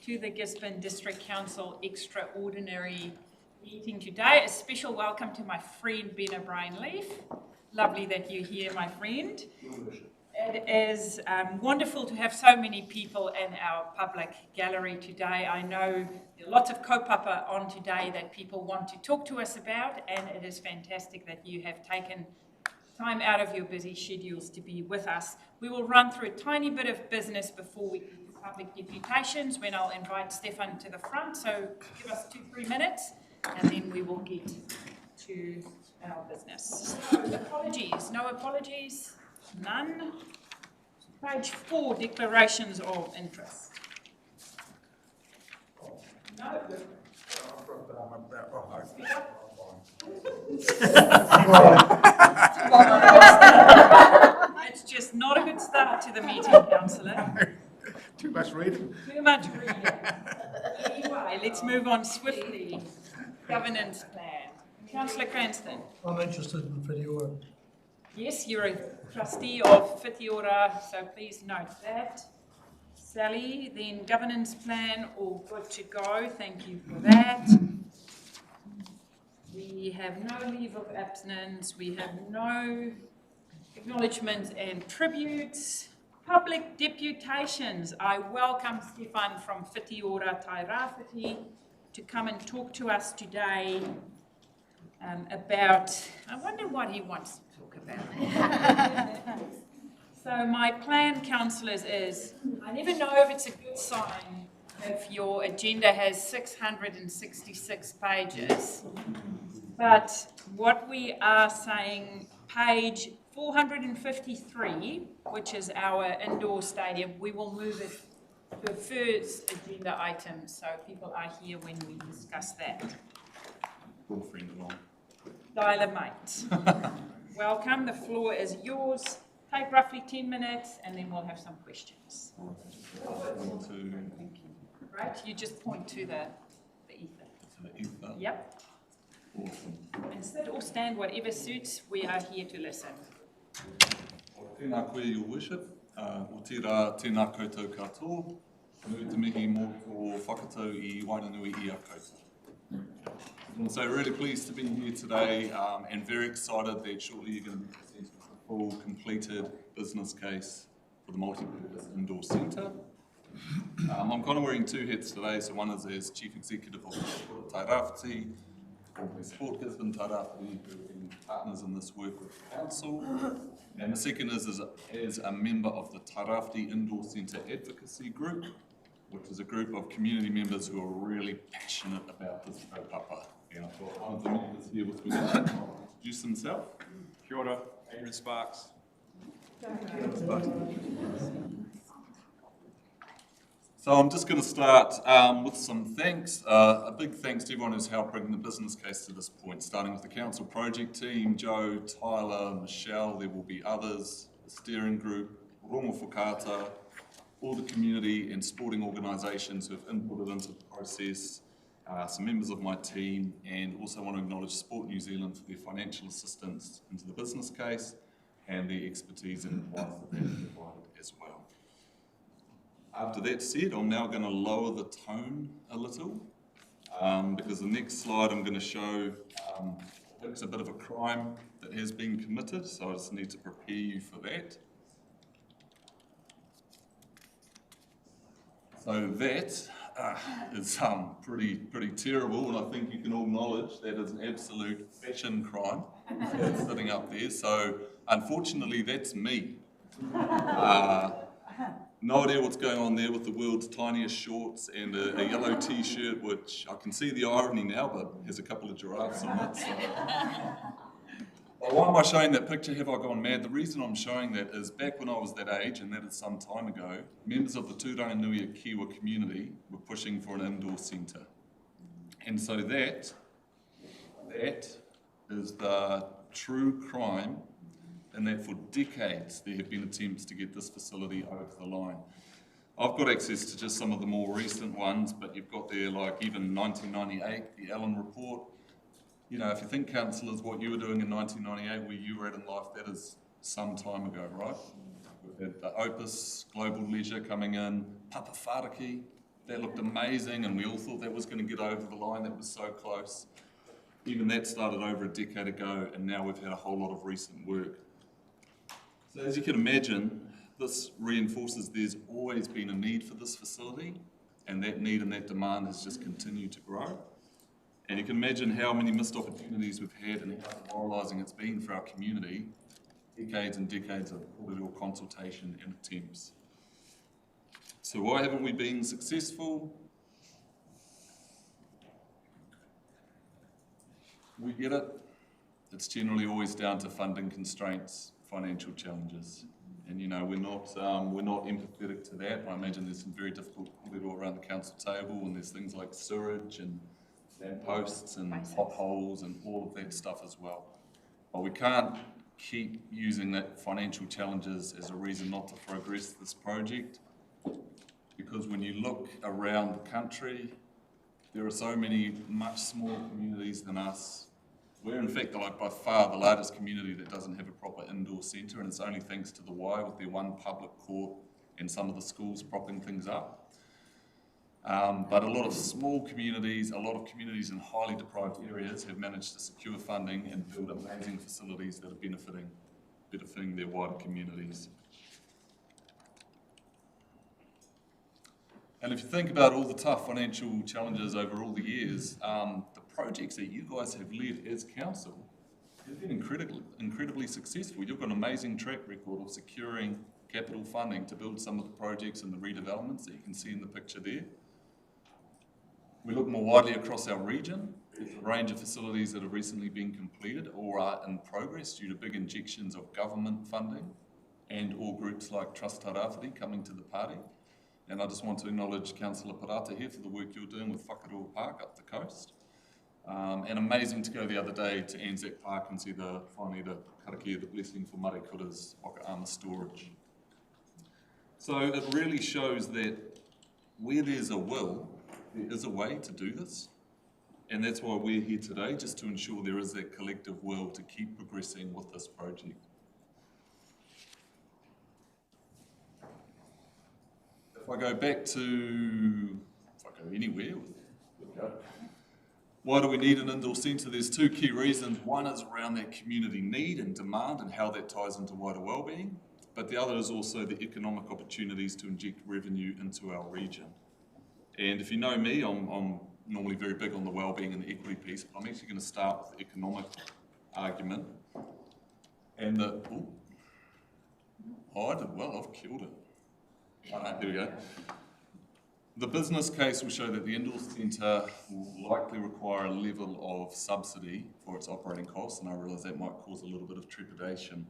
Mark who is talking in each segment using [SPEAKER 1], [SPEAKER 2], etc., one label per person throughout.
[SPEAKER 1] to the Gisborne District Council extraordinary meeting today. A special welcome to my friend Ben O'Brien-Leaf. Lovely that you're here, my friend. It is wonderful to have so many people in our public gallery today. I know there are lots of kaupapa on today that people want to talk to us about, and it is fantastic that you have taken time out of your busy schedules to be with us. We will run through a tiny bit of business before we get to public deputations, when I'll invite Stefan to the front. So give us 2-3 minutes, and then we will get to our business. So, apologies, no apologies, none. Page 4, declarations of interest. No. It's just not a good start to the meeting, Councillor.
[SPEAKER 2] Too much reading.
[SPEAKER 1] Too much reading. Anyway, let's move on swiftly. Governance plan. Councillor Cranston.
[SPEAKER 3] I'm interested in Whiti Ora.
[SPEAKER 1] Yes, you're a trustee of Whiti Ora, so please note that. Sally, then governance plan, all good to go. Thank you for that. We have no leave of absence. We have no acknowledgements and tributes. Public deputations. I welcome Stefan from Whiti Ora Tairāwhiti to come and talk to us today about, I wonder what he wants to talk about. So my plan, councillors, is I never know if it's a good sign if your agenda has 666 pages, but what we are saying, page 453, which is our indoor stadium, we will move it to a first agenda item, so people are here when we discuss that.
[SPEAKER 2] Girlfriend along.
[SPEAKER 1] Dial-a-mate. Welcome, the floor is yours. Take roughly 10 minutes and then we'll have some questions. Right, you just point to the ether.
[SPEAKER 2] To the ether.
[SPEAKER 1] Yep.
[SPEAKER 2] Awesome.
[SPEAKER 1] And sit or stand, whatever suits, we are here to listen.
[SPEAKER 2] Tēnā koe, your worship. O tēnā koutou katoa. Nui te mihi mō tō whakatau I Wainanui I a koutou. And so really pleased to be here today and very excited that shortly you're going to be presenting a full completed business case for the Multipurpose Indoor Centre. I'm kind of wearing two hats today, so one is as Chief Executive of Whiti Ora Tairāwhiti, formerly Sport Gisborne Tairāwhiti, who have been partners in this work with the Council. And the second is as a member of the Tairāwhiti Indoor Centre Advocacy Group, which is a group of community members who are really passionate about this kaupapa. And I've got one of the members here with me today. I'll introduce himself.
[SPEAKER 4] Kia ora, Adrian Sparks.
[SPEAKER 2] So I'm just going to start with some thanks. A big thanks to everyone who's helped bring the business case to this point, starting with the council project team, Joe, Tyler, Michelle, there will be others, the steering group, Rongo Whakaata, all the community and sporting organisations who have inputted into the process, some members of my team, and also want to acknowledge Sport New Zealand for their financial assistance into the business case and their expertise and advice that they have provided as well. After that said, I'm now going to lower the tone a little because the next slide I'm going to show it's a bit of a crime that has been committed, so I just need to prepare you for that. So that is pretty terrible, and I think you can all acknowledge that is an absolute fashion crime that's sitting up there. So unfortunately, that's me. No idea what's going on there with the world's tiniest shorts and a yellow t-shirt, which I can see the irony now, but has a couple of giraffes on it. So. Well, why am I showing that picture? Have I gone mad? The reason I'm showing that is back when I was that age, and that is some time ago, members of the Tūranganui Kiwa community were pushing for an indoor centre. And so that is the true crime, and that for decades there have been attempts to get this facility over the line. I've got access to just some of the more recent ones, but you've got there like even 1998, the Allen report. You know, if you think, councillors, what you were doing in 1998, where you were at in life, that is some time ago, right? We've had the Opus, Global Leisure coming in, Papa Whāraki, That looked amazing, and we all thought that was going to get over the line. That was so close. Even that started over a decade ago, and now we've had a whole lot of recent work. So as you can imagine, this reinforces there's always been a need for this facility, and that need and that demand has just continued to grow. And you can imagine how many missed opportunities we've had and how demoralising it's been for our community, decades and decades of political consultation and attempts. So why haven't we been successful? We get it. It's generally always down to funding constraints, financial challenges. And you know, we're not empathetic to that. I imagine there's some very difficult people around the council table, and there's things like sewerage and lampposts and potholes and all of that stuff as well. But we can't keep using that financial challenges as a reason not to progress this project, because when you look around the country, there are so many much smaller communities than us. We're in fact like by far the largest community that doesn't have a proper indoor centre, and it's only thanks to the Y with their one public court and some of the schools propping things up. But a lot of small communities, a lot of communities in highly deprived areas have managed to secure funding and build amazing facilities that are benefiting their wider communities. And if you think about all the tough financial challenges over all the years, the projects that you guys have led as council have been incredibly successful. You've got an amazing track record of securing capital funding to build some of the projects and the redevelopments that you can see in the picture there. We look more widely across our region. There's a range of facilities that have recently been completed or are in progress due to big injections of government funding and or groups like Trust Tairāwhiti coming to the party. And I just want to acknowledge Councillor Parata here for the work you're doing with Whiti Ora Park up the coast. And amazing to go the other day to Anzac Park and see finally the karakia, the blessing for Marikura's Wakaama storage. So it really shows that where there's a will, there is a way to do this. And that's why we're here today, just to ensure there is that collective will to keep progressing with this project. If I go back to, if I go anywhere, why do we need an indoor centre? There's two key reasons. One is around that community need and demand and how that ties into wider wellbeing. But the other is also the economic opportunities to inject revenue into our region. And if you know me, I'm normally very big on the wellbeing and the equity piece, but I'm actually going to start with the economic argument. And the, I did well, I've killed it. Oh, no, here we go. The business case will show that the indoor centre will likely require a level of subsidy for its operating costs, and I realise that might cause a little bit of trepidation.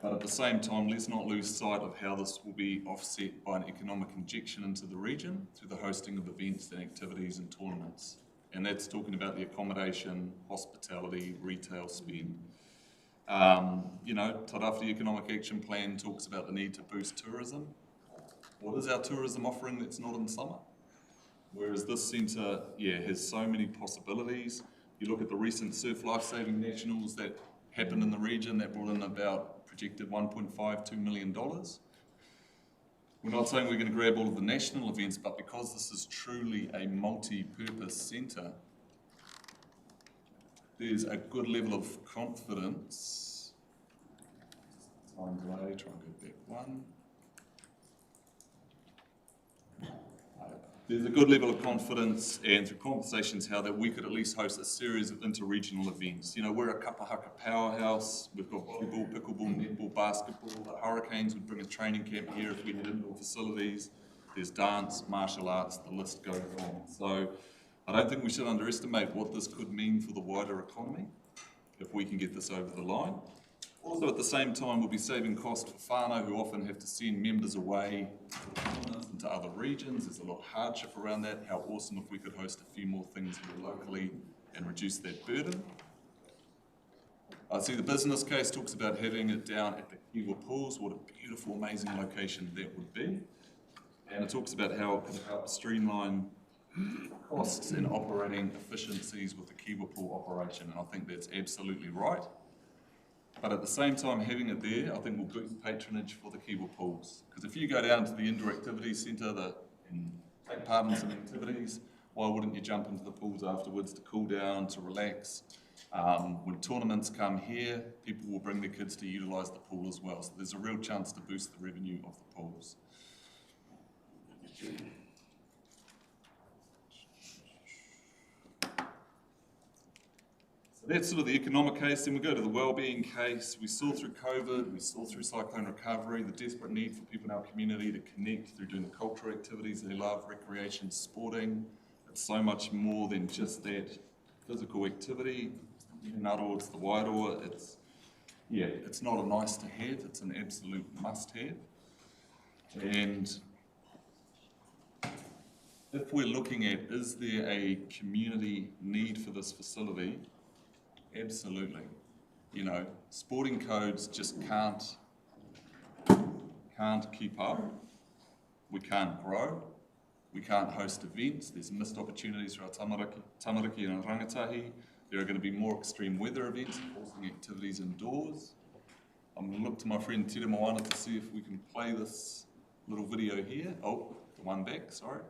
[SPEAKER 2] But at the same time, let's not lose sight of how this will be offset by an economic injection into the region through the hosting of events and activities and tournaments. And that's talking about the accommodation, hospitality, retail spend. You know, Tairāwhiti Economic Action Plan talks about the need to boost tourism. What is our tourism offering that's not in summer? Whereas this centre, has so many possibilities. You look at the recent Surf Lifesaving Nationals that happened in the region that brought in about projected $1.52 million. We're not saying we're going to grab all of the national events, but because this is truly a multi-purpose centre, there's a good level of confidence. Time delay, try and go back one. There's a good level of confidence and through conversations how that we could at least host a series of inter-regional events. You know, we're a kapahaka powerhouse. We've got volleyball, pickleball, netball, basketball. The Hurricanes would bring a training camp here if we had indoor facilities. There's dance, martial arts, the list goes on. So I don't think we should underestimate what this could mean for the wider economy if we can get this over the line. Also, at the same time, we'll be saving cost for whānau who often have to send members away into other regions. There's a lot of hardship around that. How awesome if we could host a few more things here locally and reduce that burden. I see the business case talks about having it down at the Kiwa Pools. What a beautiful, amazing location that would be. And it talks about how it could help streamline costs and operating efficiencies with the Kiwa Pool operation. And I think that's absolutely right. But at the same time, having it there, I think will boost patronage for the Kiwa Pools. Because if you go down to the Indoor Activities Centre, take part in some activities. Why wouldn't you jump into the pools afterwards to cool down, to relax? When tournaments come here, people will bring their kids to utilise the pool as well. So there's a real chance to boost the revenue of the pools. So that's sort of the economic case. Then we go to the wellbeing case. We saw through COVID, we saw through cyclone recovery, the desperate need for people in our community to connect through doing the cultural activities they love, recreation, sporting. It's so much more than just that physical activity. In other words, the Whiti Ora, it's not a nice to have, it's an absolute must have. And if we're looking at, is there a community need for this facility? Absolutely. You know, sporting codes just can't keep up. We can't grow. We can't host events. There's missed opportunities for our tamariki and rangatahi. There are going to be more extreme weather events, forcing activities indoors. I'm going to look to my friend Tere Moana to see if we can play this little video here. Oh, the one back, sorry.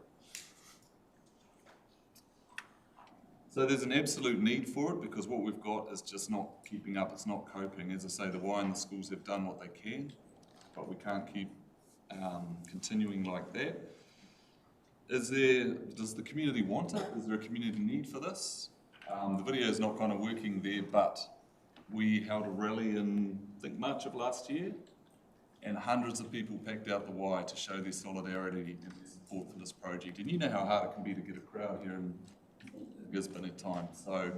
[SPEAKER 2] So there's an absolute need for it because what we've got is just not keeping up, it's not coping. As I say, the Y and the schools have done what they can, but we can't keep continuing like that. Does the community want it? Is there a community need for this? The video is not kind of working there, but we held a rally in, I think, March of last year, and hundreds of people packed out the Y to show their solidarity and their support for this project. And you know how hard it can be to get a crowd here in Gisborne at times. So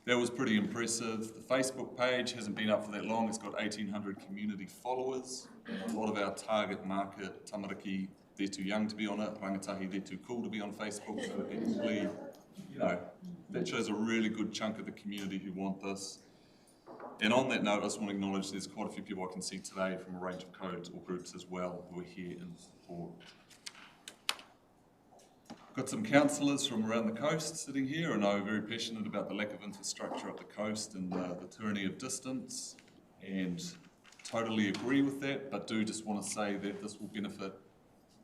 [SPEAKER 2] that was pretty impressive. The Facebook page hasn't been up for that long. It's got 1,800 community followers. A lot of our target market, tamariki, they're too young to be on it. Rangatahi, they're too cool to be on Facebook. So actually, you know, that shows a really good chunk of the community who want this. And on that note, I just want to acknowledge there's quite a few people I can see today from a range of codes or groups as well who are here in support. Got some councillors from around the coast sitting here, and I'm very passionate about the lack of infrastructure up the coast and the tyranny of distance, and totally agree with that, but do just want to say that this will benefit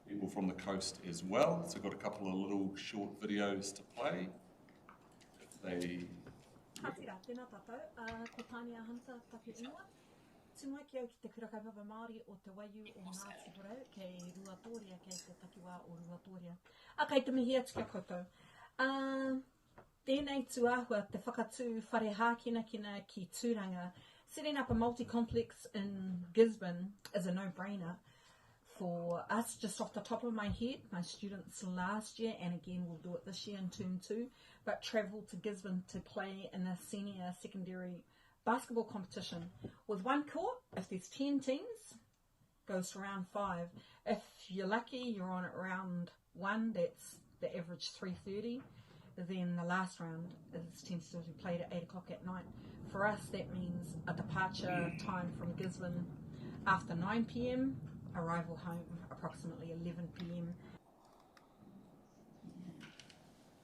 [SPEAKER 2] people from the coast as well. So I've got a couple of little short videos to play. If they...
[SPEAKER 5] Hatira, tēnā tātou, ko tānia hanta taku ingoa. Tūmai ki au ki te kurakaumawa Māori o te waiu o Ngāti Porou, kei Ruatoria, kei te takiwā o Ruatoria. Kei te mihi atu kia koutou. Tēnei tū āhua te whakatū whare hākina kina ki tūranga. Setting up a multi-complex in Gisborne is a no-brainer. For us, just off the top of my head, my students last year, and again we'll do it this year in Term 2, but travelled to Gisborne to play in a senior secondary basketball competition. With one court, if there's 10 teams, goes to round 5. If you're lucky, you're on at round 1, that's the average 3:30. Then the last round tends to be played at 8 o'clock at night. For us, that means a departure time from Gisborne after 9 p.m, arrival home approximately 11 p.m.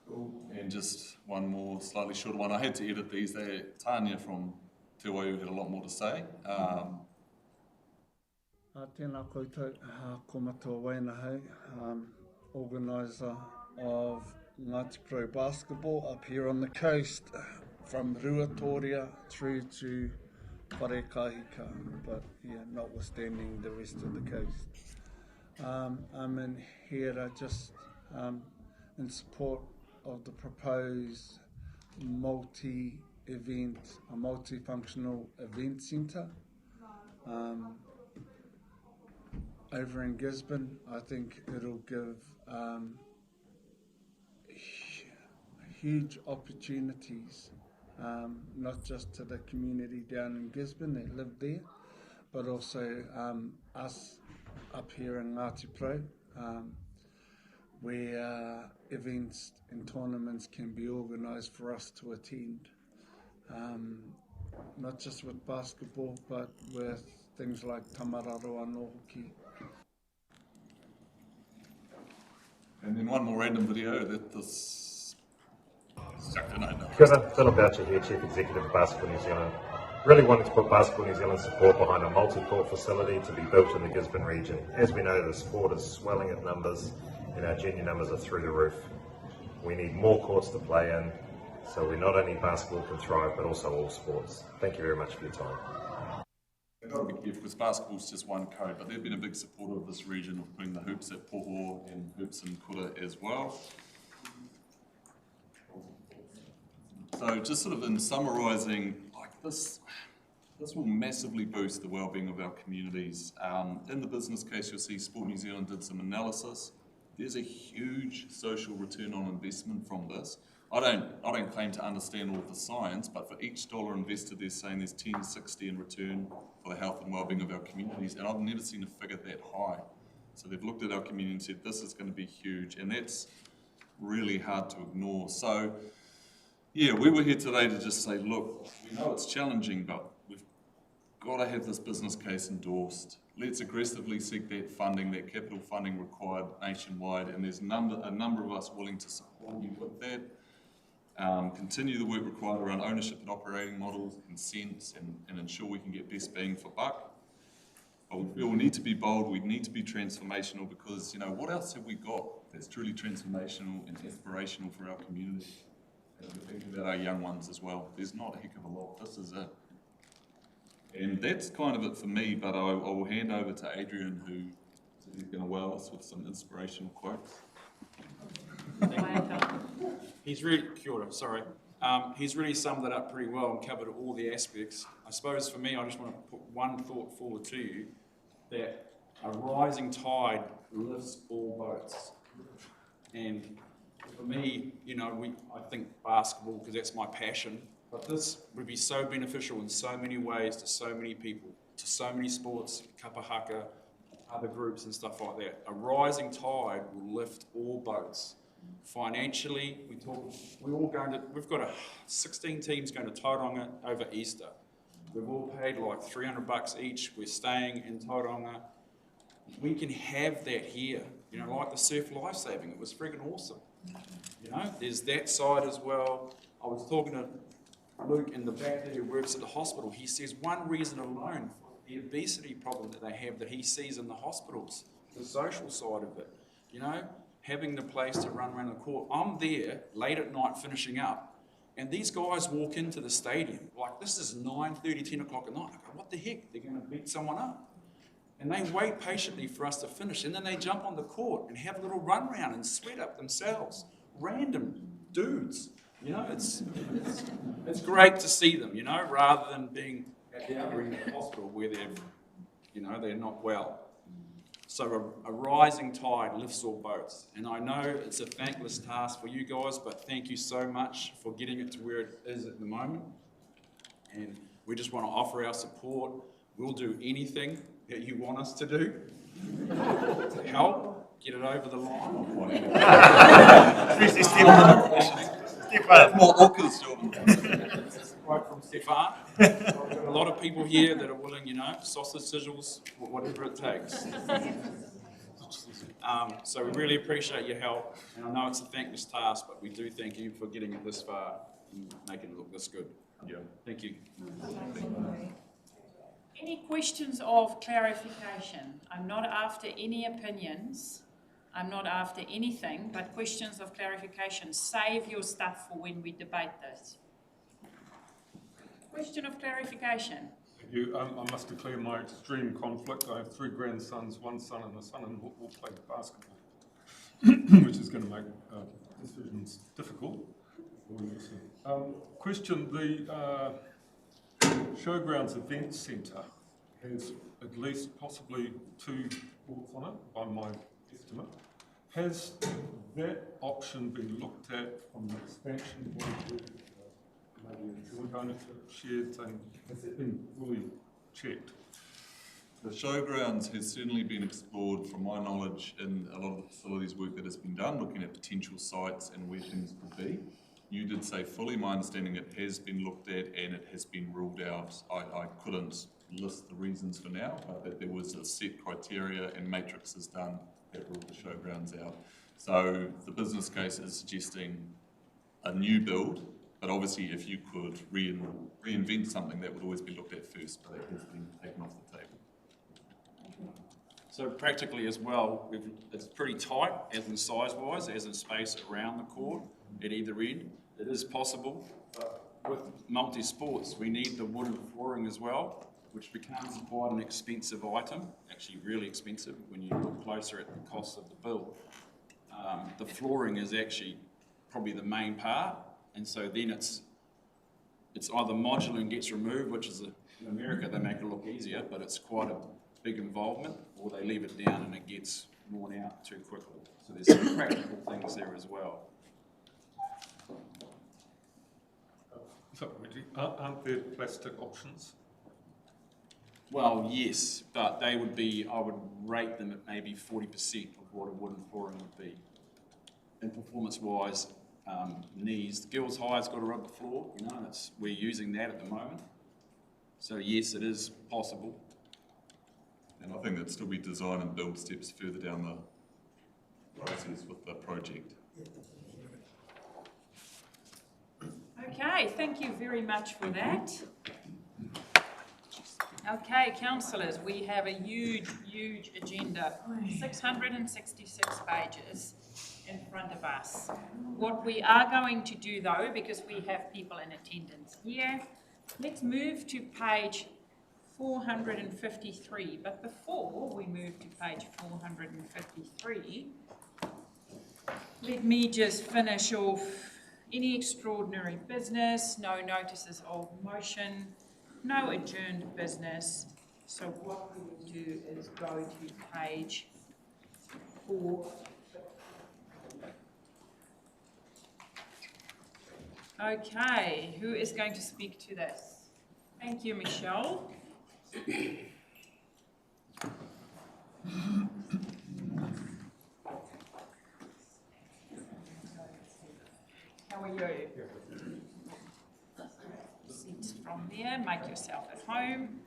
[SPEAKER 2] Cool. And just one more slightly shorter one. I had to edit these. Tanya from Te Waiu had a lot more to say.
[SPEAKER 3] Tēnā koutou, ko matua waina hei, organiser of Ngāti Porou basketball up here on the coast, from Ruatoria through to Wharekahika, but yeah, notwithstanding the rest of the coast. I'm in here just in support of the proposed multi-event, a multifunctional event centre over in Gisborne. I think it'll give huge opportunities, not just to the community down in Gisborne that live there, but also us up here in Ngāti Porou, where events and tournaments can be organised for us to attend, not just with basketball, but with things like tamararo anō hoki.
[SPEAKER 2] And then one more random video that this...
[SPEAKER 6] Kia ora, Philip Boucher here, Chief Executive of Basketball New Zealand. Really wanted to put Basketball New Zealand's support behind a multi-court facility to be built in the Gisborne region. As we know, the sport is swelling in numbers and our junior numbers are through the roof. We need more courts to play in, so we not only basketball can thrive, but also all sports. Thank you very much for your time.
[SPEAKER 2] I've got to be careful because basketball's just one code, but they've been a big supporter of this region of putting the hoops at Poho and hoops in Kura as well. So just sort of in summarising, like this will massively boost the wellbeing of our communities. In the business case, you'll see Sport New Zealand did some analysis. There's a huge social return on investment from this. I don't claim to understand all of the science, but for each dollar invested, they're saying there's 10.60 in return for the health and wellbeing of our communities, and I've never seen a figure that high. So they've looked at our community and said this is going to be huge, and that's really hard to ignore. So yeah, we were here today to just say, look, we know it's challenging, but we've got to have this business case endorsed. Let's aggressively seek that funding, that capital funding required nationwide, and there's a number of us willing to support you with that. Continue the work required around ownership and operating models, consents, and ensure we can get best bang for buck. But we feel we need to be bold, we need to be transformational, because, you know, what else have we got that's truly transformational and aspirational for our community? And we think about our young ones as well. There's not a heck of a lot. This is it. And that's kind of it for me, but I will hand over to Adrian, who is going to wow us with some inspirational quotes.
[SPEAKER 4] He's really, kia ora, sorry. He's really summed it up pretty well and covered all the aspects. I suppose for me, I just want to put one thought forward to you, that a rising tide lifts all boats. And for me, you know, I think basketball, because that's my passion, but this would be so beneficial in so many ways to so many people, to so many sports, kapahaka, other groups and stuff like that. A rising tide will lift all boats. Financially, we've got 16 teams going to Tauranga over Easter. We've all paid like $300 each. We're staying in Tauranga. We can have that here. You know, like the surf lifesaving, it was friggin' awesome. You know, there's that side as well. I was talking to Luke in the back there who works at the hospital. He says one reason alone for the obesity problem that they have that he sees in the hospitals, the social side of it, you know, having the place to run around the court. I'm there late at night finishing up, and these guys walk into the stadium like this is 9:30, 10 o'clock at night. I go, what the heck? They're going to beat someone up. And they wait patiently for us to finish, and then they jump on the court and have a little run around and sweat up themselves. Random dudes, you know, it's great to see them, you know, rather than being at the other end of the hospital where they're not well. So a rising tide lifts all boats, and I know it's a thankless task for you guys, but thank you so much for getting it to where it is at the moment. And we just want to offer our support. We'll do anything that you want us to do to help get it over the line.
[SPEAKER 2] More awkward job.
[SPEAKER 4] This is a quote from Stefan. A lot of people here that are willing, you know, sausage sizzles, whatever it takes. So we really appreciate your help, and I know it's a thankless task, but we do thank you for getting it this far and making it look this good.
[SPEAKER 2] Yeah.
[SPEAKER 4] Thank you.
[SPEAKER 1] Any questions of clarification? I'm not after any opinions. I'm not after anything, but questions of clarification. Save your stuff for when we debate this. Question of clarification.
[SPEAKER 7] Thank you. I must declare my extreme conflict. I have 3 grandsons, one son and a son-in-law all play basketball, which is going to make decisions difficult. Question, the Showgrounds Event Centre has at least possibly 2 courts on it, by my estimate. Has that option been looked at from the expansion point of view, maybe a joint ownership, shared thing? Has it been fully checked?
[SPEAKER 2] The showgrounds has certainly been explored, from my knowledge, in a lot of the facilities work that has been done, looking at potential sites and where things could be. You did say fully, my understanding it has been looked at and it has been ruled out. I couldn't list the reasons for now, but that there was a set criteria and matrices done that ruled the showgrounds out. So the business case is suggesting a new build, but obviously if you could reinvent something, that would always be looked at first, but it has been taken off the table.
[SPEAKER 4] So practically as well, it's pretty tight, as in size-wise, as in space around the court at either end. It is possible, but with multi-sports, we need the wooden flooring as well, which becomes quite an expensive item, actually really expensive when you look closer at the cost of the bill. The flooring is actually probably the main part, and so then it's either modular and gets removed, which is in America they make it look easier, but it's quite a big involvement, or they leave it down and it gets worn out too quickly. So there's some practical things there as well.
[SPEAKER 7] So, aren't there plastic options?
[SPEAKER 4] Well, yes, but they would be, I would rate them at maybe 40% of what a wooden flooring would be. And performance-wise, knees, the girls' high's got a rubber floor, you know, and we're using that at the moment. So yes, it is possible.
[SPEAKER 2] And I think it'd still be design and build steps further down the process with the project.
[SPEAKER 1] Okay, thank you very much for that. Okay, councillors, we have a huge agenda, 666 pages in front of us. What we are going to do though, because we have people in attendance here, let's move to page 453. But before we move to page 453, let me just finish off any extraordinary business, no notices of motion, no adjourned business. So what we will do is go to page 4. Okay, who is going to speak to this? Thank you, Michelle. How are you? Sit from there, make yourself at home.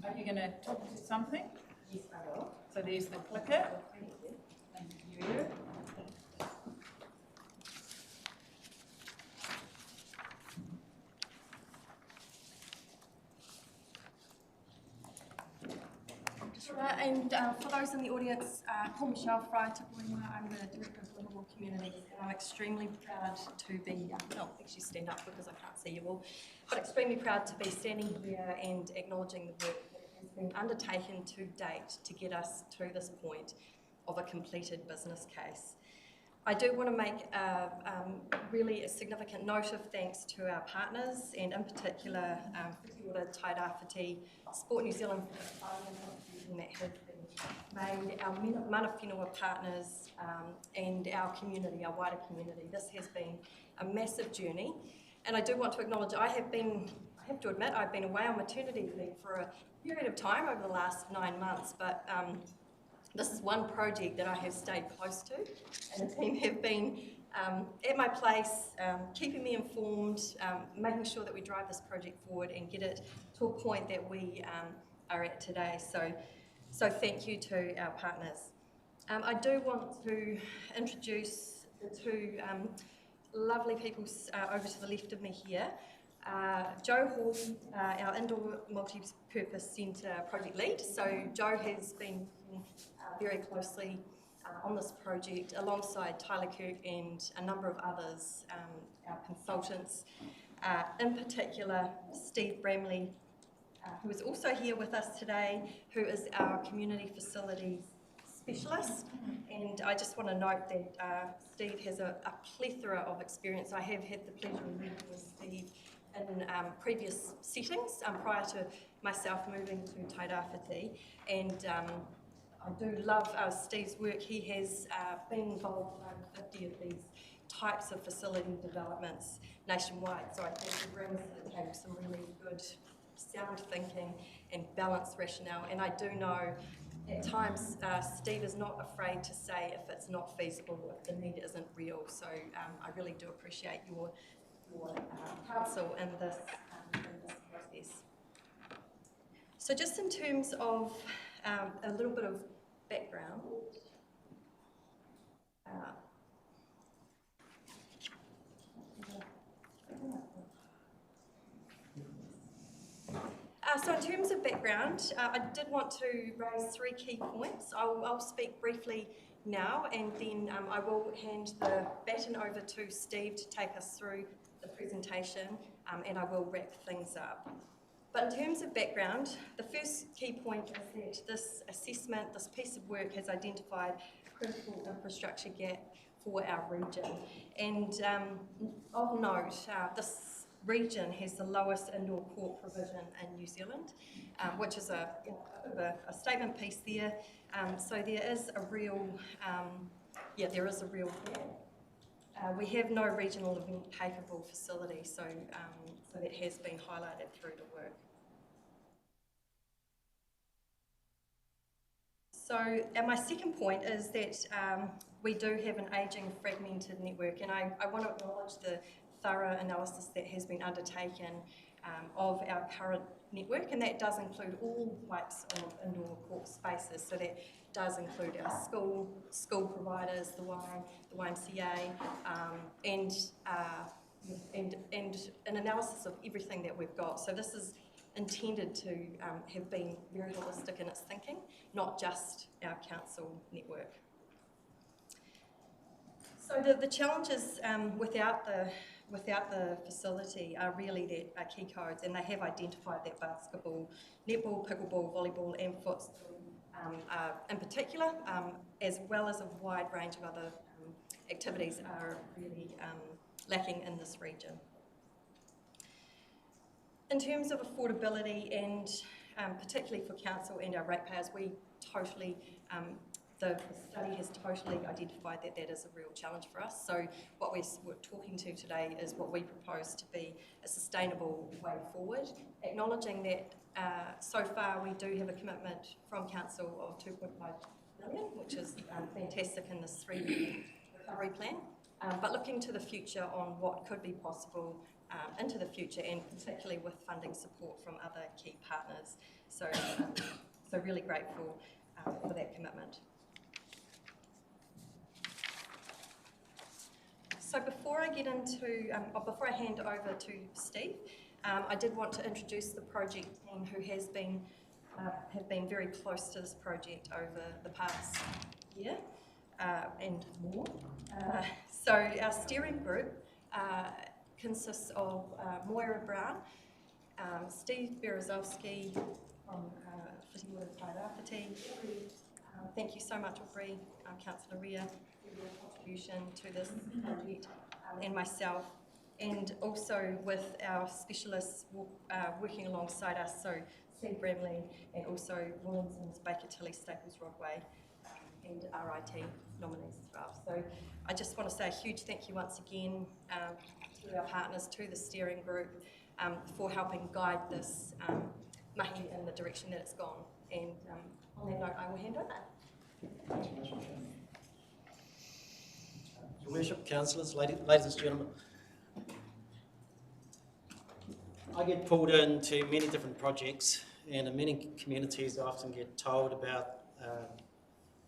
[SPEAKER 1] Are you going to talk to something? Yes, I will. So there's the clicker. Thank you.
[SPEAKER 8] And for those in the audience, call Michelle Fry Tipuinga. I'm the Director of Livable Community, and I'm extremely proud to be, no, actually stand up because I can't see you all, but extremely proud to be standing here and acknowledging the work that has been undertaken to date to get us to this point of a completed business case. I do want to make really a significant note of thanks to our partners, and in particular, Whiti Ora Tairāwhiti, Sport New Zealand that have been made, our mana whenua partners, and our community, our wider community. This has been a massive journey, and I do want to acknowledge I have to admit, I've been away on maternity leave for a period of time over the last 9 months, but this is one project that I have stayed close to, and the team have been at my place, keeping me informed, making sure that we drive this project forward and get it to a point that we are at today. So thank you to our partners. I do want to introduce the two lovely people over to the left of me here. Jo Hall, our Indoor Multipurpose Centre project lead. So Jo has been very closely on this project alongside Tyler Kirk and a number of others, our consultants, in particular Steve Bramley, who is also here with us today, who is our community facilities specialist. And I just want to note that Steve has a plethora of experience. I have had the pleasure of working with Steve in previous settings prior to myself moving to Tairāwhiti, and I do love Steve's work. He has been involved in over 50 of these types of facility developments nationwide, so I think he brings to the table some really good sound thinking and balanced rationale, and I do know at times Steve is not afraid to say if it's not feasible, if the need isn't real, so I really do appreciate your counsel in this process. So just in terms of a little bit of background, So in terms of background, I did want to raise 3 key points. I'll speak briefly now, and then I will hand the baton over to Steve to take us through the presentation, and I will wrap things up. But in terms of background, the first key point is that this assessment, this piece of work has identified a critical infrastructure gap for our region. And of note, this region has the lowest indoor court provision in New Zealand, which is a statement piece there. So there is a real, there is a real gap. We have no regional event capable facility, so that has been highlighted through the work. So, and my second point is that we do have an ageing, fragmented network, and I want to acknowledge the thorough analysis that has been undertaken of our current network, and that does include all types of indoor court spaces. So that does include our school providers, the YMCA, and an analysis of everything that we've got. So this is intended to have been very holistic in its thinking, not just our council network. So the challenges without the facility are really that key codes, and they have identified that basketball, netball, pickleball, volleyball and futsal in particular, as well as a wide range of other activities are really lacking in this region. In terms of affordability and particularly for council and our ratepayers, we totally, the study has totally identified that that is a real challenge for us. So what we're talking to today is what we propose to be a sustainable way forward, acknowledging that so far we do have a commitment from council of 2.5 million, which is fantastic in this 3-year recovery plan, but looking to the future on what could be possible into the future, and particularly with funding support from other key partners. So, so really grateful for that commitment. So before I get into, before I hand over to Steve, I did want to introduce the project team who has been, have been very close to this project over the past year and more. So our steering group consists of Moira Brown, Steve Berezowski from Whiti Ora Tairāwhiti. Thank you so much, Aubrey, Councillor Ria, for your contribution to this project, and myself, and also with our specialists working alongside us, so Steve Bramley and also Williamson's, Baker Tilly, Staples Rodway, and RIT nominees as well. So I just want to say a huge thank you once again to our partners, to the steering group, for helping guide this mahi in the direction that it's gone. And on that note, I will hand over.
[SPEAKER 9] Your Worship, councillors, ladies and gentlemen, I get pulled into many different projects, and in many communities I often get told about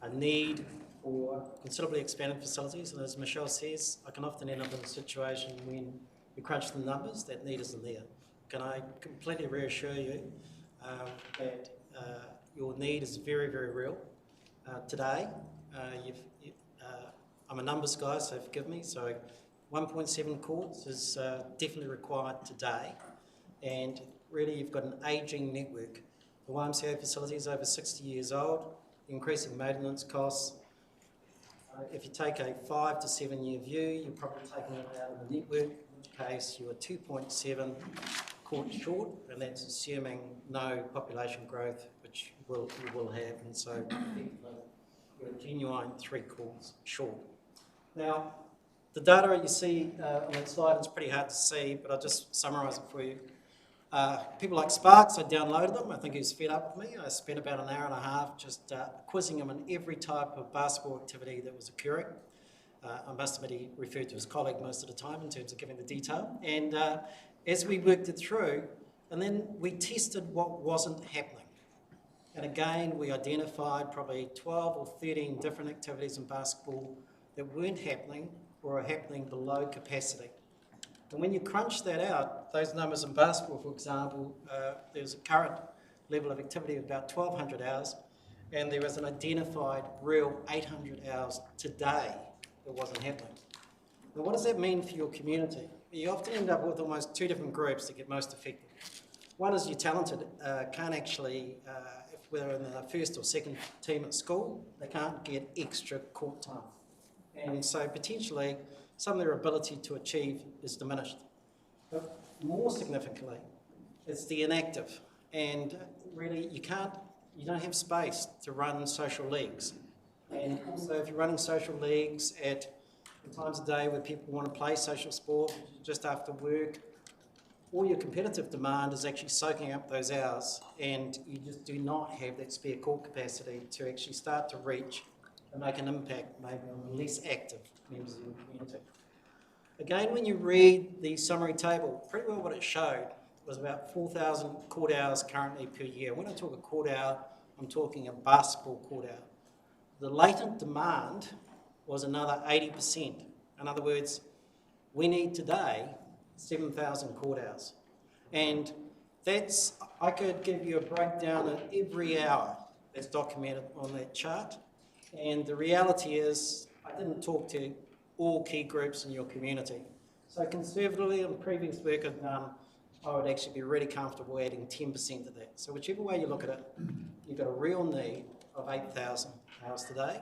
[SPEAKER 9] a need for considerably expanded facilities, and as Michelle says, I can often end up in a situation when we crunch the numbers, that need isn't there. Can I completely reassure you that your need is very, very real. Today, I'm a numbers guy, so forgive me, so 1.7 courts is definitely required today, and really you've got an ageing network. The YMCA facility is over 60 years old, increasing maintenance costs. If you take a 5 to 7 year view, you're probably taking it out of the network, in which case you are 2.7 courts short, and that's assuming no population growth, which you will have, and so you're a genuine 3 courts short. Now, the data you see on that slide is pretty hard to see, but I'll just summarise it for you. People like Sparks, I downloaded them. I think he was fed up with me. I spent about an hour and a half just quizzing him on every type of basketball activity that was occurring. I must admit he referred to his colleague most of the time in terms of giving the detail. And as we worked it through, and then we tested what wasn't happening. And again, we identified probably 12 or 13 different activities in basketball that weren't happening or are happening below capacity. And when you crunch that out, those numbers in basketball, for example, there's a current level of activity of about 1,200 hours, and there is an identified real 800 hours today that wasn't happening. Now, what does that mean for your community? You often end up with almost two different groups that get most affected. One is you're talented, can't actually, if we're in the first or second team at school, they can't get extra court time. And so potentially some of their ability to achieve is diminished. But more significantly, it's the inactive. And really you don't have space to run social leagues. And also if you're running social leagues at times of day where people want to play social sport just after work, all your competitive demand is actually soaking up those hours, and you just do not have that spare court capacity to actually start to reach and make an impact maybe on the less active members of your community. Again, when you read the summary table, pretty well what it showed was about 4,000 court hours currently per year. When I talk a court hour, I'm talking a basketball court hour. The latent demand was another 80%. In other words, we need today 7,000 court hours. And that's, I could give you a breakdown of every hour that's documented on that chart. And the reality is, I didn't talk to all key groups in your community. So conservatively, in previous work I've done, I would actually be really comfortable adding 10% to that. So whichever way you look at it, you've got a real need of 8,000 hours today.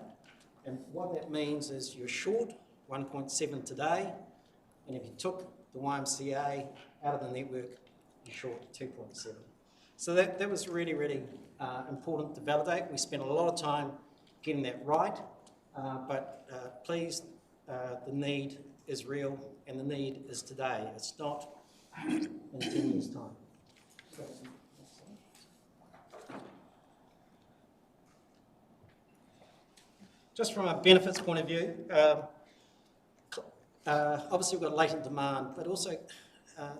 [SPEAKER 9] And what that means is you're short 1.7 today, and if you took the YMCA out of the network, you're short 2.7. So that was really, really important to validate. We spent a lot of time getting that right, but please, the need is real and the need is today. It's not in 10 years' time. Just from a benefits point of view, obviously we've got latent demand, but also,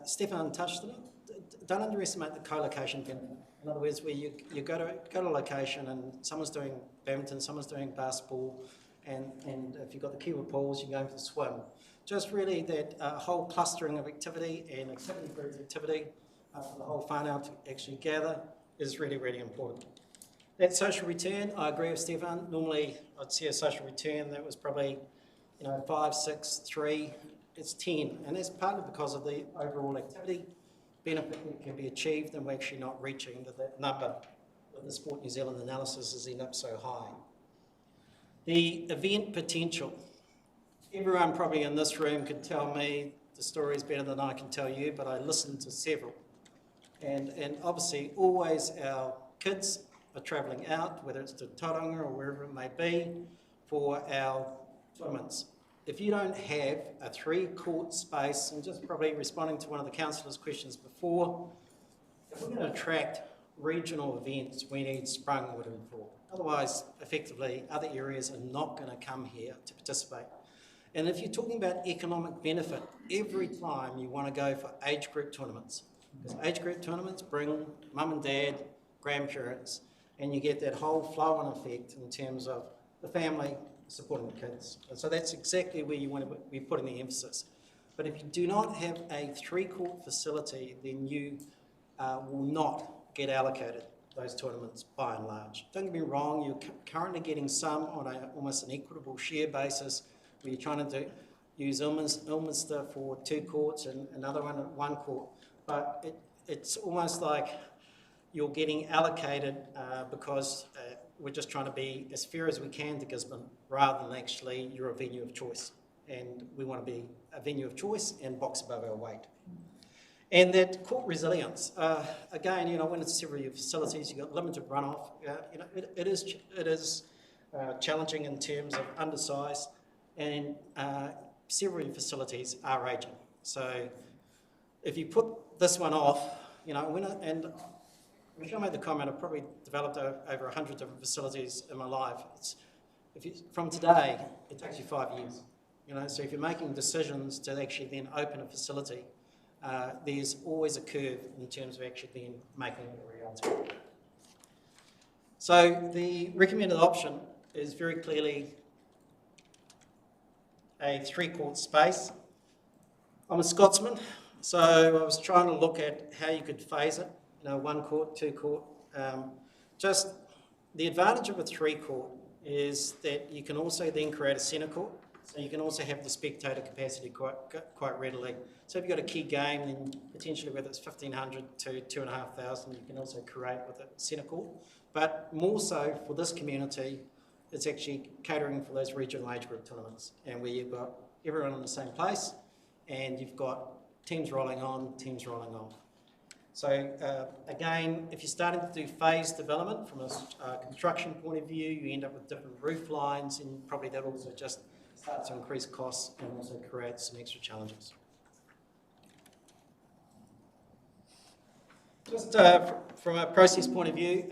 [SPEAKER 9] Stefan touched on it, don't underestimate the co-location benefit. In other words, where you go to a location and someone's doing badminton, someone's doing basketball, and if you've got the keyword pools, you're going for the swim. Just really that whole clustering of activity and activity group activity for the whole whānau to actually gather is really, really important. That social return, I agree with Stefan. Normally, I'd see a social return that was probably, 5, 6, 3, it's 10. And that's partly because of the overall activity benefit that can be achieved, and we're actually not reaching that number that the Sport New Zealand analysis has ended up so high. The event potential. Everyone probably in this room could tell me the stories better than I can tell you, but I listened to several. And obviously, always our kids are travelling out, whether it's to Tauranga or wherever it may be, for our tournaments. If you don't have a 3-court space, and just probably responding to one of the councillors' questions before, if we're going to attract regional events, we need sprung wood and floor. Otherwise, effectively, other areas are not going to come here to participate. And if you're talking about economic benefit, every time you want to go for age group tournaments, because age group tournaments bring mum and dad, grandparents, and you get that whole flow-on effect in terms of the family supporting the kids. And so that's exactly where you want to be putting the emphasis. But if you do not have a 3-court facility, then you will not get allocated those tournaments by and large. Don't get me wrong, you're currently getting some on almost an equitable share basis, where you're trying to use Ilminster for 2 courts and another one at 1 court. But it's almost like you're getting allocated because we're just trying to be as fair as we can to Gisborne, rather than actually you're a venue of choice. And we want to be a venue of choice and box above our weight. And that court resilience, again, when it's several of your facilities, you've got limited runoff. It is challenging in terms of undersize, and several of your facilities are ageing. So if you put this one off, and Michelle made the comment, I've probably developed over 100 different facilities in my life. From today, it takes you 5 years. So if you're making decisions to actually then open a facility, there's always a curve in terms of actually then making it a reality. So the recommended option is very clearly a 3-court space. I'm a Scotsman, so I was trying to look at how you could phase it, you know, 1 court, 2 court. Just the advantage of a 3 court is that you can also then create a centre court, so you can also have the spectator capacity quite readily. So if you've got a key game, then potentially whether it's 1,500 to 2,500, you can also create with a centre court. But more so for this community, it's actually catering for those regional age group tournaments, and where you've got everyone in the same place, and you've got teams rolling on, teams rolling on. So again, if you're starting to do phased development from a construction point of view, you end up with different roof lines, and probably that also just starts to increase costs and also create some extra challenges. Just from a process point of view,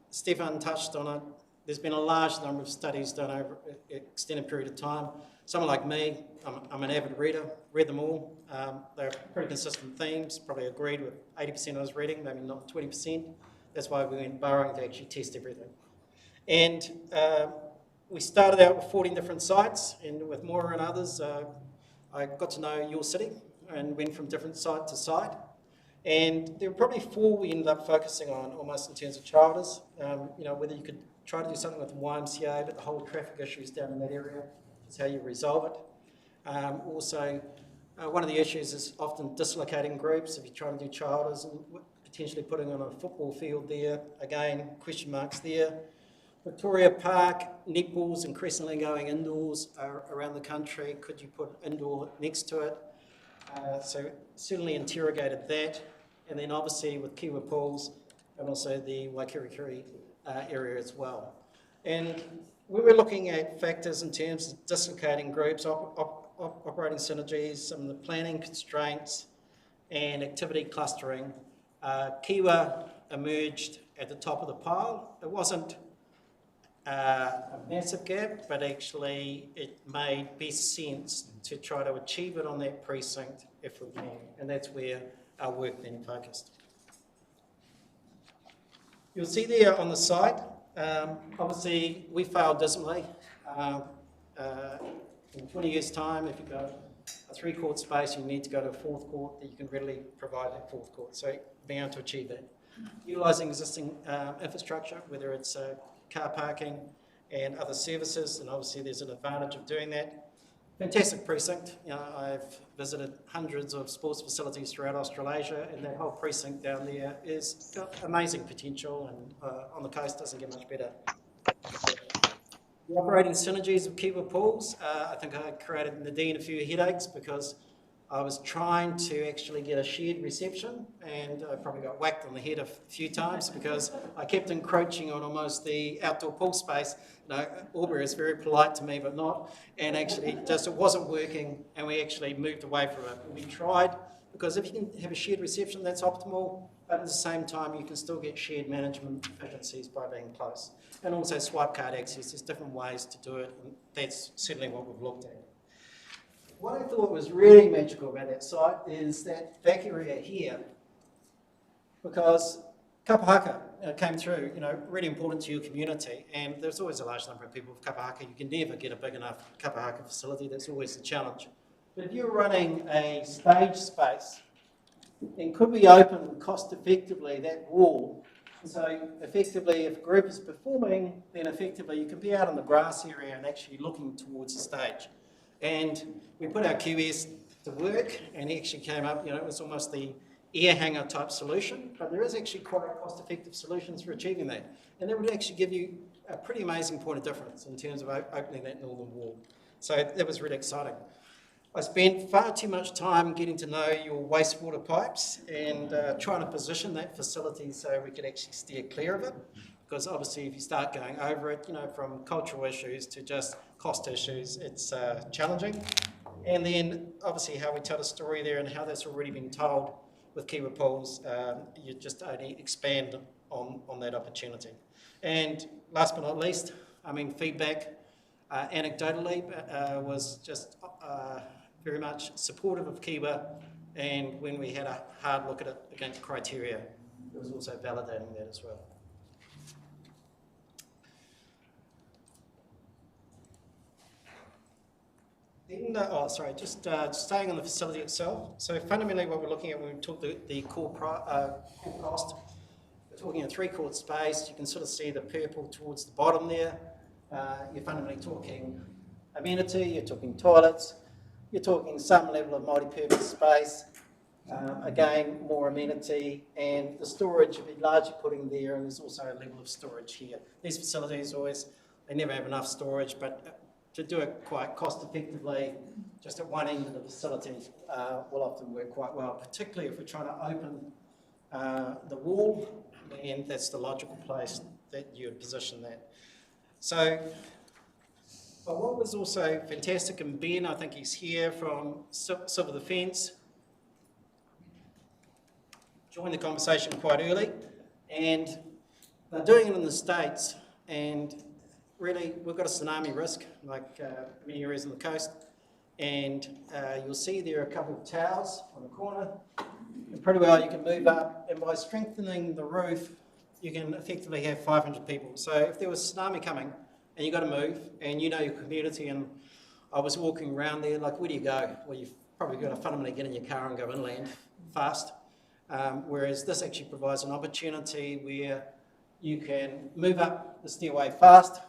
[SPEAKER 9] Stefan touched on it. There's been a large number of studies done over an extended period of time. Someone like me, I'm an avid reader, read them all. They're pretty consistent themes, probably agreed with 80% of us reading, maybe not 20%. That's why we went borrowing to actually test everything. And we started out with 14 different sites, and with Moira and others, I got to know your city and went from different site to site. And there were probably 4 we ended up focusing on, almost in terms of charters. You know, whether you could try to do something with YMCA, but the whole traffic issues down in that area is how you resolve it. Also, one of the issues is often dislocating groups. If you're trying to do charters and potentially putting on a football field there, again, question marks there. Victoria Park, netballs increasingly going indoors around the country. Could you put indoor next to it? So certainly interrogated that. And then obviously with Kiwa Pools and also the Waikirikiri area as well. And we were looking at factors in terms of dislocating groups, operating synergies, some of the planning constraints and activity clustering. Kiwa emerged at the top of the pile. It wasn't a massive gap, but actually it made best sense to try to achieve it on that precinct if we can, and that's where our work then focused. You'll see there on the site, obviously we failed dismally. In 20 years' time, if you've got a 3 court space, you need to go to a 4th court that you can readily provide that 4th court. So being able to achieve that. Utilising existing infrastructure, whether it's car parking and other services, and obviously there's an advantage of doing that. Fantastic precinct. You know, I've visited hundreds of sports facilities throughout Australasia, and that whole precinct down there is got amazing potential, and on the coast doesn't get much better. The operating synergies of Kiwa Pools, I think I created Nadine a few headaches because I was trying to actually get a shared reception, and I probably got whacked on the head a few times because I kept encroaching on almost the outdoor pool space. You know, Aubrey is very polite to me, but not, and actually just it wasn't working, and we actually moved away from it. We tried, because if you can have a shared reception, that's optimal, but at the same time you can still get shared management efficiencies by being close. And also swipe card access, there's different ways to do it, and that's certainly what we've looked at. What I thought was really magical about that site is that back area here, because kapahaka came through, you know, really important to your community, and there's always a large number of people with kapahaka. You can never get a big enough kapahaka facility, that's always the challenge. But if you're running a stage space, then could we open cost effectively that wall? So effectively, if a group is performing, then effectively you can be out in the grass area and actually looking towards the stage. And we put our QS to work, and he actually came up, you know, it was almost the air hanger type solution, but there is actually quite cost-effective solutions for achieving that. And that would actually give you a pretty amazing point of difference in terms of opening that northern wall. So that was really exciting. I spent far too much time getting to know your wastewater pipes and trying to position that facility so we could actually steer clear of it. Because obviously if you start going over it, you know, from cultural issues to just cost issues, it's challenging. And then obviously how we tell the story there and how that's already been told with Kiwa Pools, you just only expand on that opportunity. And last but not least, I mean, feedback anecdotally was just very much supportive of Kiwa, and when we had a hard look at it against criteria, it was also validating that as well. Then, just staying on the facility itself. So fundamentally what we're looking at when we talk the core cost, we're talking a 3-court space. You can sort of see the purple towards the bottom there. You're fundamentally talking amenity, you're talking toilets, you're talking some level of multi-purpose space. Again, more amenity, and the storage will be largely putting there, and there's also a level of storage here. These facilities they never have enough storage, but to do it quite cost effectively, just at one end of the facility will often work quite well, particularly if we're trying to open the wall, and that's the logical place that you would position that. So, but what was also fantastic, and Ben, I think he's here from Civil Defence, joined the conversation quite early, and they're doing it in the States, and really we've got a tsunami risk, like many areas on the coast, and you'll see there are a couple of towers on the corner, and pretty well you can move up, and by strengthening the roof, you can effectively have 500 people. So if there was a tsunami coming, and you've got to move, and you know your community, and I was walking around there, like, where do you go? Well, you've probably got to fundamentally get in your car and go inland fast. Whereas this actually provides an opportunity where you can move up the stairway fast,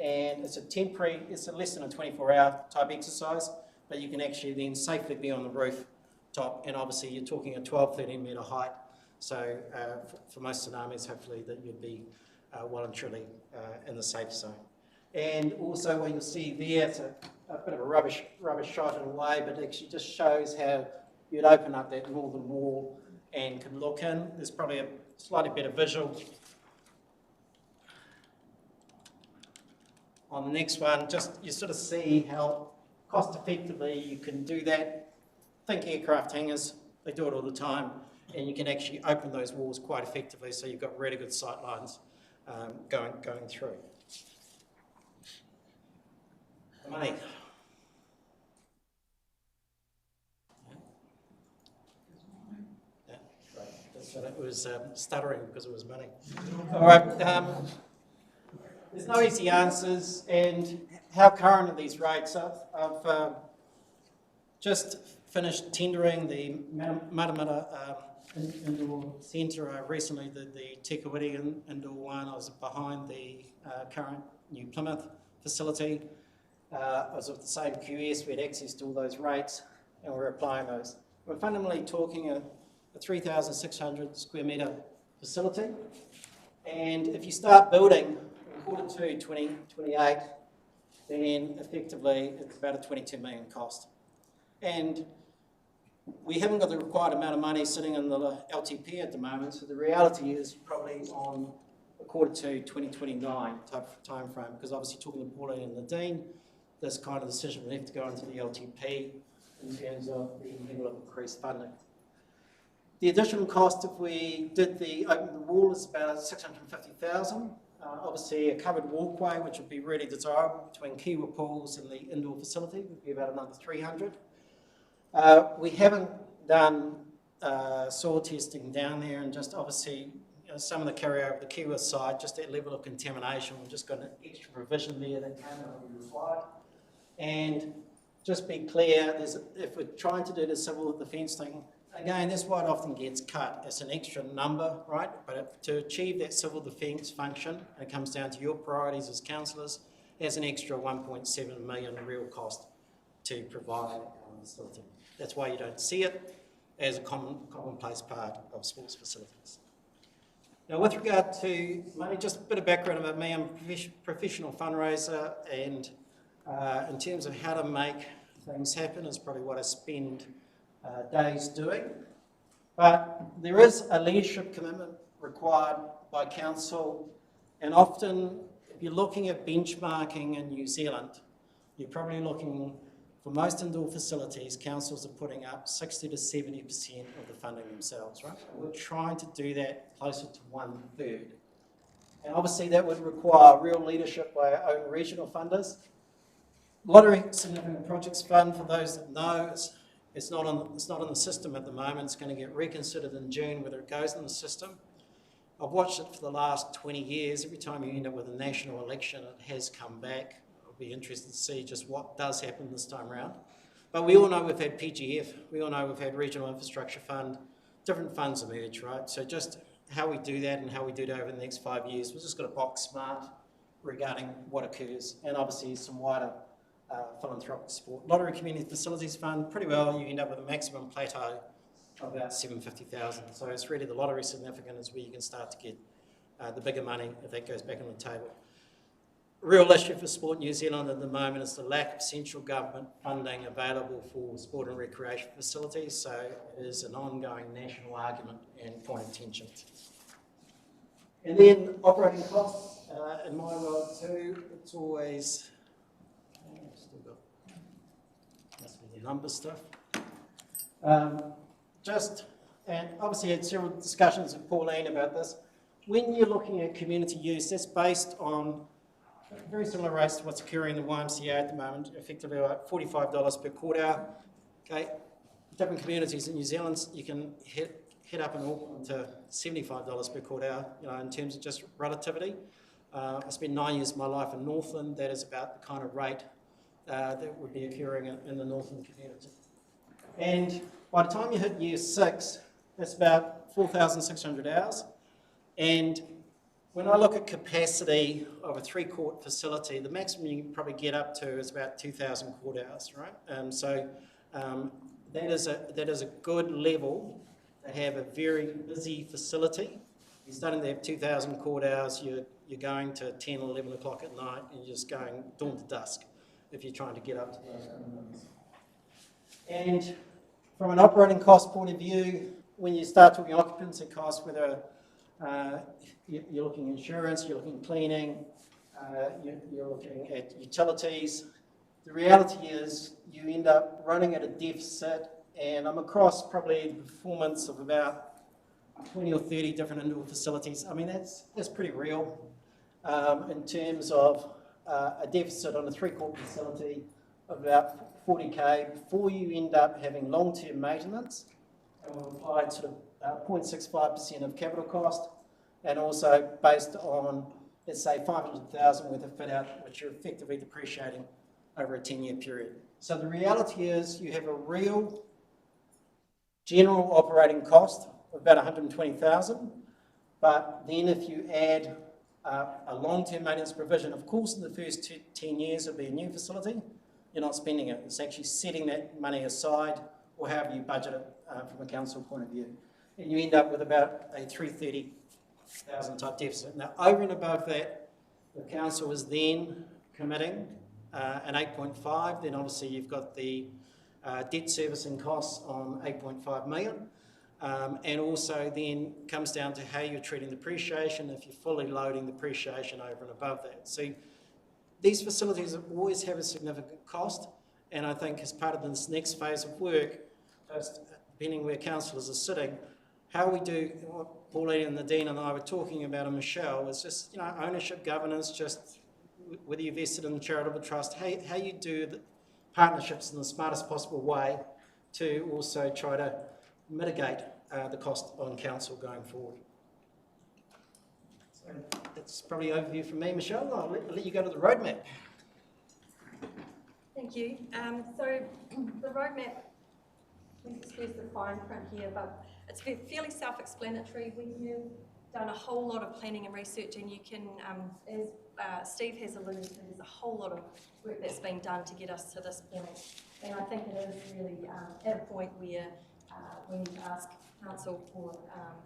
[SPEAKER 9] and it's a less than a 24-hour type exercise, but you can actually then safely be on the roof top, and obviously you're talking a 12-13 metre height, so for most tsunamis, hopefully that you'd be well and truly in the safe zone. And also what you'll see there, it's a bit of a rubbish shot in a way, but it actually just shows how you'd open up that northern wall and can look in. There's probably a slightly better visual on the next one. Just you sort of see how cost effectively you can do that. Think aircraft hangars, they do it all the time, and you can actually open those walls quite effectively, so you've got really good sight lines going through. The money. So that was stuttering because it was money. All right, there's no easy answers, and how current are these rates? I've just finished tendering the Matamata indoor centre recently, the Te Kuiti indoor one. I was behind the current New Plymouth facility. I was with the same QS, we had access to all those rates, and we're applying those. We're fundamentally talking a 3,600 square metre facility, and if you start building in Q2 2028, then effectively it's about a 22 million cost. And we haven't got the required amount of money sitting in the LTP at the moment, so the reality is probably on a Q2 2029 type of time frame, because obviously talking to Pauline and Nadine, this kind of decision will have to go into the LTP in terms of the level of increased funding. The additional cost if we did open the wall is about 650,000. Obviously a covered walkway, which would be really desirable between Kiwa Pools and the indoor facility, would be about another 300. We haven't done soil testing down there, and just obviously some of the carryover the Kiwa side, just that level of contamination, we've just got an extra provision there that came out of the required. And just be clear, if we're trying to do the civil defence thing, again, that's why it often gets cut. It's an extra number, right? But to achieve that civil defence function, it comes down to your priorities as councillors, there's an extra 1.7 million real cost to provide a facility. That's why you don't see it as a commonplace part of sports facilities. Now, with regard to money, just a bit of background about me. I'm a professional fundraiser, and in terms of how to make things happen is probably what I spend days doing. But there is a leadership commitment required by council, and often if you're looking at benchmarking in New Zealand, you're probably looking, for most indoor facilities, councils are putting up 60 to 70% of the funding themselves, right? And we're trying to do that closer to 1/3. And obviously that would require real leadership by our own regional funders. Lottery Significant Projects Fund, for those that know, it's not in the system at the moment. It's going to get reconsidered in June whether it goes in the system. I've watched it for the last 20 years. Every time you end up with a national election, it has come back. I've be interested to see just what does happen this time around. But we all know we've had PGF, we all know we've had Regional Infrastructure Fund, different funds emerge, right? So just how we do that and how we do it over the next 5 years, we've just got to box smart regarding what occurs, and obviously some wider philanthropic support. Lottery Community Facilities Fund, pretty well you end up with a maximum plateau of about 750,000. So it's really the lottery significant is where you can start to get the bigger money if that goes back on the table. Real issue for Sport New Zealand at the moment is the lack of central government funding available for sport and recreation facilities, so it is an ongoing national argument and point of tension. And then operating costs, in my world too, it's always, still got, must be the number stuff. And obviously had several discussions with Pauline about this. When you're looking at community use, that's based on very similar rates to what's occurring in the YMCA at the moment, effectively about $45 per court hour. Okay, different communities in New Zealand, you can hit up in Auckland to $75 per court hour, you know, in terms of just relativity. I spent 9 years of my life in Northland. That is about the kind of rate that would be occurring in the Northland community. And by the time you hit year 6, that's about 4,600 hours. And when I look at capacity of a 3-court facility, the maximum you can probably get up to is about 2,000 court hours, right? So that is a good level to have a very busy facility. You're starting to have 2,000 court hours, you're going to 10 or 11 o'clock at night, and you're just going dawn to dusk if you're trying to get up to those numbers. And from an operating cost point of view, when you start talking occupancy costs, whether you're looking at insurance, you're looking at cleaning, you're looking at utilities, the reality is you end up running at a deficit, and I'm across probably the performance of about 20 or 30 different indoor facilities. I mean, that's pretty real in terms of a deficit on a 3-court facility of about 40k before you end up having long-term maintenance, and we've applied sort of 0.65% of capital cost, and also based on, let's say, 500,000 worth of fit out, which you're effectively depreciating over a 10-year period. So the reality is you have a real general operating cost of about 120,000, but then if you add a long-term maintenance provision, of course in the first 10 years it'll be a new facility, you're not spending it, it's actually setting that money aside, or however you budget it from a council point of view. And you end up with about a 330,000 type deficit. Now over and above that, the council is then committing an 8.5, then obviously you've got the debt servicing costs on 8.5 million. And also then comes down to how you're treating depreciation, if you're fully loading depreciation over and above that. So these facilities always have a significant cost, and I think as part of this next phase of work, just depending where councillors are sitting, how we do what Pauline and Nadine and I were talking about, and Michelle, is just, you know, ownership, governance, just whether you're vested in the charitable trust, how you do the partnerships in the smartest possible way to also try to mitigate the cost on council going forward. So that's probably an overview from me. Michelle, I'll let you go to the roadmap.
[SPEAKER 8] Thank you. So the roadmap, please excuse the fine print here, but it's fairly self-explanatory. We have done a whole lot of planning and research, and you can, as Steve has alluded to, there's a whole lot of work that's been done to get us to this point. And I think it is really at a point where we need to ask council for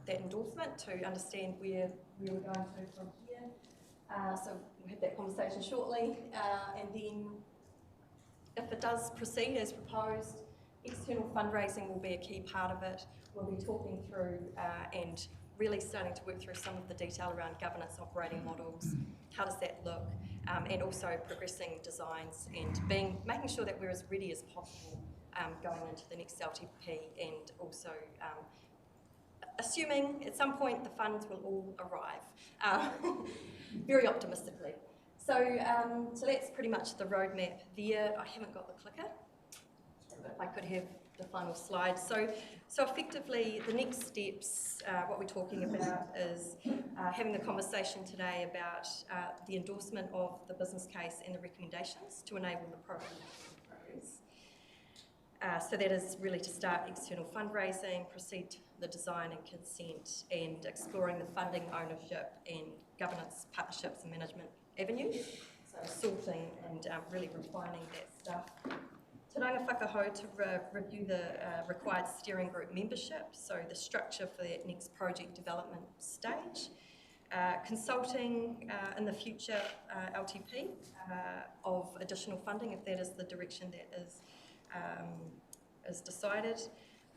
[SPEAKER 8] that endorsement to understand where we're going to from here. So we'll have that conversation shortly, and then if it does proceed as proposed, external fundraising will be a key part of it. We'll be talking through and really starting to work through some of the detail around governance operating models, how does that look, and also progressing designs and making sure that we're as ready as possible going into the next LTP, and also assuming at some point the funds will all arrive, very optimistically. So, so that's pretty much the roadmap there. I haven't got the clicker. If I could have the final slide. So effectively, the next steps, what we're talking about is having the conversation today about the endorsement of the business case and the recommendations to enable the program to progress. So that is really to start external fundraising, proceed to the design and consent, and exploring the funding, ownership and governance, partnerships and management avenues. So sorting and really refining that stuff. Te ranga whakahau to review the required steering group membership, so the structure for that next project development stage. Consulting in the future LTP of additional funding if that is the direction that is decided,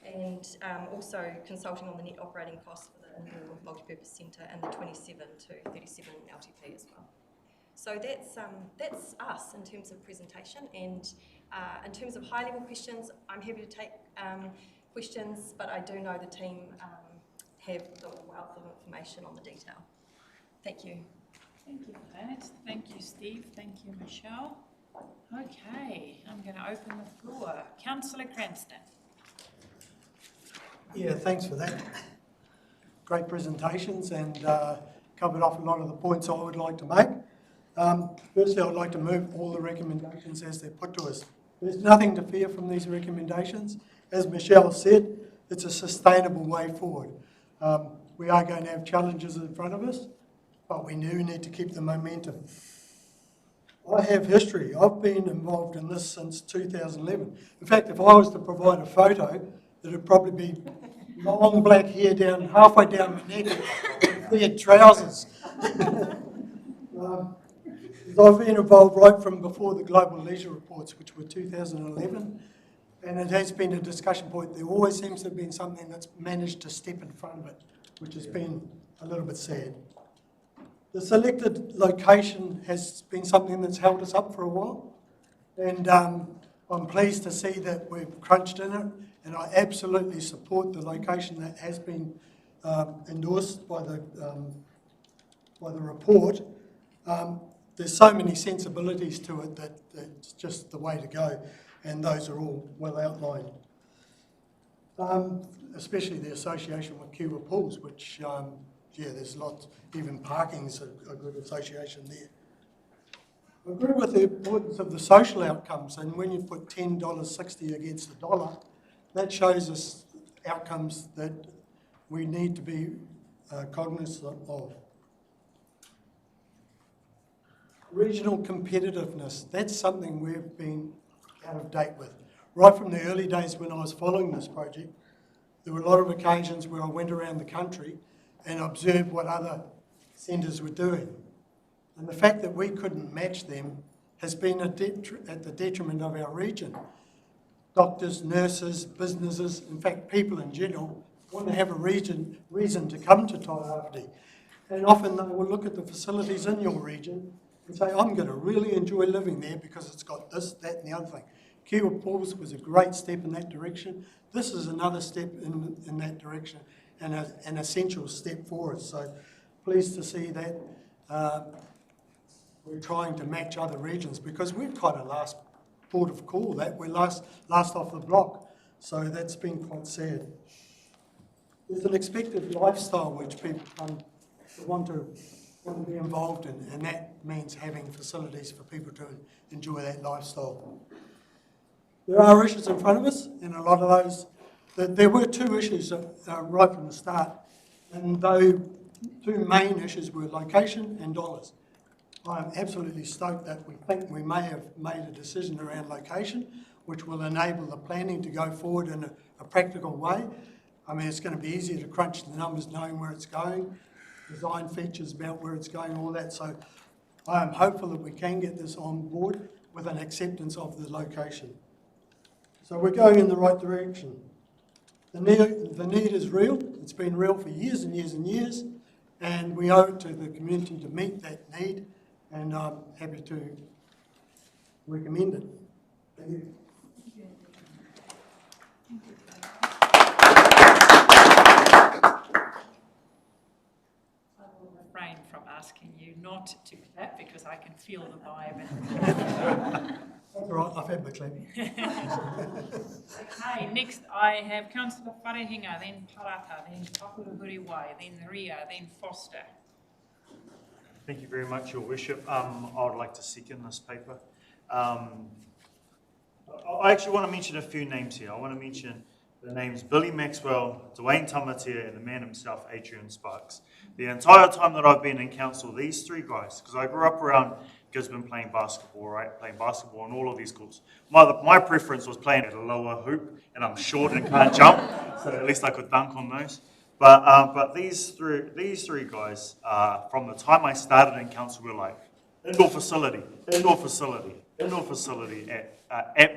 [SPEAKER 8] and also consulting on the net operating costs for the indoor multipurpose centre and the 27 to 37 LTP as well. So that's us in terms of presentation, and in terms of high-level questions, I'm happy to take questions, but I do know the team have the wealth of information on the detail. Thank you.
[SPEAKER 1] Thank you for that. Thank you, Steve. Thank you, Michelle. Okay, I'm going to open the floor. Councillor Cranston.
[SPEAKER 10] Yeah, thanks for that. Great presentations, and covered off a lot of the points I would like to make. Firstly, I would like to move all the recommendations as they're put to us. There's nothing to fear from these recommendations. As Michelle said, it's a sustainable way forward. We are going to have challenges in front of us, but we do need to keep the momentum. I have history. I've been involved in this since 2011. In fact, if I was to provide a photo, it'd probably be long black hair down halfway down my neck, clear trousers. I've been involved right from before the Global Leisure Reports, which were 2011, and it has been a discussion point. There always seems to have been something that's managed to step in front of it, which has been a little bit sad. The selected location has been something that's held us up for a while, and I'm pleased to see that we've crunched in it, and I absolutely support the location that has been endorsed by the report. There's so many sensibilities to it that it's just the way to go, and those are all well outlined. Especially the association with Cuba Pools, which, yeah, there's lots, even parking's a good association there. I agree with the importance of the social outcomes, and when you put $10.60 against the dollar, that shows us outcomes that we need to be cognizant of. Regional competitiveness, that's something we've been out of date with. Right from the early days when I was following this project, there were a lot of occasions where I went around the country and observed what other centres were doing. And the fact that we couldn't match them has been at the detriment of our region. Doctors, nurses, businesses, in fact people in general, want to have a reason to come to Tairāwhiti. And often they will look at the facilities in your region and say, I'm going to really enjoy living there because it's got this, that and the other thing. Cuba Pools was a great step in that direction. This is another step in that direction and an essential step for us. So pleased to see that we're trying to match other regions because we're kind of last port of call, that we're last off the block. So that's been quite sad. There's an expected lifestyle which people want to be involved in, and that means having facilities for people to enjoy that lifestyle. There are issues in front of us, and a lot of those, there were two issues right from the start, and those two main issues were location and dollars. I'm absolutely stoked that we think we may have made a decision around location, which will enable the planning to go forward in a practical way. I mean, it's going to be easier to crunch the numbers knowing where it's going, design features about where it's going, all that. So I am hopeful that we can get this on board with an acceptance of the location. So we're going in the right direction. The need is real. It's been real for years and years and years, and we owe it to the community to meet that need, and I'm happy to recommend it. Thank you.
[SPEAKER 1] Refrain from asking you not to clap because I can feel the vibe.
[SPEAKER 10] That's all right, I Feb McLean.
[SPEAKER 1] Okay, next I have Councillor Wharehinga, then Parata, then Pakuruhuriwai, then Ria, then Foster.
[SPEAKER 11] Thank you very much, Your Worship. I would like to second this paper. I actually want to mention a few names here. I want to mention the names Billy Maxwell, Dwayne Tamatea, and the man himself, Adrian Sparks. The entire time that I've been in council, these three guys, because I grew up around Gisborne playing basketball, right? Playing basketball on all of these courts. My preference was playing at a lower hoop, and I'm short and can't jump, so at least I could dunk on those. But these three guys, from the time I started in council, were like, indoor facility at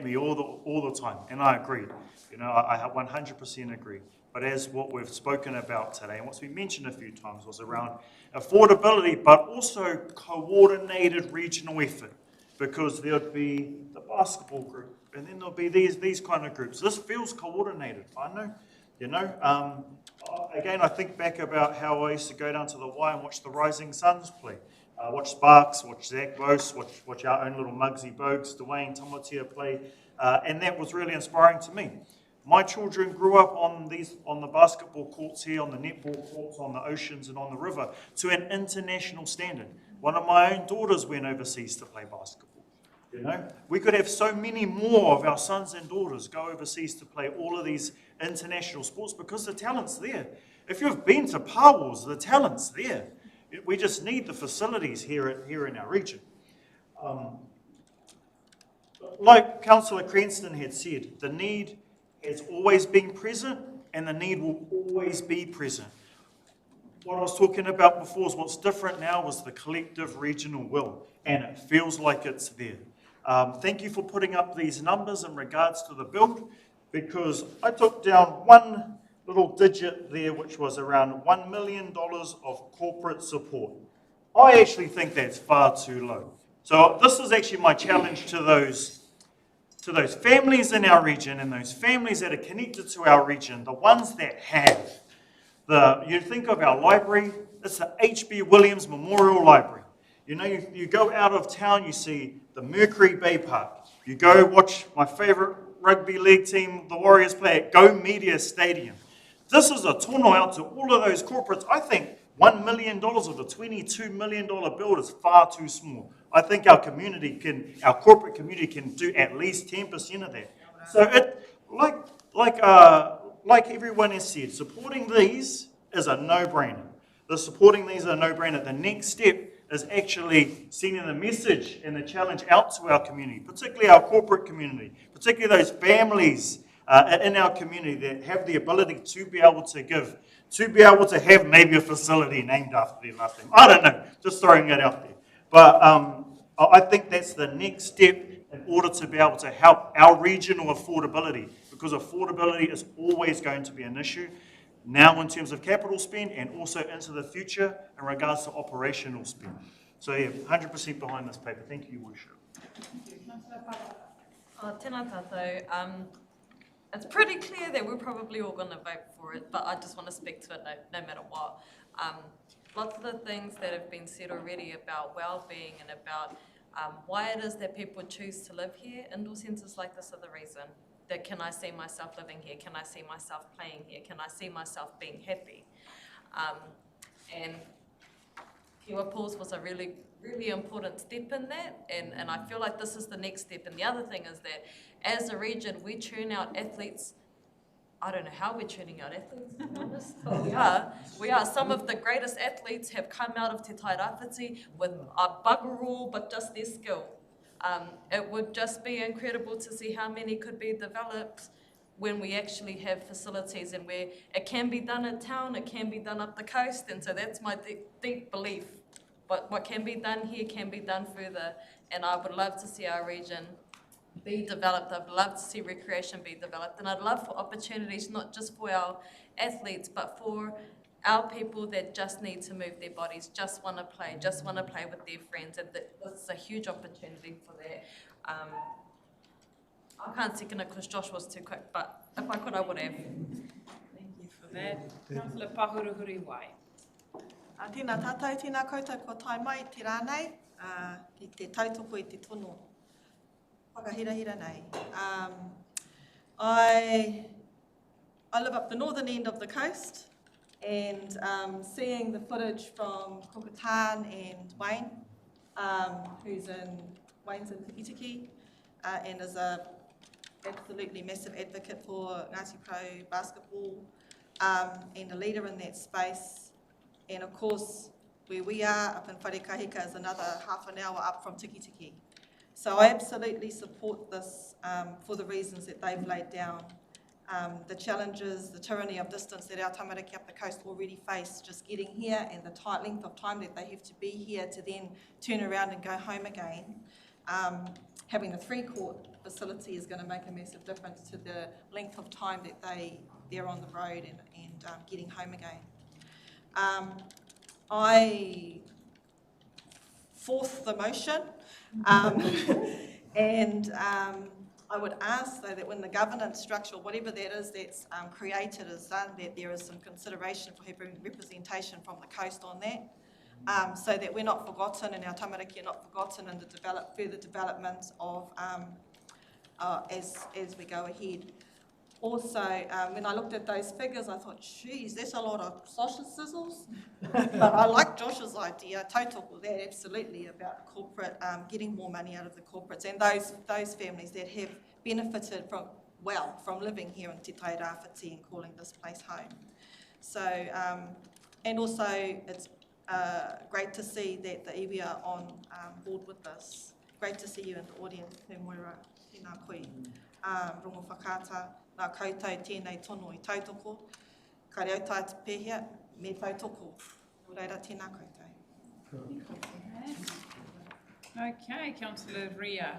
[SPEAKER 11] me all the time, and I agree. You know, I 100% agree. But as what we've spoken about today, and what's been mentioned a few times, was around affordability, but also coordinated regional effort, because there would be the basketball group, and then there'll be these kind of groups. This feels coordinated, I know. You know, again, I think back about how I used to go down to the Y and watch the Rising Suns play. Watch Sparks, watch Zach Bose, watch our own little Muggsy Bogues, Dwayne Tamatea play, and that was really inspiring to me. My children grew up on the basketball courts here, on the netball courts, on the oceans and on the river, to an international standard. One of my own daughters went overseas to play basketball. You know, we could have so many more of our sons and daughters go overseas to play all of these international sports because the talent's there. If you've been to Powell's, the talent's there. We just need the facilities here in our region. Like Councillor Cranston had said, the need has always been present and the need will always be present. What I was talking about before is what's different now was the collective regional will, and it feels like it's there. Thank you for putting up these numbers in regards to the build, because I took down one little digit there, which was around $1 million of corporate support. I actually think that's far too low. So this is actually my challenge to those families in our region and those families that are connected to our region, the ones that have. You think of our library, it's the H.B. Williams Memorial Library. You know, you go out of town, you see the Mercury Bay Park. You go watch my favourite rugby league team, the Warriors, play at Go Media Stadium. This is a tono out to all of those corporates. I think $1 million of a $22 million build is far too small. I think our corporate community can do at least 10% of that. So like everyone has said, supporting these is a no-brainer. Supporting these is a no-brainer. The next step is actually sending the message and the challenge out to our community, particularly our corporate community, particularly those families in our community that have the ability to be able to give, to be able to have maybe a facility named after their last name. I don't know, just throwing it out there. But I think that's the next step in order to be able to help our regional affordability, because affordability is always going to be an issue now in terms of capital spend and also into the future in regards to operational spend. So yeah, 100% behind this paper. Thank you, Your Worship.
[SPEAKER 8] Tēnā tātou. It's pretty clear that we're probably all going to vote for it, but I just want to speak to it no matter what. Lots of the things that have been said already about well-being and about why it is that people choose to live here, indoor centres like this are the reason. That can I see myself living here? Can I see myself playing here? Can I see myself being happy? And Pure Pools was a really, really important step in that, and I feel like this is the next step. And the other thing is that as a region, we churn out athletes. I don't know how we're churning out athletes, to be honest, but we are. Some of the greatest athletes have come out of Te Tairāwhiti with a bugger all, but just their skill. It would just be incredible to see how many could be developed when we actually have facilities, and where it can be done in town, it can be done up the coast, and so that's my deep belief. But what can be done here can be done further, and I would love to see our region be developed. I'd love to see recreation be developed, and I'd love for opportunities not just for our athletes, but for our people that just need to move their bodies, just want to play with their friends, and this is a huge opportunity for that. I can't second it because Josh was too quick, but if I could, I would have.
[SPEAKER 1] Thank you for that. Councillor Pakuruhuriwai.
[SPEAKER 12] Tēnā tātou, tēnā koutou ko tai mai te rānei, ki te tautoko i te tono. whakahirahira nei. I live up the northern end of the coast, and seeing the footage from Kokatan and Wayne, Wayne's in Tikitiki, and is a absolutely massive advocate for Ngāti Pro basketball, and a leader in that space. And of course, where we are up in Wharekahika is another half an hour up from Tikitiki. So I absolutely support this for the reasons that they've laid down. The challenges, the tyranny of distance that our tamariki up the coast already face, just getting here, and the tight length of time that they have to be here to then turn around and go home again. Having the 3-court facility is going to make a massive difference to the length of time that they're on the road and getting home again. I fourth the motion, and I would ask, though, that when the governance structure, whatever that is that's created is done, that there is some consideration for having representation from the coast on that, so that we're not forgotten and our tamariki are not forgotten in the further development of as we go ahead. Also, when I looked at those figures, I thought, geez, that's a lot of sausage sizzles. But I like Josh's idea, tautoko that, absolutely, about corporate, getting more money out of the corporates and those families that have benefited from living here in Te Tairāwhiti and calling this place home. So, and also, it's great to see that the iwi are on board with this. Great to see you in the audience, Te Moira, tēnā koe, rongo whakata. Nā koutou tēnei tono I tautoko, ka reo tai te pēhea, me tautoko. Nō reira, tēnā koutou.
[SPEAKER 1] Okay, Councillor Ria.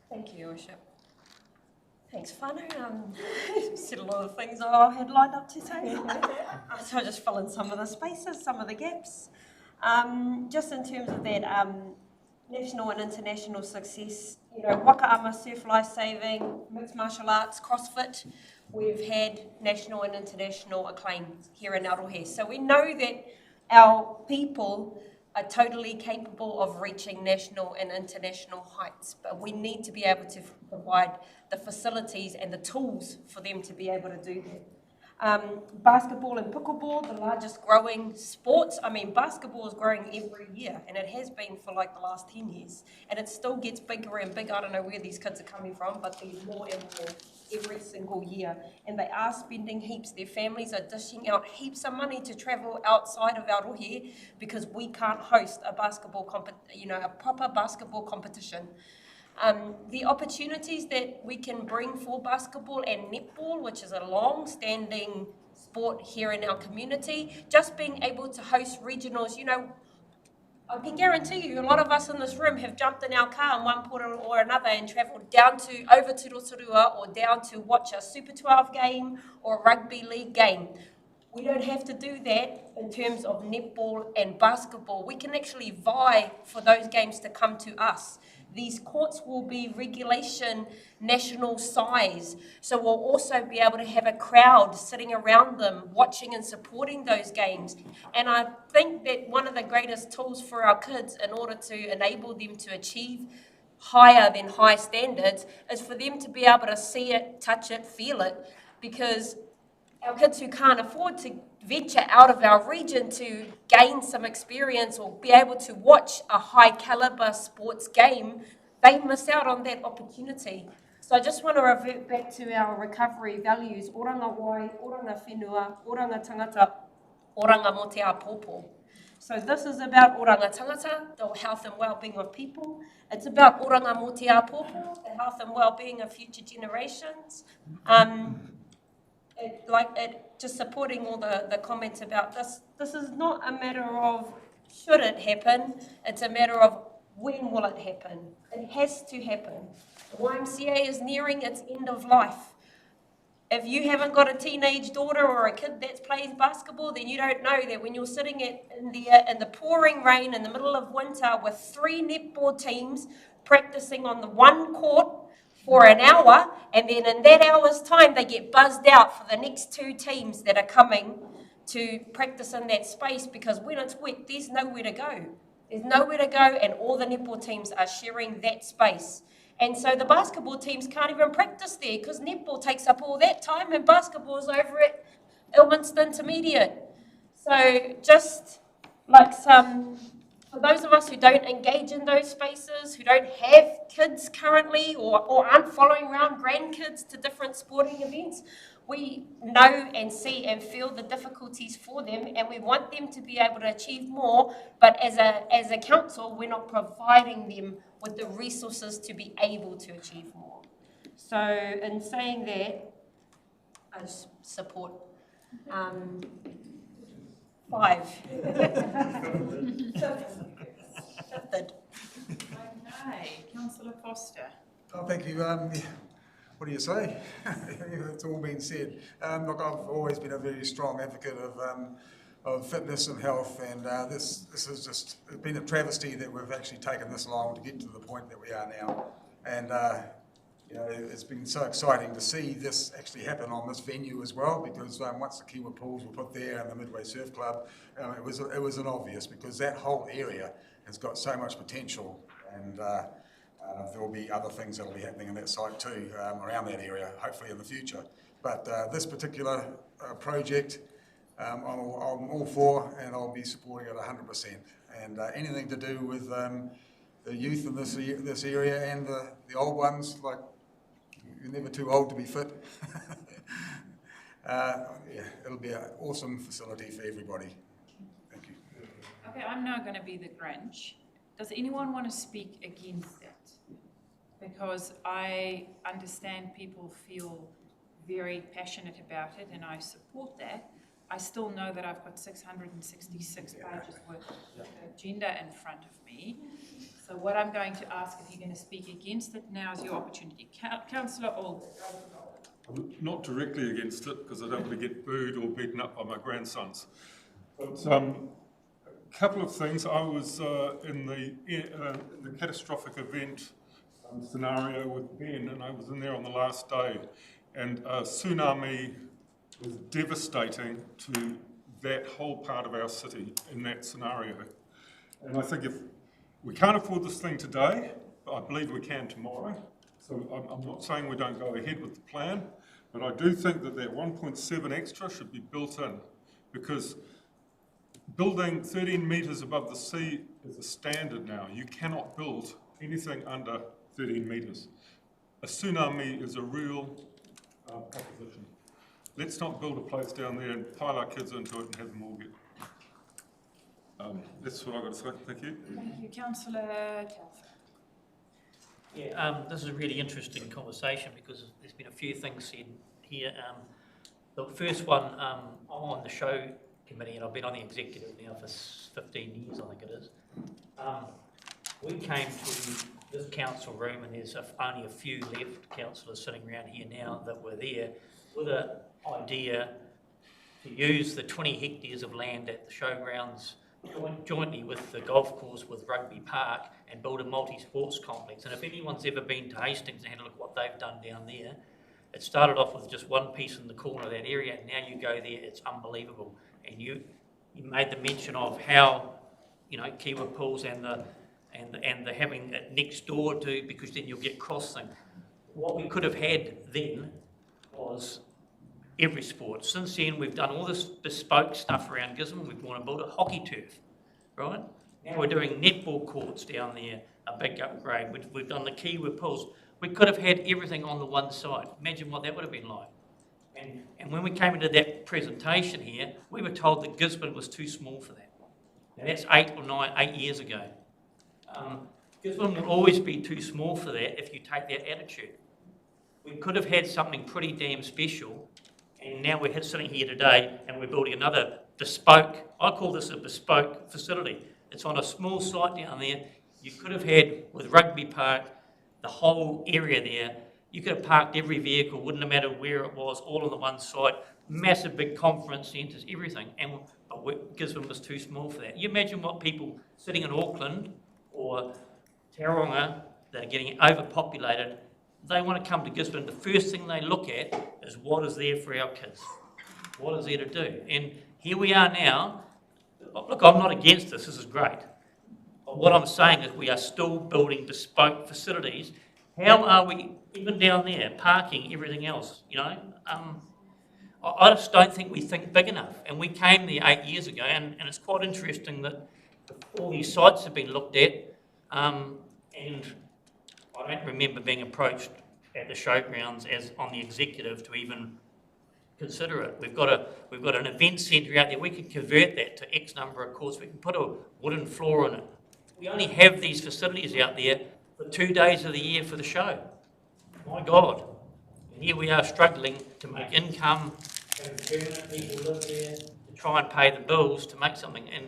[SPEAKER 13] Thank you, Your Worship. Thanks, Whānau. Said a lot of things I had lined up to say. So I just fill in some of the spaces, some of the gaps. Just in terms of that national and international success, you know, wakaama, surf life-saving, mixed martial arts, CrossFit, we've had national and international acclaim here in Arohe. So we know that our people are totally capable of reaching national and international heights, but we need to be able to provide the facilities and the tools for them to be able to do that. Basketball and pickleball, the largest growing sports. I mean, basketball is growing every year, and it has been for like the last 10 years. And it still gets bigger and bigger. I don't know where these kids are coming from, but there's more and more every single year. And they are spending heaps. Their families are dishing out heaps of money to travel outside of Arohe because we can't host a basketball, a proper basketball competition. The opportunities that we can bring for basketball and netball, which is a long-standing sport here in our community, just being able to host regionals, you know, I can guarantee you a lot of us in this room have jumped in our car in one port or another and travelled over to Rotorua or down to watch a Super 12 game or a rugby league game. We don't have to do that in terms of netball and basketball. We can actually vie for those games to come to us. These courts will be regulation national size, so we'll also be able to have a crowd sitting around them watching and supporting those games. And I think that one of the greatest tools for our kids in order to enable them to achieve higher than high standards is for them to be able to see it, touch it, feel it, because our kids who can't afford to venture out of our region to gain some experience or be able to watch a high caliber sports game, they miss out on that opportunity. So I just want to revert back to our recovery values, oranga wai, oranga whenua, oranga tangata, oranga mo te apōpō. So this is about oranga tangata, the health and well-being of people. It's about oranga mo te apōpō, the health and well-being of future generations. Just supporting all the comments about this. This is not a matter of should it happen, it's a matter of when will it happen. It has to happen. The YMCA is nearing its end of life. If you haven't got a teenage daughter or a kid that plays basketball, then you don't know that when you're sitting in the pouring rain in the middle of winter with 3 netball teams practicing on the one court for an hour, and then in that hour's time they get buzzed out for the next 2 teams that are coming to practice in that space, because when it's wet there's nowhere to go. There's nowhere to go, and all the netball teams are sharing that space. And so the basketball teams can't even practice there because netball takes up all that time and basketball's over at Ilminster Intermediate. So just like for those of us who don't engage in those spaces, who don't have kids currently or aren't following around grandkids to different sporting events, we know and see and feel the difficulties for them, and we want them to be able to achieve more, but as a council, we're not providing them with the resources to be able to achieve more. So in saying that, I support 5.
[SPEAKER 1] Okay, Councillor Foster.
[SPEAKER 14] Oh, thank you. What do you say? It's all been said. Look, I've always been a very strong advocate of fitness and health, and this has just been a travesty that we've actually taken this long to get to the point that we are now. And you know, it's been so exciting to see this actually happen on this venue as well, because once the Kiwa pools were put there and the Midway Surf Club, it was an obvious, because that whole area has got so much potential, and there will be other things that will be happening in that site too, around that area, hopefully in the future. But this particular project, I'm all for, and I'll be supporting it 100%. And anything to do with the youth in this area and the old ones, like, you're never too old to be fit. Yeah, it'll be an awesome facility for everybody. Thank you.
[SPEAKER 1] Okay, I'm now going to be the Grinch. Does anyone want to speak against it? Because I understand people feel very passionate about it, and I support that. I still know that I've got 666 pages worth of agenda in front of me. So what I'm going to ask, if you're going to speak against it, now is your opportunity. Councillor Alden.
[SPEAKER 7] I'm not directly against it because I don't want to get booed or beaten up by my grandsons. But a couple of things. I was in the catastrophic event scenario with Ben, and I was in there on the last day, and a tsunami was devastating to that whole part of our city in that scenario. And I think if we can't afford this thing today, but I believe we can tomorrow. So I'm not saying we don't go ahead with the plan, but I do think that 1.7 extra should be built in, because building 13 metres above the sea is a standard now. You cannot build anything under 13 metres. A tsunami is a real proposition. Let's not build a place down there and pile our kids into it and have them all get. That's what I've got to say. Thank you.
[SPEAKER 1] Thank you, Councillor Telford.
[SPEAKER 15] Yeah, this is a really interesting conversation because there's been a few things said here. The first one, I'm on the show committee, and I've been on the executive now for 15 years, I think it is. We came to this council room, and there's only a few left councillors sitting around here now that were there with an idea to use the 20 hectares of land at the showgrounds jointly with the golf course with Rugby Park and build a multi-sports complex. And if anyone's ever been to Hastings and had a look at what they've done down there, it started off with just one piece in the corner of that area, and now you go there, it's unbelievable. And you made the mention of how, you know, Kiwa pools and the having it next door to, because then you'll get crossing. What we could have had then was every sport. Since then, we've done all this bespoke stuff around Gisborne. We want to build a hockey turf, right? Now we're doing netball courts down there, a big upgrade. We've done the Kiwa pools. We could have had everything on the one side. Imagine what that would have been like. And when we came into that presentation here, we were told that Gisborne was too small for that. Now that's 8 years ago. Gisborne will always be too small for that if you take that attitude. We could have had something pretty damn special, and now we're sitting here today and we're building another bespoke, I call this a bespoke facility. It's on a small site down there. You could have had, with Rugby Park, the whole area there, you could have parked every vehicle, wouldn't have mattered where it was, all on the one site, massive big conference centres, everything, but Gisborne was too small for that. You imagine what people sitting in Auckland or Tauranga that are getting overpopulated, they want to come to Gisborne, the first thing they look at is what is there for our kids, what is there to do. And here we are now. Look, I'm not against this is great. But what I'm saying is we are still building bespoke facilities, How are we, even down there, parking, everything else, you know? I just don't think we think big enough. And we came there 8 years ago, and it's quite interesting that all these sites have been looked at, and I don't remember being approached at the showgrounds as on the executive to even consider it. We've got an event centre out there. We can convert that to X number of courts. We can put a wooden floor in it. We only have these facilities out there for 2 days of the year for the show. My God. And here we are struggling to make income, having permanent people live there, to try and pay the bills to make something. And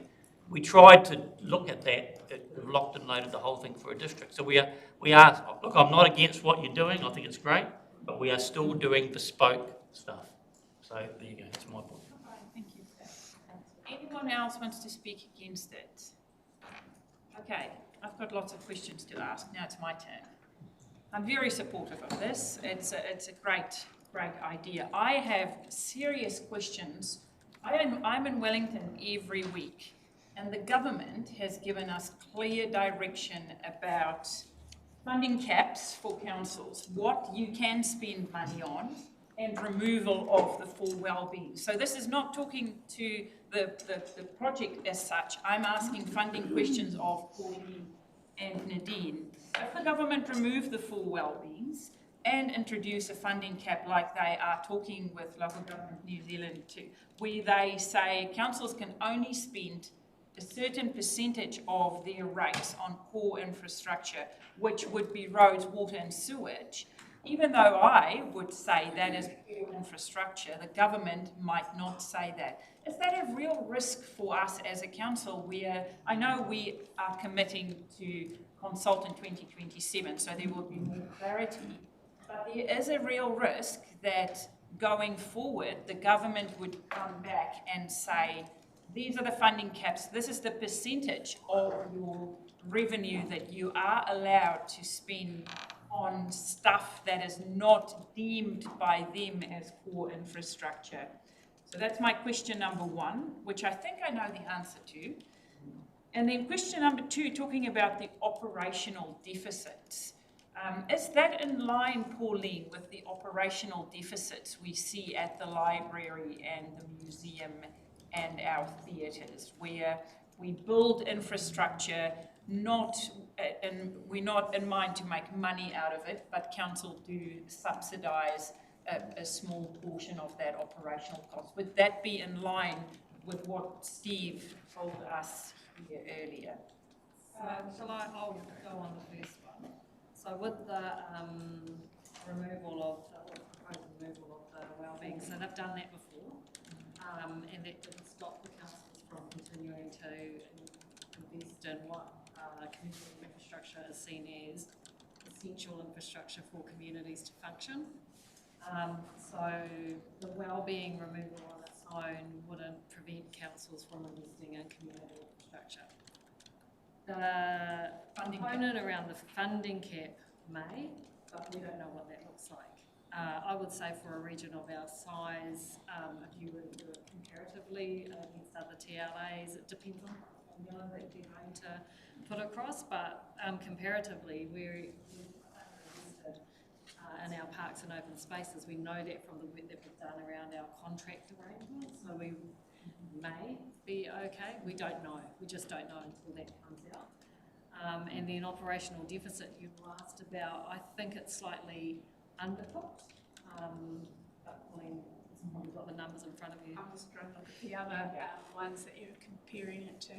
[SPEAKER 15] we tried to look at that, we've locked and loaded the whole thing for a district. So we are, look, I'm not against what you're doing, I think it's great, but we are still doing bespoke stuff. So there you go, that's my point.
[SPEAKER 1] Okay, thank you for that. Anyone else wants to speak against it? Okay, I've got lots of questions to ask. Now it's my turn. I'm very supportive of this. It's a great idea. I have serious questions. I'm in Wellington every week, and the government has given us clear direction about funding caps for councils, what you can spend money on, and removal of the full wellbeing. So this is not talking to the project as such. I'm asking funding questions of Pauline and Nadine. If the government remove the full wellbeings and introduce a funding cap like they are talking with Local Government New Zealand to, where they say councils can only spend a certain percentage of their rates on core infrastructure, which would be roads, water and sewage, even though I would say that is core infrastructure, the government might not say that. Is that a real risk for us as a council where I know we are committing to consult in 2027, so there will be more clarity, but there is a real risk that going forward, the government would come back and say, these are the funding caps, this is the percentage of your revenue that you are allowed to spend on stuff that is not deemed by them as core infrastructure. So that's my question number one, which I think I know the answer to. And then question number two, talking about the operational deficits. Is that in line, Pauline, with the operational deficits we see at the library and the museum and our theatres, where we build infrastructure we're not in mind to make money out of it, but council do subsidise a small portion of that operational cost? Would that be in line with what Steve told us here earlier?
[SPEAKER 16] I'll go on the first one. So with the proposed removal of the wellbeing, so they've done that before, and that didn't stop the councils from continuing to invest in what community infrastructure is seen as essential infrastructure for communities to function. So the wellbeing removal on its own wouldn't prevent councils from investing in community infrastructure. The component around the funding cap may, but we don't know what that looks like. I would say for a region of our size, if you were to do it comparatively against other TLAs, it depends on what formula that you're going to put across, but comparatively, we're invested in our parks and open spaces. We know that from the work that we've done around our contract arrangements, so we may be okay. We don't know. We just don't know until that comes out. And then operational deficit you asked about, I think it's slightly undercooked. But Pauline, you've got the numbers in front of you.
[SPEAKER 17] I'm just trying to look at the other ones that you're comparing it to.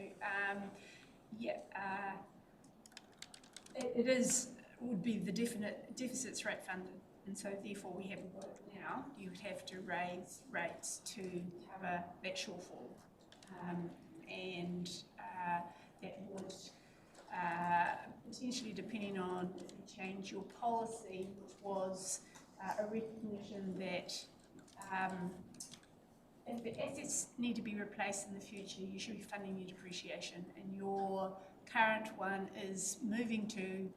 [SPEAKER 17] It would be the deficits rate funded, and so therefore we haven't got it now. You would have to raise rates to cover that shortfall, and that would potentially, depending on if you change your policy, which was a recognition that if the assets need to be replaced in the future, you should be funding your depreciation, and your current one is moving to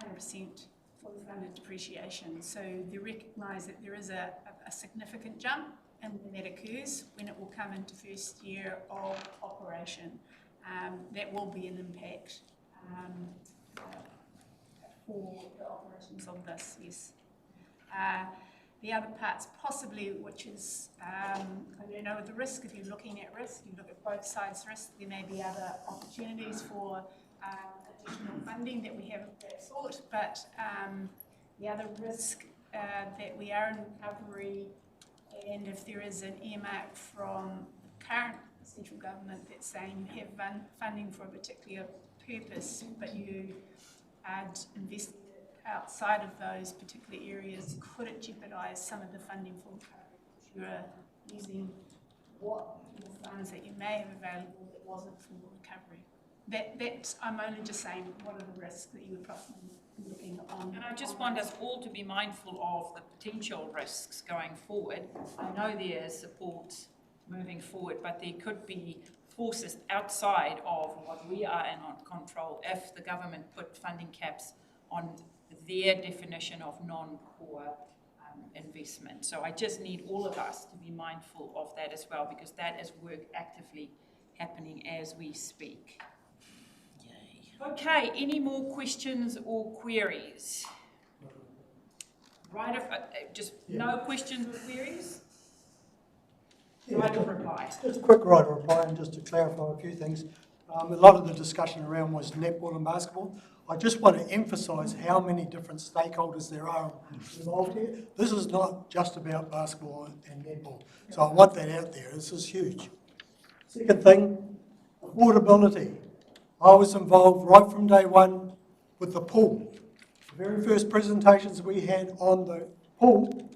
[SPEAKER 17] 100% fully funded depreciation. So they recognise that there is a significant jump, and when that occurs, when it will come into first year of operation, that will be an impact for the operations of this, yes. The other parts possibly, which is, I don't know, the risk, if you're looking at risk, you look at both sides risk, there may be other opportunities for additional funding that we haven't sought, but the other risk that we are in recovery, and if there is an earmark from current central government that's saying you have funding for a particular purpose, but you aren't investing outside of those particular areas, could it jeopardise some of the funding for recovery? You're using what funds that you may have available that wasn't for recovery. That I'm only just saying what are the risks that you would probably be looking on.
[SPEAKER 1] And I just want us all to be mindful of the potential risks going forward. I know there is support moving forward, but there could be forces outside of what we are in on control if the government put funding caps on their definition of non-core investment. So I just need all of us to be mindful of that as well, because that is work actively happening as we speak. Yay. Okay, any more questions or queries? Right of, no questions or queries? Right of reply.
[SPEAKER 10] Just a quick right of reply, and just to clarify a few things. A lot of the discussion around was netball and basketball. I just want to emphasise how many different stakeholders there are involved here. This is not just about basketball and netball. So I want that out there. This is huge. Second thing, affordability. I was involved right from day one with the pool. The very first presentations we had on the pool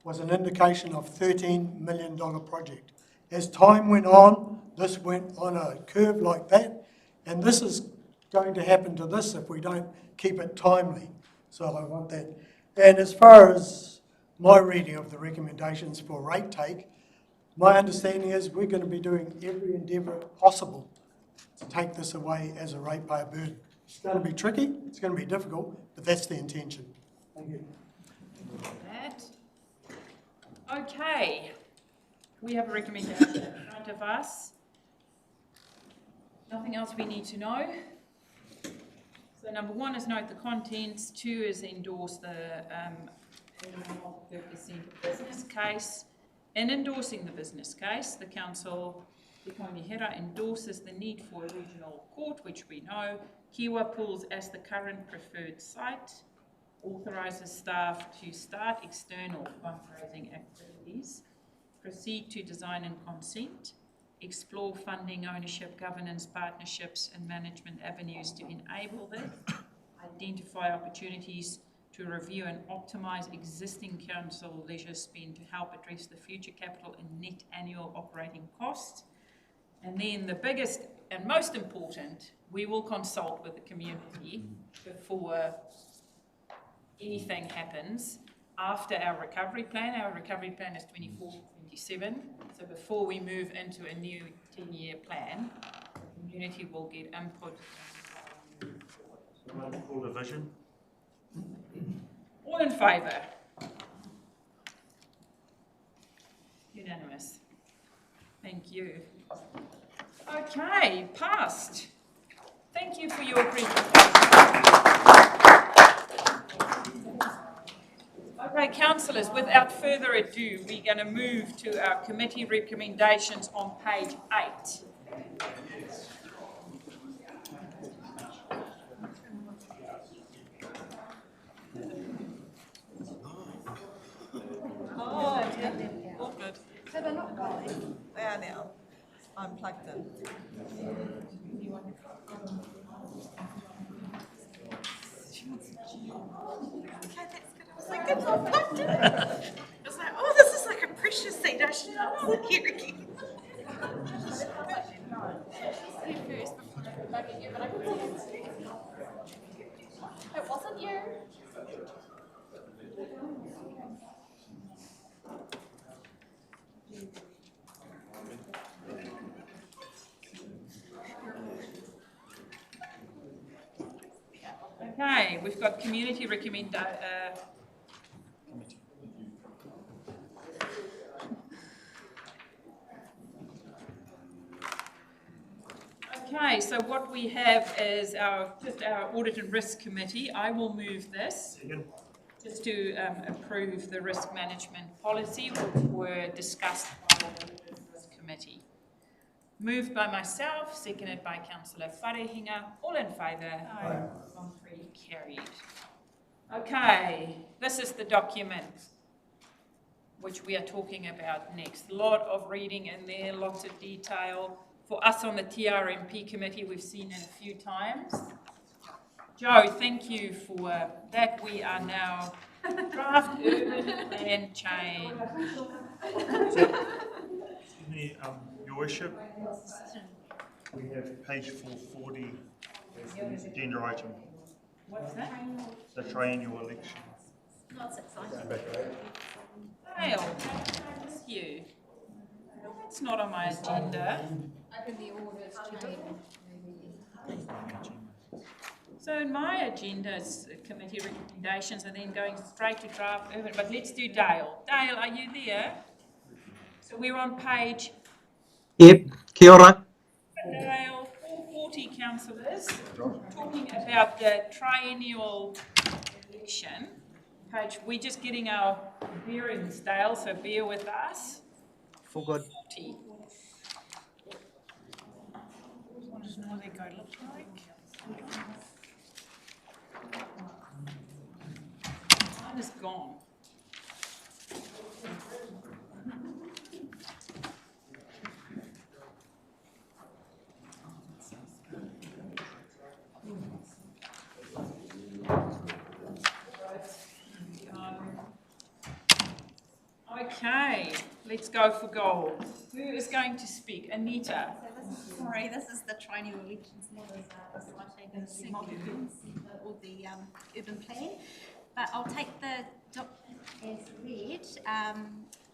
[SPEAKER 10] was an indication of $13 million project. As time went on, this went on a curve like that, and this is going to happen to this if we don't keep it timely. So I want that. And as far as my reading of the recommendations for rate take, my understanding is we're going to be doing every endeavour possible to take this away as a ratepayer burden. It's going to be tricky, it's going to be difficult, but that's the intention. Thank you.
[SPEAKER 1] That. Okay, we have a recommendation in front of us. Nothing else we need to know. So number 1 is note the contents, 2 is endorse the multipurpose business case. In endorsing the business case, the council, Te Kaunihera, endorses the need for a regional court, which we know, Kiwa Pools as the current preferred site, authorises staff to start external fundraising activities, proceed to design and consent, explore funding, ownership, governance, partnerships and management avenues to enable this, identify opportunities to review and optimise existing council leisure spend to help address the future capital and net annual operating costs. And then the biggest and most important, we will consult with the community before anything happens. After our recovery plan is 24-27, so before we move into a new 10-year plan, the community will get input.
[SPEAKER 11] Multiple division.
[SPEAKER 1] All in favour? Unanimous. Thank you. Okay, passed. Thank you for your presentation. Okay, councillors, without further ado, we're going to move to our committee recommendations on page 8.
[SPEAKER 12] Oh, dear. All good. So they're not going? They are now. I'm plugged in. Okay, that's good. I was like, it's all plugged in. I was like, oh, this is like a precious seat. I should not sit here again.
[SPEAKER 8] It wasn't you.
[SPEAKER 1] Okay, we've got community recommendation. Okay, so what we have is just our Audit and Risk Committee. I will move this just to approve the risk management policy which were discussed by the Audit and Risk Committee. Moved by myself, seconded by Councillor Wharehinga. All in favour? Aye. Contrary, carried. Okay, this is the document which we are talking about next. A lot of reading in there, lots of detail. For us on the TRMP committee, we've seen it a few times. Joe, thank you for that. We are now draft urban plan change.
[SPEAKER 11] Excuse me, Your Worship, we have page 440 as the agenda item.
[SPEAKER 1] What's that?
[SPEAKER 11] The triennial election.
[SPEAKER 8] That's exciting.
[SPEAKER 1] Dale, just you. That's not on my agenda.
[SPEAKER 8] Open the orders to
[SPEAKER 1] So in my agenda is committee recommendations and then going straight to draft urban, but let's do Dale. Dale, are you there? So we're on page...
[SPEAKER 18] Yep, kia ora.
[SPEAKER 1] Dale, 440 councillors, talking about the triennial election. Page, we're just getting our bearings, Dale, so bear with us.
[SPEAKER 18] All good.
[SPEAKER 1] 40. What does Northern look like? Mine is gone. Okay, let's go for gold. Who is going to speak? Anita.
[SPEAKER 19] Sorry, this is the triennial elections, not as exciting as Multipurpose or the urban plan. But I'll take the document as read,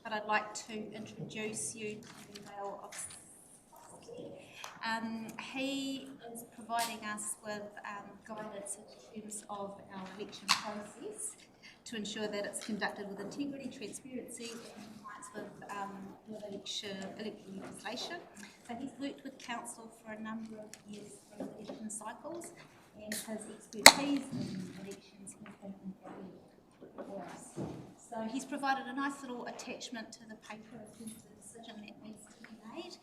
[SPEAKER 19] but I'd like to introduce you to the Mayor of he is providing us with guidance in terms of our election process to ensure that it's conducted with integrity, transparency and compliance with election legislation. So he's worked with council for a number of years through election cycles, and his expertise in elections has been invaluable for us. So he's provided a nice little attachment to the paper in terms of the decision that needs to be made,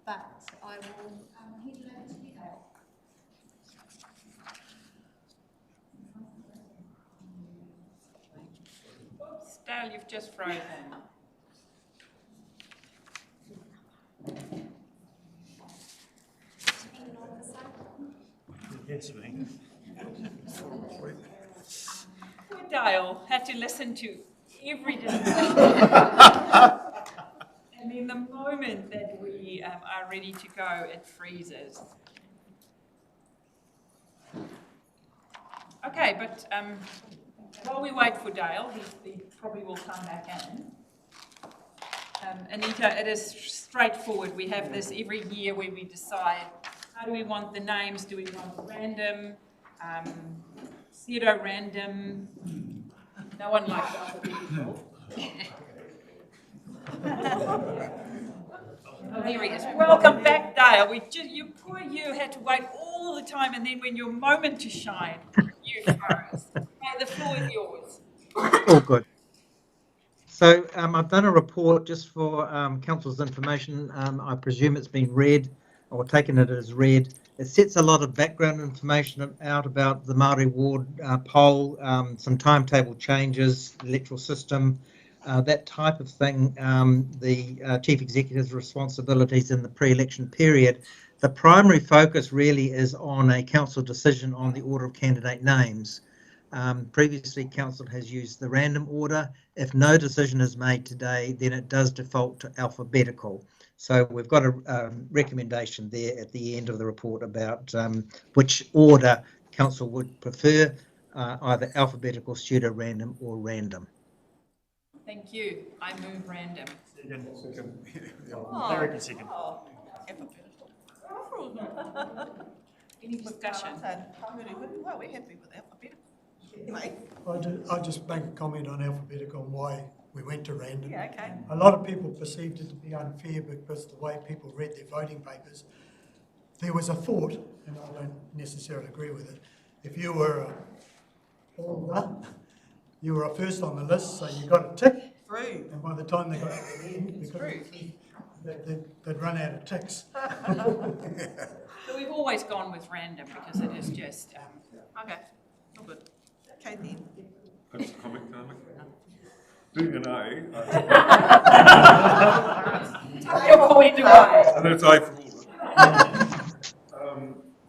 [SPEAKER 19] but I will hand it over to you, Dale.
[SPEAKER 1] Oops, Dale, you've just frozen.
[SPEAKER 11] Yes, me.
[SPEAKER 1] Poor Dale had to listen to every discussion. And then the moment that we are ready to go, it freezes. Okay, but while we wait for Dale, he probably will come back in. Anita, it is straightforward. We have this every year where we decide how do we want the names. Do we want random, pseudo-random? No one likes alphabetical. Oh, there he is. Welcome back, Dale. You had to wait all the time, and then when your moment to shine, you froze. Okay, the floor is yours.
[SPEAKER 18] All good. So I've done a report just for council's information. I presume it's been read or taken it as read. It sets a lot of background information out about the Māori ward poll, some timetable changes, electoral system, that type of thing, the Chief Executive's responsibilities in the pre-election period. The primary focus really is on a council decision on the order of candidate names. Previously, council has used the random order. If no decision is made today, then it does default to alphabetical. So we've got a recommendation there at the end of the report about which order council would prefer, either alphabetical, pseudo-random or random.
[SPEAKER 1] Thank you. I move random.
[SPEAKER 11] Second.
[SPEAKER 1] Oh,
[SPEAKER 11] Larry can second.
[SPEAKER 1] Oh. Any discussion?
[SPEAKER 12] Well, we're happy with alphabetical.
[SPEAKER 10] I just make a comment on alphabetical and why we went to random.
[SPEAKER 12] Yeah, okay.
[SPEAKER 10] A lot of people perceived it to be unfair because the way people read their voting papers, there was a thought, and I don't necessarily agree with it, if you were older, you were a first on the list, so you got a tick.
[SPEAKER 12] True.
[SPEAKER 10] And by the time they got to the end, they'd run out of ticks.
[SPEAKER 1] So we've always gone with random because it is just, okay, all good.
[SPEAKER 12] Okay then.
[SPEAKER 7] That's a comment, can I make? Being an A.
[SPEAKER 1] Take your point away.
[SPEAKER 7] And that's A for all.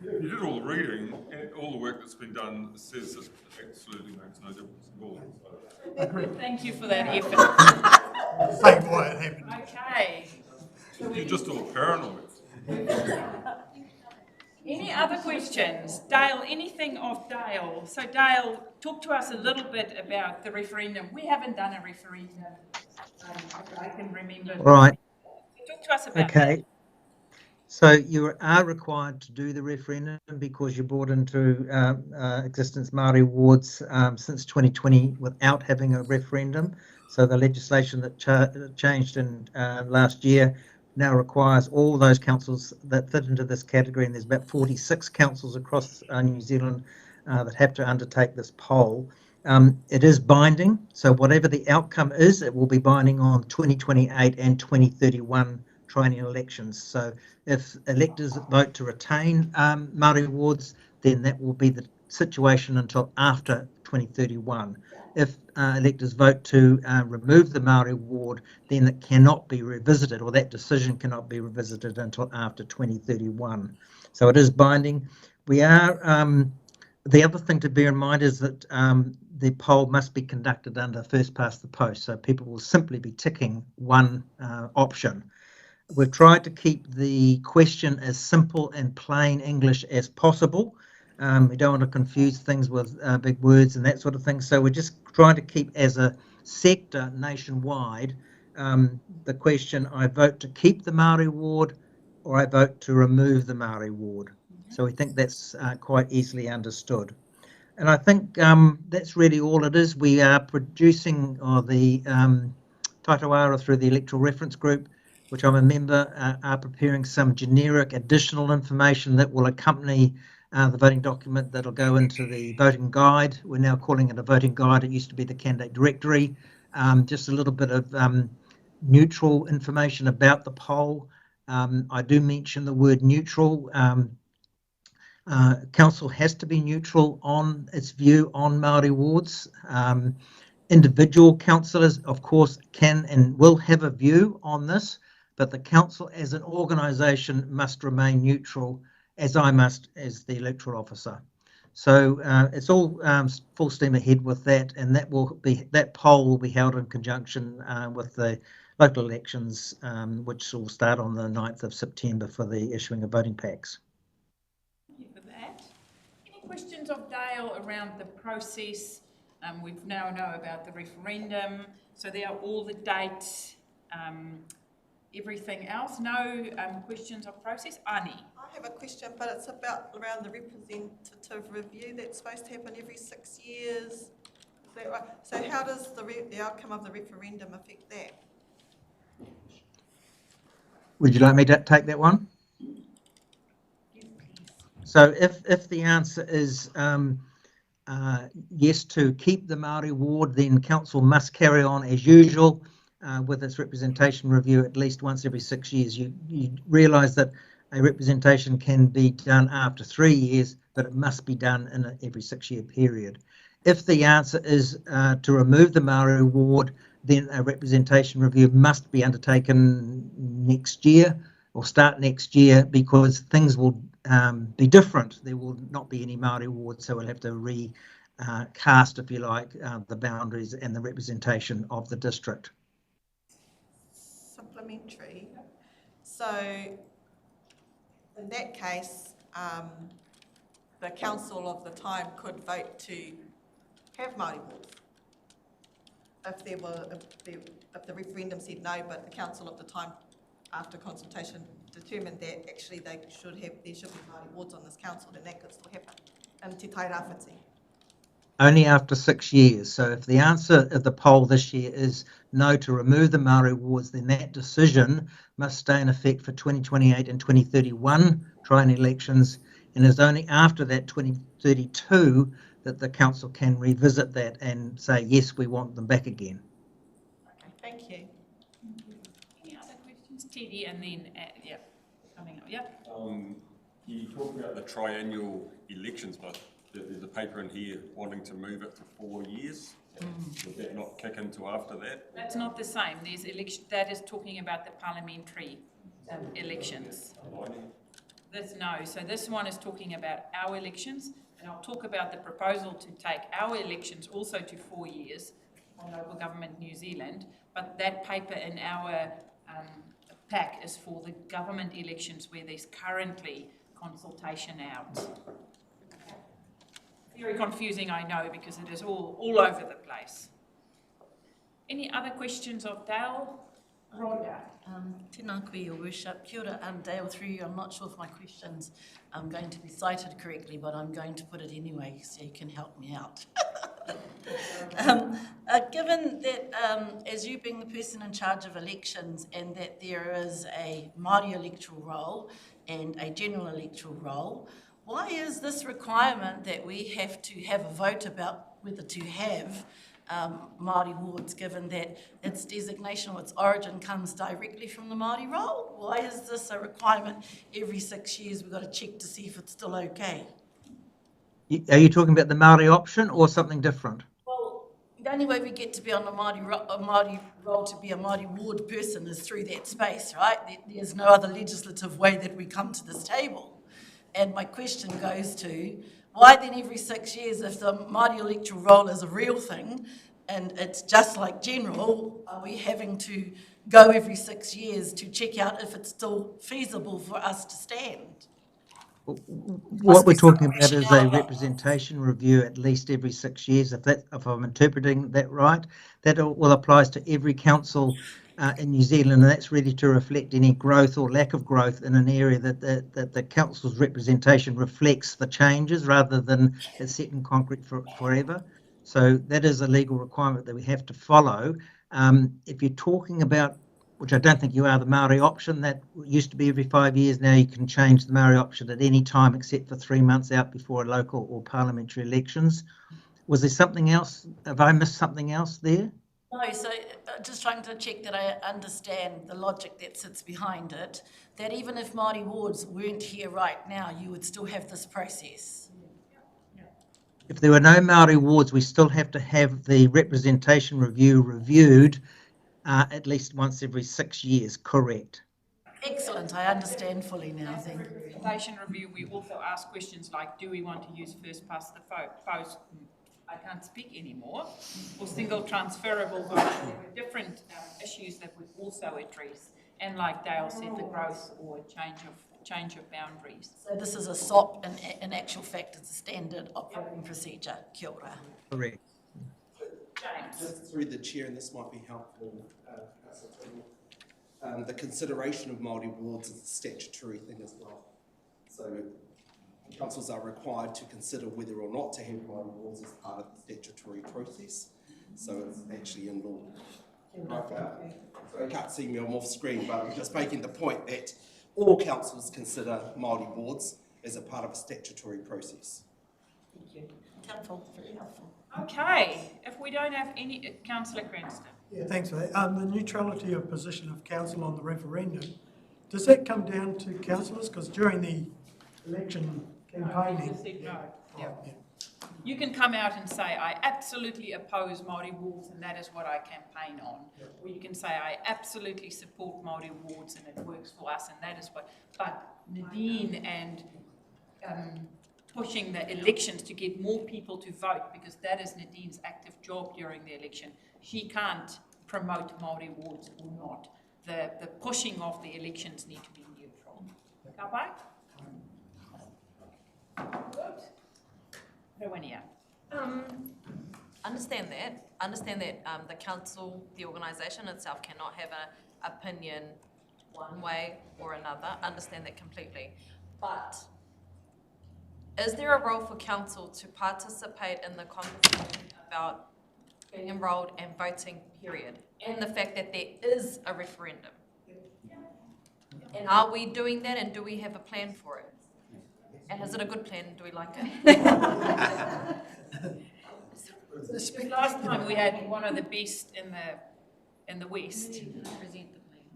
[SPEAKER 7] You did all the reading, and all the work that's been done says it absolutely makes no difference at all. So.
[SPEAKER 1] Thank you for that effort.
[SPEAKER 10] Say why it happened.
[SPEAKER 1] Okay.
[SPEAKER 7] You're just all paranoid.
[SPEAKER 1] Any other questions? Dale, anything of Dale? So Dale, talk to us a little bit about the referendum. We haven't done a referendum. I can remember.
[SPEAKER 18] Right.
[SPEAKER 1] Talk to us about
[SPEAKER 18] Okay.
[SPEAKER 1] that.
[SPEAKER 18] So you are required to do the referendum because you brought into existence Māori wards since 2020 without having a referendum. So the legislation that changed in last year now requires all those councils that fit into this category, and there's about 46 councils across New Zealand that have to undertake this poll. It is binding, so whatever the outcome is, it will be binding on 2028 and 2031 triennial elections. So if electors vote to retain Māori wards, then that will be the situation until after 2031. If electors vote to remove the Māori ward, then it cannot be revisited, or that decision cannot be revisited until after 2031. So it is binding. We are, the other thing to bear in mind is that the poll must be conducted under first past the post, so people will simply be ticking one option. We've tried to keep the question as simple and plain English as possible. We don't want to confuse things with big words and that sort of thing. So we're just trying to keep as a sector nationwide the question, I vote to keep the Māori ward or I vote to remove the Māori ward. So we think that's quite easily understood. And I think that's really all it is. We are producing the Tairāwhiti through the Electoral Reference Group, which I'm a member, are preparing some generic additional information that will accompany the voting document that'll go into the voting guide. We're now calling it a voting guide. It used to be the candidate directory. Just a little bit of neutral information about the poll. I do mention the word neutral. Council has to be neutral on its view on Māori wards. Individual councillors, of course, can and will have a view on this, but the council as an organisation must remain neutral, as I must as the electoral officer. So it's all full steam ahead with that, and that poll will be held in conjunction with the local elections, which will start on the 9th of September for the issuing of voting packs.
[SPEAKER 1] Thank you for that. Any questions of Dale around the process? We now know about the referendum, so there are all the dates, everything else. No questions of process? Ani?
[SPEAKER 12] I have a question, but it's about around the representative review that's supposed to happen every 6 years. Is that right? So how does the outcome of the referendum affect that?
[SPEAKER 18] Would you like me to take that one? So if the answer is yes to keep the Māori ward, then council must carry on as usual with its representation review at least once every 6 years. You realise that a representation can be done after 3 years, but it must be done in every 6 year period. If the answer is to remove the Māori ward, then a representation review must be undertaken next year or start next year, because things will be different. There will not be any Māori wards, so we'll have to recast, if you like, the boundaries and the representation of the district.
[SPEAKER 12] Supplementary. So in that case, the council of the time could vote to have Māori wards. If the referendum said no, but the council of the time, after consultation, determined that actually there should be Māori wards on this council, then that could still happen in Te Tairāwhiti.
[SPEAKER 18] only after 6 years. So if the answer of the poll this year is no to remove the Māori wards, then that decision must stay in effect for 2028 and 2031 triennial elections, and it's only after that 2032 that the council can revisit that and say, yes, we want them back again.
[SPEAKER 12] Okay, thank you.
[SPEAKER 1] Any other questions? Teddy, and then, yeah, coming up, yeah.
[SPEAKER 20] You talk about the triennial elections, but there's a paper in here wanting to move it to 4 years. Would that not kick into after that?
[SPEAKER 1] That's not the same. There's election, that is talking about the parliamentary elections. So this one is talking about our elections, and I'll talk about the proposal to take our elections also to 4 years on local government New Zealand, but that paper in our pack is for the government elections where there's currently consultation out. Very confusing, I know, because it is all over the place. Any other questions of Dale? Rhonda.
[SPEAKER 21] Tēnā koe, Your Worship. Kia ora, Dale, through you. I'm not sure if my questions are going to be cited correctly, but I'm going to put it anyway so you can help me out. Given that, as you being the person in charge of elections, and that there is a Māori electoral roll and a general electoral roll, why is this requirement that we have to have a vote about whether to have Māori wards, given that its designation or its origin comes directly from the Māori roll? Why is this a requirement every 6 years we've got to check to see if it's still okay?
[SPEAKER 18] Are you talking about the Māori option or something different?
[SPEAKER 21] Well, the only way we get to be on the Māori roll to be a Māori ward person is through that space, right? There's no other legislative way that we come to this table. And my question goes to, why then every 6 years, if the Māori electoral roll is a real thing and it's just like general, are we having to go every 6 years to check out if it's still feasible for us to stand?
[SPEAKER 18] What we're talking about is a representation review at least every 6 years, if I'm interpreting that right. That will apply to every council in New Zealand, and that's really to reflect any growth or lack of growth in an area that the council's representation reflects the changes rather than it's set in concrete forever. So that is a legal requirement that we have to follow. If you're talking about, which I don't think you are, the Māori option, that used to be every 5 years. Now you can change the Māori option at any time except for 3 months out before a local or parliamentary elections. Was there something else? Have I missed something else there?
[SPEAKER 21] No, so just trying to check that I understand the logic that sits behind it, that even if Māori wards weren't here right now, you would still have this process.
[SPEAKER 18] If there were no Māori wards, we still have to have the representation review reviewed at least once every 6 years, correct?
[SPEAKER 21] Excellent, I understand fully now, thank you.
[SPEAKER 1] Representation review, we also ask questions like, do we want to use first past the post? I can't speak anymore, or single transferable vote. There were different issues that we also address, and like Dale said, the growth or change of boundaries.
[SPEAKER 21] So this is a SOP, in actual fact, it's a standard operating procedure. Kia ora.
[SPEAKER 18] Correct.
[SPEAKER 1] James.
[SPEAKER 22] Just through the chair, and this might be helpful, the consideration of Māori wards is a statutory thing as well. So councils are required to consider whether or not to have Māori wards as part of the statutory process. So it's actually in law. So you can't see me, I'm off screen, but I'm just making the point that all councils consider Māori wards as a part of a statutory process.
[SPEAKER 21] Thank you. Helpful, very helpful.
[SPEAKER 1] Okay, if we don't have any, Councillor Cranston.
[SPEAKER 10] Yeah, thanks for that. The neutrality of position of council on the referendum, does that come down to councillors? Because during the election campaigning...
[SPEAKER 1] You can come out and say, I absolutely oppose Māori wards and that is what I campaign on. Or you can say, I absolutely support Māori wards and it works for us and that is what... But Nadine and pushing the elections to get more people to vote, because that is Nadine's active job during the election. She can't promote Māori wards or not. The pushing of the elections need to be neutral. Ka pai? Good. Rowenia.
[SPEAKER 23] Understand that the council, the organisation itself cannot have an opinion one way or another. Understand that completely. But is there a role for council to participate in the conversation about being enrolled and voting, period? And the fact that there is a referendum? And are we doing that, and do we have a plan for it? And is it a good plan, do we like it?
[SPEAKER 1] Last time we had one of the best in the West.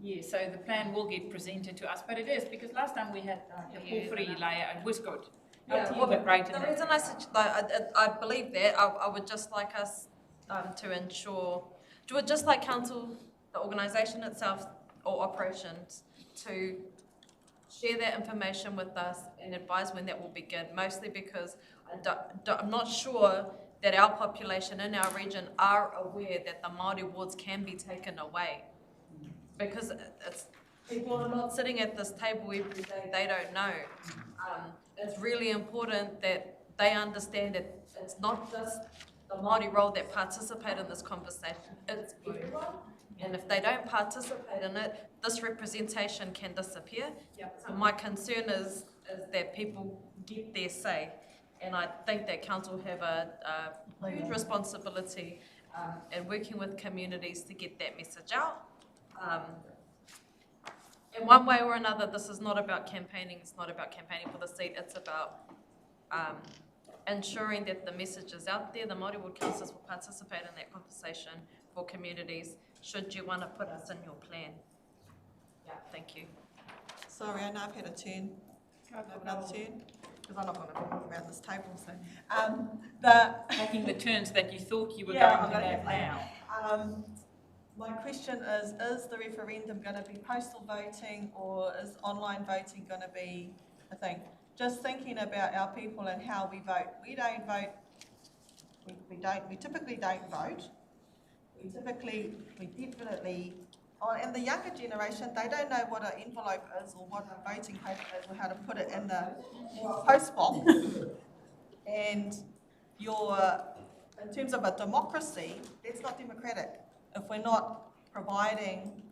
[SPEAKER 1] Yeah, so the plan will get presented to us, but it is, because last time we had the porphyry layer, it was good.
[SPEAKER 23] Yeah, well, the reason I said, I believe that, I would just like us to ensure, just like council, the organisation itself, or operations, to share that information with us and advise when that will begin, mostly because I'm not sure that our population in our region are aware that the Māori wards can be taken away. Because people are not sitting at this table every day, they don't know. It's really important that they understand that it's not just the Māori role that participate in this conversation, it's everyone. And if they don't participate in it, this representation can disappear. So my concern is that people get their say. And I think that council have a huge responsibility in working with communities to get that message out. In one way or another, this is not about campaigning, it's not about campaigning for the seat, it's about ensuring that the message is out there. The Māori Ward councillors will participate in that conversation for communities, should you want to put us in your plan. Yeah, thank you.
[SPEAKER 12] Sorry, I know I've had a turn. I have another turn, because I'm not going to talk around this table, so.
[SPEAKER 1] Taking the turns that you thought you were
[SPEAKER 12] Yeah,
[SPEAKER 1] going to have now.
[SPEAKER 12] My question is the referendum going to be postal voting, or is online voting going to be a thing? Just thinking about our people and how we vote. We don't vote, we typically don't vote. We definitely, and the younger generation, they don't know what an envelope is, or what a voting paper is, or how to put it in the post box. And in terms of a democracy, that's not democratic if we're not providing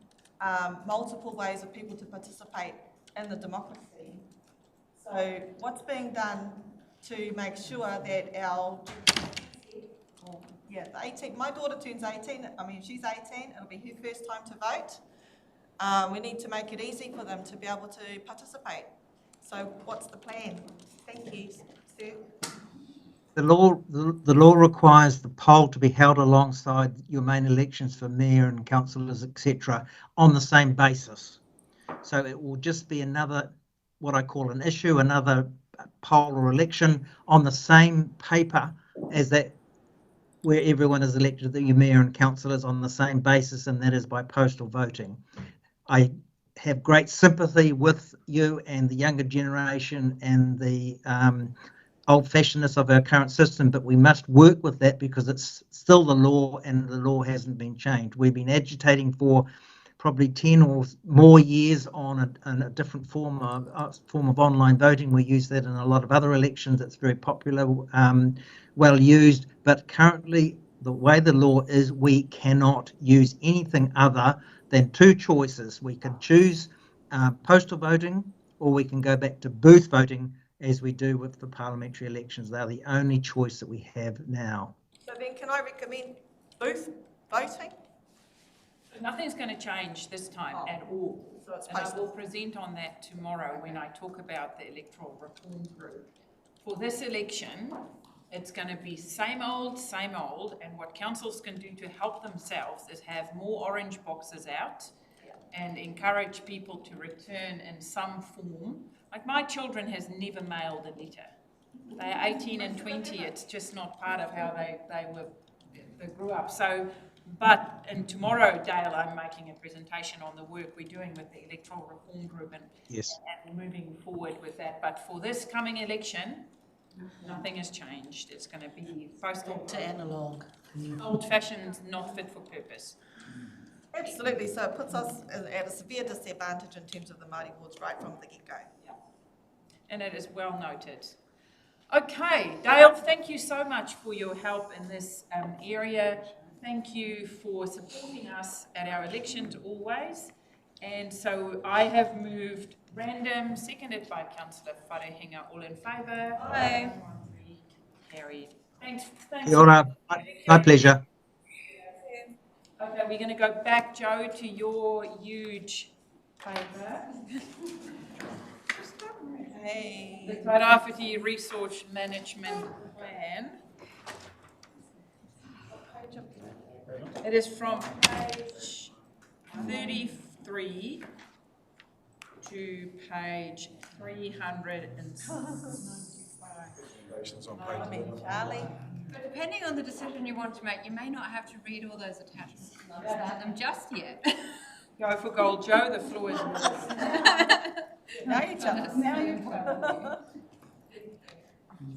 [SPEAKER 12] multiple ways of people to participate in the democracy. So what's being done to make sure that my daughter turns 18, she's 18, it'll be her first time to vote. We need to make it easy for them to be able to participate. So what's the plan? Thank you, Sir.
[SPEAKER 18] The law requires the poll to be held alongside your main elections for mayor and councillors, etc., on the same basis. So it will just be another, what I call an issue, another poll or election on the same paper as that, where everyone is elected, your mayor and councillors, on the same basis, and that is by postal voting. I have great sympathy with you and the younger generation and the old-fashionedness of our current system, but we must work with that because it's still the law and the law hasn't been changed. We've been agitating for probably 10 or more years on a different form of online voting. We use that in a lot of other elections. It's very popular, well used, but currently the way the law is, we cannot use anything other than two choices. We can choose postal voting, or we can go back to booth voting, as we do with the parliamentary elections. They're the only choice that we have now.
[SPEAKER 12] So then can I recommend booth voting?
[SPEAKER 1] Nothing's going to change this time at all.
[SPEAKER 12] So it's
[SPEAKER 1] and I
[SPEAKER 12] postal.
[SPEAKER 1] will present on that tomorrow when I talk about the electoral reform group. For this election, it's going to be same old, and what councils can do to help themselves is have more orange boxes out and encourage people to return in some form. Like my children has never mailed a letter. They are 18 and 20. It's just not part of how they grew up. So, and tomorrow, Dale, I'm making a presentation on the work we're doing with the electoral reform group and moving forward with that. But for this coming election, nothing has changed. It's going to be postal
[SPEAKER 21] to analogue.
[SPEAKER 1] Old-fashioned, not fit for purpose.
[SPEAKER 12] Absolutely. So it puts us at a severe disadvantage in terms of the Māori wards right from the get-go.
[SPEAKER 1] And it is well noted. Okay, Dale, thank you so much for your help in this area. Thank you for supporting us at our elections always. And so I have moved random, seconded by Councillor Wharehinga. All in favour?
[SPEAKER 23] Aye.
[SPEAKER 1] Carried. Thanks.
[SPEAKER 18] Kia ora. My pleasure.
[SPEAKER 1] Okay, we're going to go back, Joe, to your huge paper.
[SPEAKER 23] Hey.
[SPEAKER 1] The Tairāwhiti Resource Management Plan. It is from page 33 to page 395.
[SPEAKER 23] Charlie.
[SPEAKER 3] But depending on the decision you want to make, you may not have to read all those attachments to them just yet.
[SPEAKER 1] Go for gold, Joe. The floor is yours.
[SPEAKER 23] Now you tell us.
[SPEAKER 3] Now you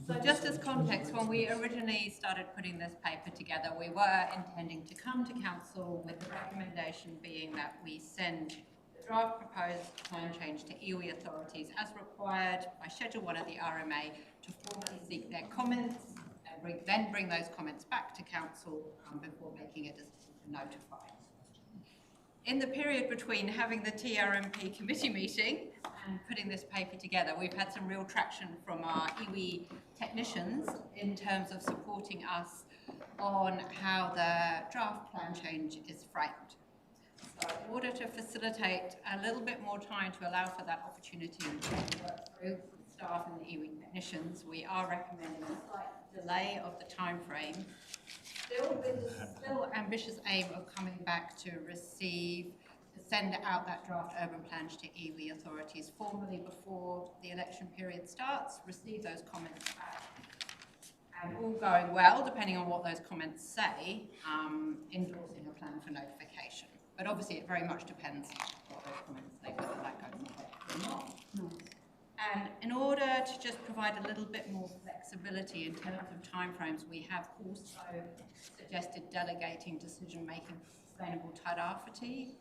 [SPEAKER 3] So just as context, when we originally started putting this paper together, we were intending to come to council with the recommendation being that we send the draft proposed plan change to iwi authorities as required by Schedule 1 of the RMA to formally seek their comments and then bring those comments back to council before making a decision to notify. In the period between having the TRMP committee meeting and putting this paper together, we've had some real traction from our iwi technicians in terms of supporting us on how the draft plan change is framed. So in order to facilitate a little bit more time to allow for that opportunity to work through staff and the iwi technicians, we are recommending a slight delay of the time frame. Still with the still ambitious aim of coming back to send out that draft urban plan to iwi authorities formally before the election period starts, receive those comments back, and all going well, depending on what those comments say, endorsing a plan for notification. But obviously it very much depends on what those comments say, whether that goes ahead or not. And in order to just provide a little bit more flexibility in terms of timeframes, we have also suggested delegating decision-making for sustainable Tairāwhiti,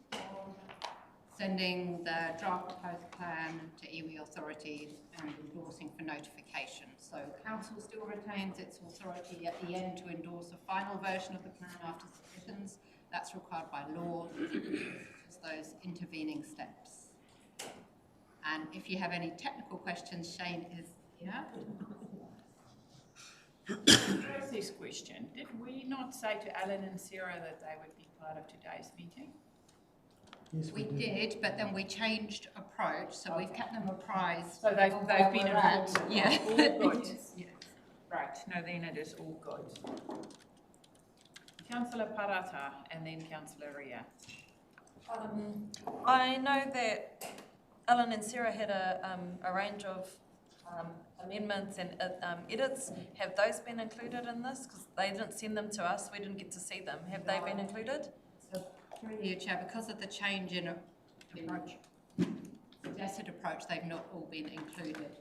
[SPEAKER 3] sending the draft proposed plan to iwi authorities and endorsing for notification. So council still retains its authority at the end to endorse a final version of the plan after submissions. That's required by law, just those intervening steps. And if you have any technical questions, Shane is here.
[SPEAKER 1] Process question. Did we not say to Alan and Sarah that they would be part of today's meeting?
[SPEAKER 10] Yes,
[SPEAKER 3] We did, but then we changed approach, so we've kept them apprised.
[SPEAKER 1] So they've been involved.
[SPEAKER 3] Yeah.
[SPEAKER 1] All good.
[SPEAKER 3] Yes.
[SPEAKER 1] Right, no, then it is all good. Councillor Parata and then Councillor Ria.
[SPEAKER 23] I know that Alan and Sarah had a range of amendments and edits. Have those been included in this? Because they didn't send them to us, we didn't get to see them. Have they been included?
[SPEAKER 3] So, through you, Chair, because of the change in approach, suggested approach, they've not all been included.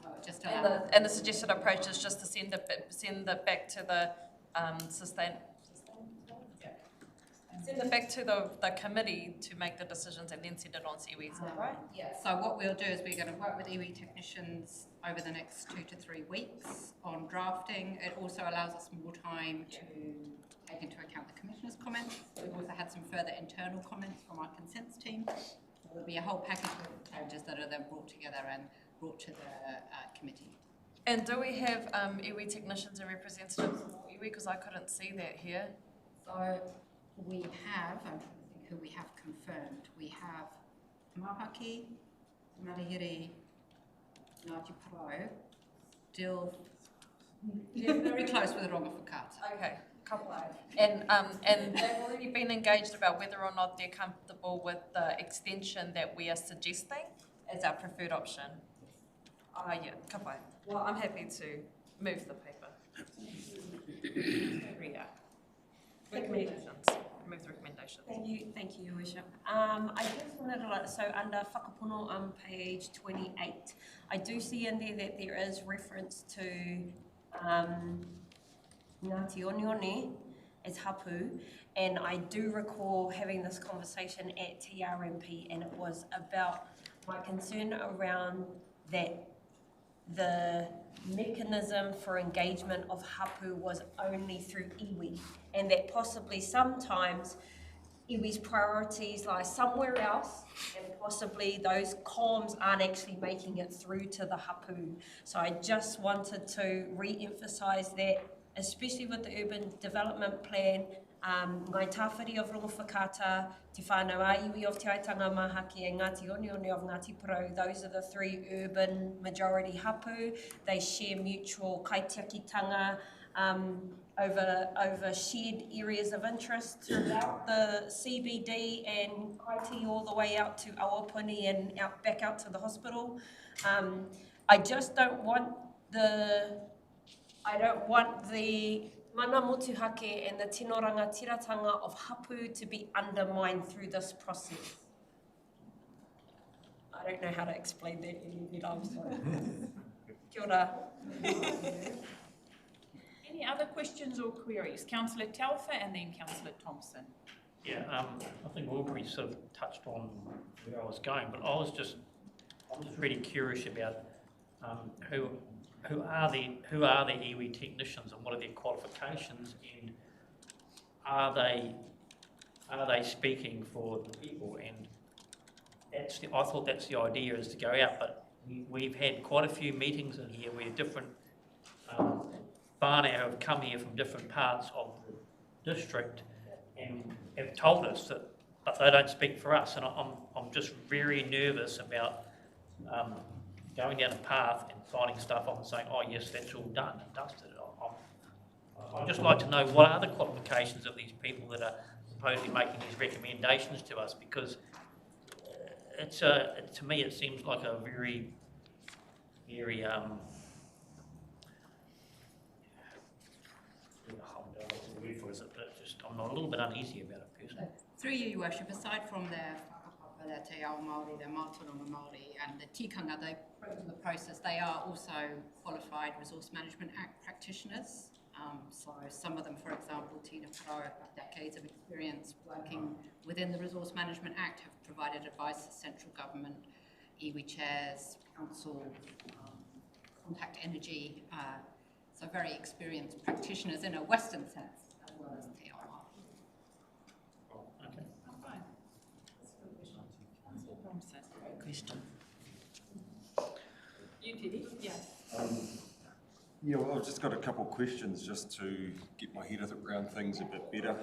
[SPEAKER 3] So it just allows.
[SPEAKER 23] And the suggested approach is just to send it back to the send it back to the committee to make the decisions and then send it on to iwi, is that right?
[SPEAKER 3] Yeah, so what we'll do is we're going to work with iwi technicians over the next 2 to 3 weeks on drafting. It also allows us more time to take into account the Commissioner's comments. We've also had some further internal comments from our consents team. So there'll be a whole package of changes that are then brought together and brought to the committee.
[SPEAKER 23] And do we have iwi technicians and representatives from iwi? Because I couldn't see that here.
[SPEAKER 3] So we have, I'm trying to think who we have confirmed. We have Mahaki, Marihiri, Ngāti Porou, still very close with Ronga Whakaata.
[SPEAKER 23] Okay, couple of. And they've already been engaged about whether or not they're comfortable with the extension that we are suggesting as our preferred option. Yeah, couple. Well, I'm happy to move the paper. Recommendations. Move the recommendations.
[SPEAKER 13] Thank you, Your Worship. I just wanted to, so under whakapono on page 28, I do see in there that there is reference to Ngāti Onione as hapu, and I do recall having this conversation at TRMP, and it was about my concern around that the mechanism for engagement of hapu was only through iwi, and that possibly sometimes iwi's priorities lie somewhere else, and possibly those comms aren't actually making it through to the hapu. So I just wanted to re-emphasise that, especially with the urban development plan, Ngai Tawhiri of Rongo-Whakata, Te Whānau a iwi of Te Aitanga Mahaki, and Ngāti Onione of Ngāti Porou. Those are the three urban majority hapu. They share mutual kaitiakitanga over shared areas of interest throughout the CBD and Kaiti all the way out to Awapuni and back out to the hospital. I just don't want the mana motuhake and the tino rangatiratanga of hapu to be undermined through this process. I don't know how to explain that any better, I'm sorry. Kia ora.
[SPEAKER 1] Any other questions or queries? Councillor Telfer and then Councillor Thompson.
[SPEAKER 15] Yeah, I think Aubrey sort of touched on where I was going, but I'm just really curious about who are the iwi technicians and what are their qualifications, and are they speaking for the people? And I thought that's the idea, is to go out, but we've had quite a few meetings in here where different whānau have come here from different parts of the district and have told us that, but they don't speak for us, and I'm just very nervous about going down a path and finding stuff off and saying, oh yes, that's all done and dusted. I'd just like to know what are the qualifications of these people that are supposedly making these recommendations to us, because it's to me it seems like a very I'm a little bit uneasy about it personally.
[SPEAKER 3] Through you, Your Worship, aside from the whakapapa, the te ao Māori, the Mātauranga Māori and the tikanga, they bring to the process, they are also qualified Resource Management Act practitioners. So some of them, for example, Tina Parau, decades of experience working within the Resource Management Act, have provided advice to central government, iwi chairs, council, contact energy, so very experienced practitioners in a Western sense, as well as te ao Māori.
[SPEAKER 15] Okay.
[SPEAKER 1] Fine.
[SPEAKER 21] Great question.
[SPEAKER 1] You, Teddy? Yeah.
[SPEAKER 20] Yeah, well, I've just got a couple of questions just to get my head around things a bit better.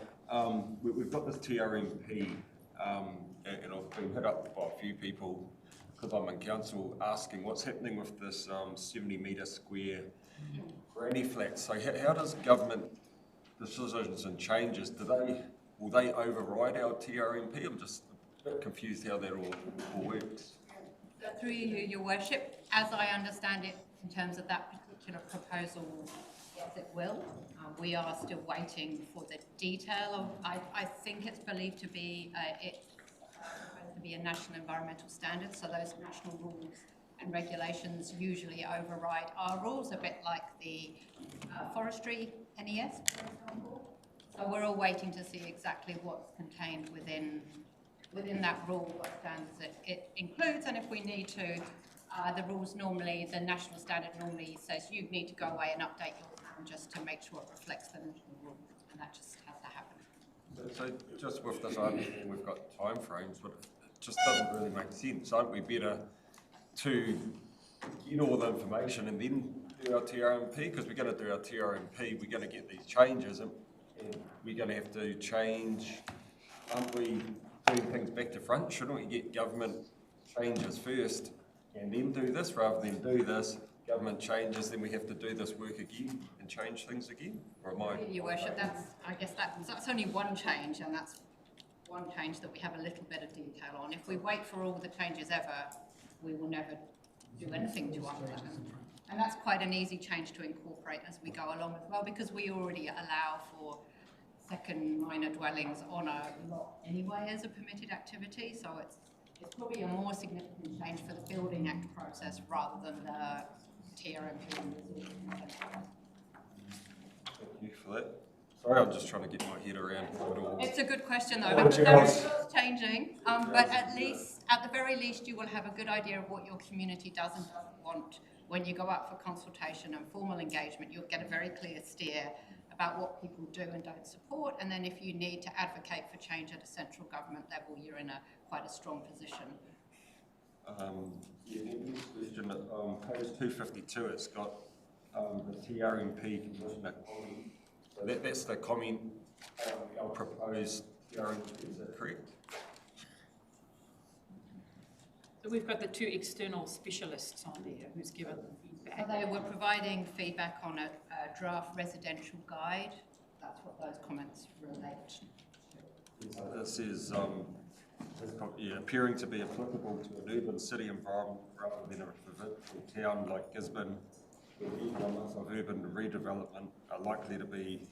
[SPEAKER 20] We've got this TRMP, and I've been hit up by a few people because I'm in council asking what's happening with this 70-metre square granny flat. So how does government decisions and changes, will they override our TRMP? I'm just a bit confused how that all works.
[SPEAKER 3] Through you, Your Worship, as I understand it, in terms of that particular proposal, yes, it will. We are still waiting for the detail of. I think it's believed to be a national environmental standard. So those national rules and regulations usually override our rules, a bit like the forestry NES, for example. So we're all waiting to see exactly what's contained within that rule, what standards it includes, and if we need to, the rules normally, the national standard normally says you need to go away and update your plan just to make sure it reflects the national rules, and that just has to happen.
[SPEAKER 20] So just with this argument, we've got timeframes, but it just doesn't really make sense. Aren't we better to get all the information and then do our TRMP? Because we're going to do our TRMP, we're going to get these changes, and we're going to have to change. Aren't we doing things back to front? Shouldn't we get government changes first and then do this, rather than do this, government changes, then we have to do this work again and change things again? Or am I?
[SPEAKER 3] Your Worship, I guess that's only one change, and that's one change that we have a little bit of detail on. If we wait for all the changes ever, we will never do anything to unplan. And that's quite an easy change to incorporate as we go along as well, because we already allow for second minor dwellings on a lot anyway as a permitted activity, so it's probably a more significant change for the Building Act process rather than the TRMP.
[SPEAKER 20] Thank you for that. Sorry, I'm just trying to get my head around it all.
[SPEAKER 3] It's a good question though, because there is changing, but at the very least, you will have a good idea of what your community does and doesn't want. When you go out for consultation and formal engagement, you'll get a very clear steer about what people do and don't support, and then if you need to advocate for change at a central government level, you're in quite a strong position.
[SPEAKER 20] Yeah, the next question, page 252, it's got the TRMP Commissioner comment. So that's the comment, our proposed TRMP, is that correct?
[SPEAKER 1] So we've got the two external specialists on there who's given the feedback.
[SPEAKER 3] So they were providing feedback on a draft residential guide. That's what those comments relate to.
[SPEAKER 20] So this is appearing to be applicable to an urban city environment rather than a provincial town like Gisborne, where economics of urban redevelopment are likely to be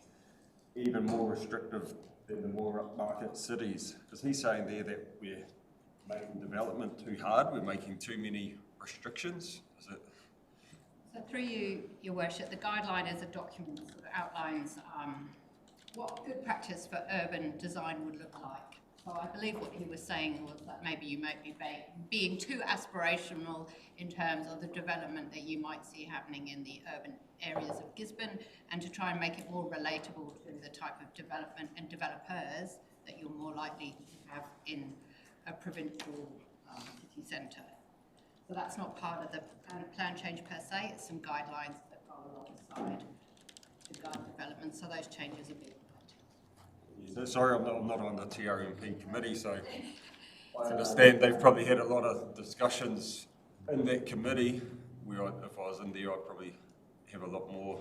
[SPEAKER 20] even more restrictive than the more upmarket cities. Is he saying there that we're making development too hard, we're making too many restrictions? Is it?
[SPEAKER 3] So through you, Your Worship, the guideline is a document that outlines what good practice for urban design would look like. So I believe what he was saying was that maybe you might be being too aspirational in terms of the development that you might see happening in the urban areas of Gisborne, and to try and make it more relatable to the type of development and developers that you're more likely to have in a provincial city centre. So that's not part of the plan change per se, it's some guidelines that go alongside the guide development, so those changes are being made.
[SPEAKER 20] So sorry, I'm not on the TRMP committee, so I understand they've probably had a lot of discussions in that committee, where if I was in there, I'd probably have a lot more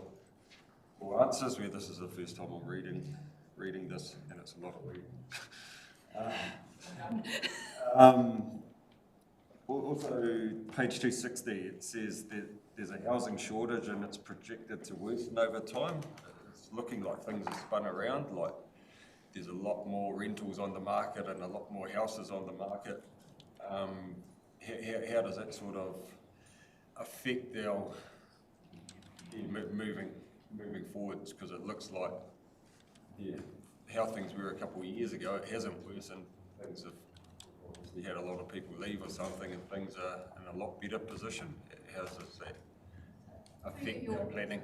[SPEAKER 20] answers, where this is the first time I'm reading this, and it's a lot of reading. Also, page 260, it says that there's a housing shortage and it's projected to worsen over time. It's looking like things are spun around, like there's a lot more rentals on the market and a lot more houses on the market. How does that sort of affect our moving forwards? Because it looks like, how things were a couple of years ago, it hasn't worsened. Things have obviously had a lot of people leave or something, and things are in a lot better position. How does that affect our planning?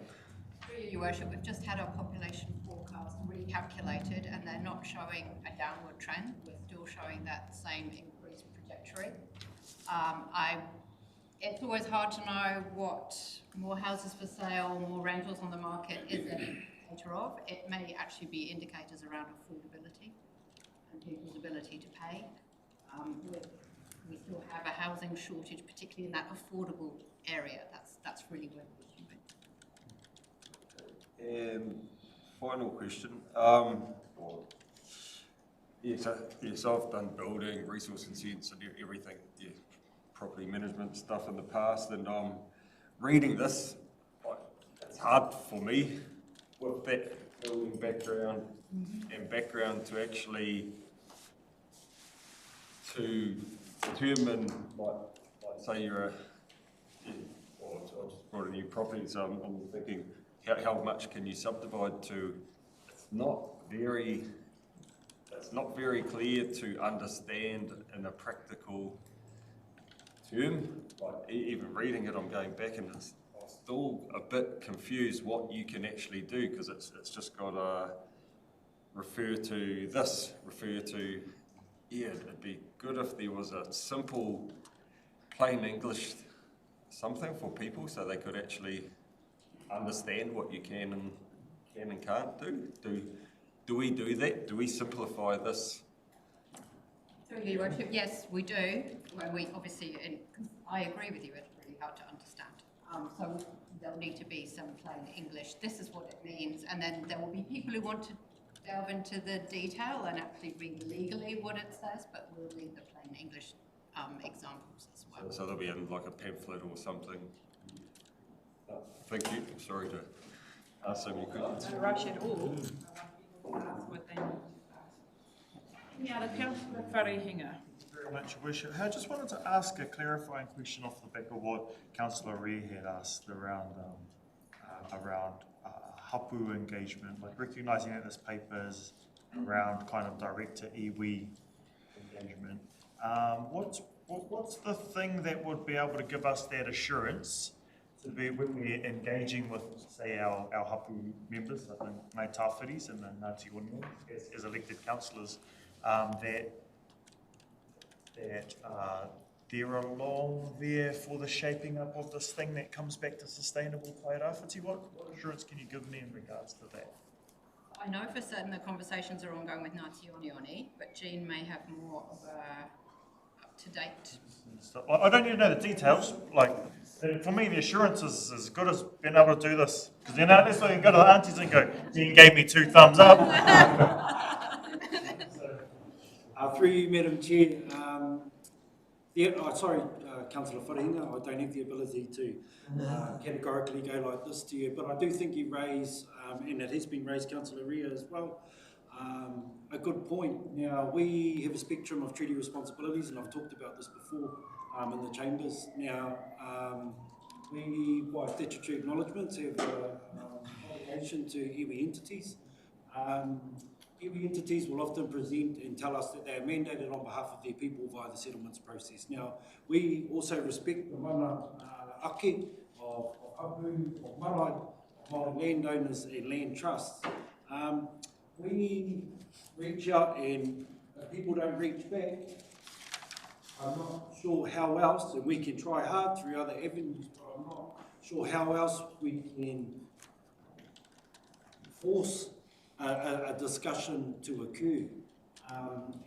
[SPEAKER 3] Your Worship, we've just had our population forecast recalculated, and they're not showing a downward trend. We're still showing that same increased trajectory. It's always hard to know what more houses for sale, more rentals on the market is an indicator of. It may actually be indicators around affordability and people's ability to pay. We still have a housing shortage, particularly in that affordable area. That's really where we're looking.
[SPEAKER 20] And final question. Yes, I've done building, resource consents and everything, property management stuff in the past, and reading this, it's hard for me with that building background and background to actually to determine, like say you're or I just brought a new property, so I'm thinking, how much can you subdivide to? It's not very clear to understand in a practical term. Like even reading it, I'm going back and I'm still a bit confused what you can actually do, because it's just got to refer to this, refer to, it'd be good if there was a simple, plain English something for people so they could actually understand what you can and can't do. Do we do that? Do we simplify this?
[SPEAKER 3] Through Your Worship, yes, we do. Well, we obviously, and I agree with you, it's really hard to understand. So there'll need to be some plain English. This is what it means, and then there will be people who want to delve into the detail and actually read legally what it says, but we'll read the plain English examples as well.
[SPEAKER 20] So they'll be in like a pamphlet or something. Thank you. Sorry to ask so many questions.
[SPEAKER 1] No rush at all. Any other councillor? Wharehinga.
[SPEAKER 11] Very much, Your Worship. I just wanted to ask a clarifying question off the back of what Councillor Rhea had asked around hapu engagement, like recognising that this paper is around kind of direct to iwi engagement. What's the thing that would be able to give us that assurance to be when we're engaging with, say, our hapu members, I think, Ngāi Tāwhitis and the Ngāti Onio, as elected councillors, that they're along there for the shaping up of this thing that comes back to sustainable Tairāwhiti. What assurance can you give me in regards to that?
[SPEAKER 3] I know for certain the conversations are ongoing with Ngāti Onio, but Jean may have more of a up-to-date.
[SPEAKER 11] I don't need to know the details. Like, for me, the assurance is as good as being able to do this. Because you know, that's why you go to the aunties and go, Jean gave me 2 thumbs up.
[SPEAKER 4] Through you, Madam Chair, Councillor Wharehinga, I don't have the ability to categorically go like this to you, but I do think you raise, and it has been raised, Councillor Ria as well, a good point. Now, we have a spectrum of treaty responsibilities, and I've talked about this before in the chambers. Now, we, by statutory acknowledgements, have an obligation to iwi entities. Iwi entities will often present and tell us that they are mandated on behalf of their people via the settlements process. Now, we also respect the mana ake of hapu, of marae, of Māori landowners and land trusts. We reach out and if people don't reach back, I'm not sure how else, and we can try hard through other avenues, but I'm not sure how else we can force a discussion to occur.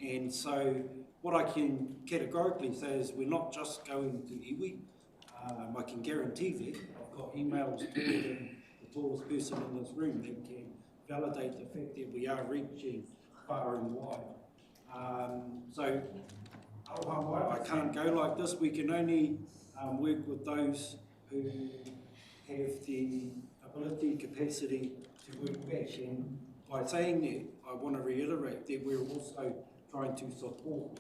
[SPEAKER 4] And so what I can categorically say is we're not just going to iwi. I can guarantee that. I've got emails to the tallest person in this room that can validate the fact that we are reaching far and wide. So I can't go like this. We can only work with those who have the ability, capacity to work back. And by saying that, I want to reiterate that we're also trying to support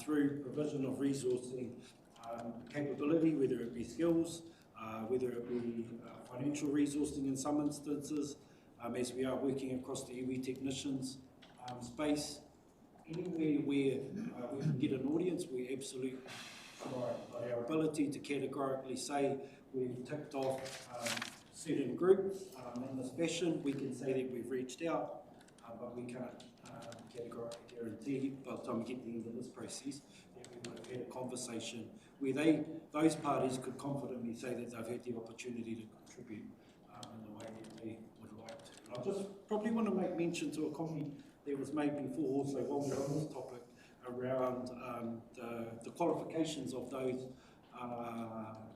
[SPEAKER 4] through provision of resourcing capability, whether it be skills, whether it be financial resourcing in some instances, as we are working across the iwi technicians space. Anywhere where we can get an audience, we absolutely try. But our ability to categorically say we've ticked off certain groups in this fashion, we can say that we've reached out, but we can't categorically guarantee by the time we get to the end of this process that we would have had a conversation where those parties could confidently say that they've had the opportunity to contribute in the way that they would like to. And I just probably want to make mention to a comment that was made before also while we're on this topic around the qualifications of those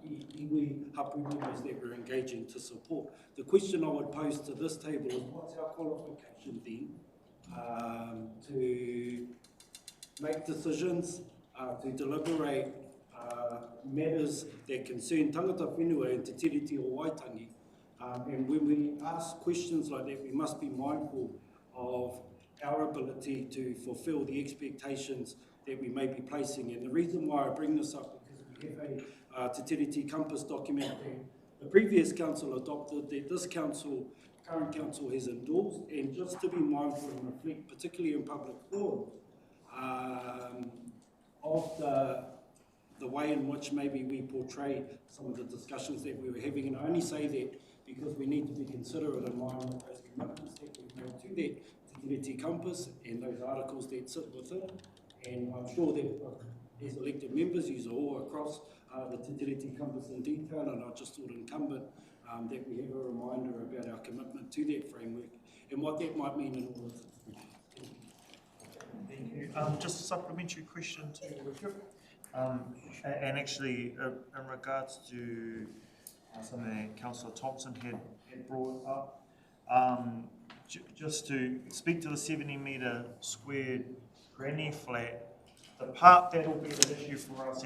[SPEAKER 4] iwi hapu members that we're engaging to support. The question I would pose to this table is what's our qualification then to make decisions, to deliberate matters that concern tangata whenua and te tiriti o Waitangi. And when we ask questions like that, we must be mindful of our ability to fulfil the expectations that we may be placing. And the reason why I bring this up is because we have a Te Tiriti Compass document that the previous council adopted, that this council, current council, has endorsed, and just to be mindful and reflect, particularly in public forum, of the way in which maybe we portray some of the discussions that we were having. And I only say that because we need to be considerate in line with those commitments that we've made to that Te Tiriti Compass and those articles that sit within. And I'm sure that as elected members, you are all across the Te Tiriti Compass in detail, and I just thought incumbent that we have a reminder about our commitment to that framework and what that might mean in all of it.
[SPEAKER 11] Thank you. Just a supplementary question to Richard. And actually, in regards to something that Councillor Thompson had brought up, just to speak to the 70-metre squared granny flat, the part that will be an issue for us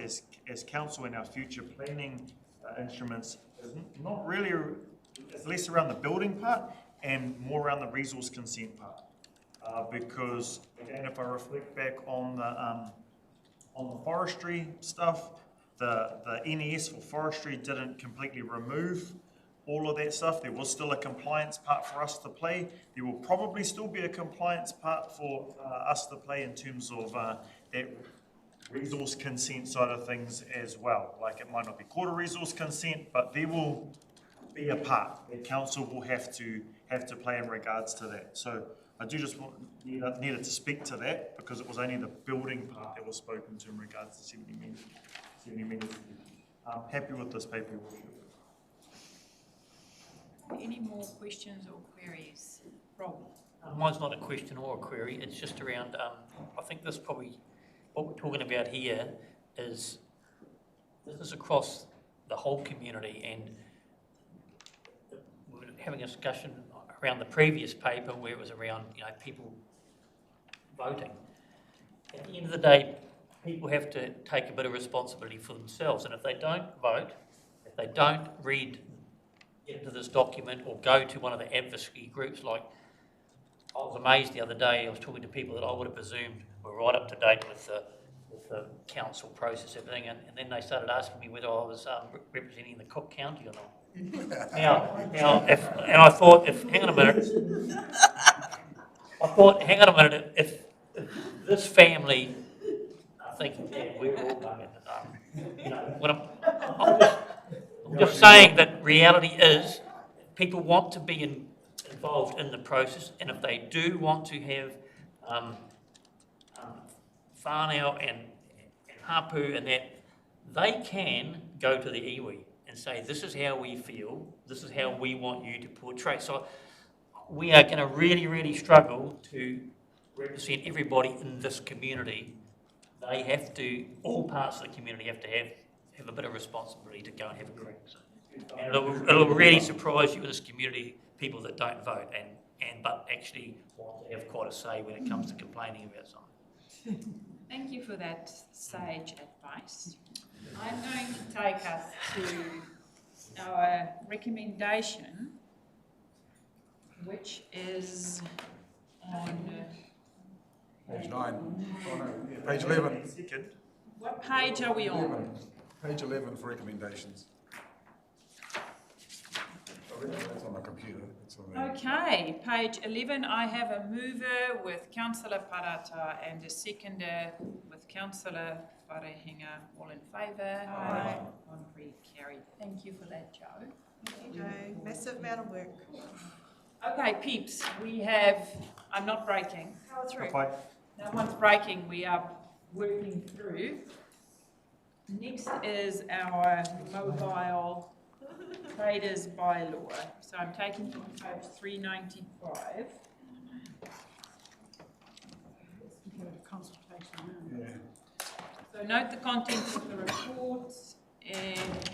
[SPEAKER 11] as council in our future planning instruments is not really, it's less around the building part and more around the resource consent part. Because, again, if I reflect back on the forestry stuff, the NES for forestry didn't completely remove all of that stuff. There was still a compliance part for us to play. There will probably still be a compliance part for us to play in terms of that resource consent side of things as well. Like it might not be called a resource consent, but there will be a part that council will have to play in regards to that. So I do just needed to speak to that because it was only the building part that was spoken to in regards to 70 metres. I'm happy with this paper, Your Worship.
[SPEAKER 1] Any more questions or queries? Rob?
[SPEAKER 15] Mine's not a question or a query, it's just around, I think this probably, what we're talking about here is, this is across the whole community, and we were having a discussion around the previous paper where it was around, people voting. At the end of the day, people have to take a bit of responsibility for themselves, and if they don't vote, if they don't read into this document or go to one of the advocacy groups, like I was amazed the other day, I was talking to people that I would have presumed were right up to date with the council process, everything, and then they started asking me whether I was representing the Cook County or not. And I thought, hang on a minute, if this family are thinking, yeah, we're all going in the dark. When I'm just saying that reality is people want to be involved in the process, and if they do want to have whānau and hapu and that, they can go to the iwi and say, this is how we feel, this is how we want you to portray. So we are going to really, really struggle to represent everybody in this community. They have to, all parts of the community have to have a bit of responsibility to go and have a crack. And it'll really surprise you in this community, people that don't vote but actually want to have quite a say when it comes to complaining about something.
[SPEAKER 1] Thank you for that sage advice. I'm going to take us to our recommendation, which is on
[SPEAKER 14] Page 9. Oh, no, yeah, page 11.
[SPEAKER 1] What page are we on?
[SPEAKER 14] Page 11 for recommendations. That's on my computer. It's on there.
[SPEAKER 1] Okay, page 11, I have a mover with Councillor Parata and a seconder with Councillor Wharehinga. All in favour? Aye. Contrary, carried. Thank you for that, Joe.
[SPEAKER 12] Thank you, Joe. Massive amount of work.
[SPEAKER 1] Okay, peeps, we have, I'm not breaking.
[SPEAKER 12] Power through.
[SPEAKER 1] No one's breaking, we are working through. Next is our mobile traders bylaw. So I'm taking from page 395. So note the contents of the reports and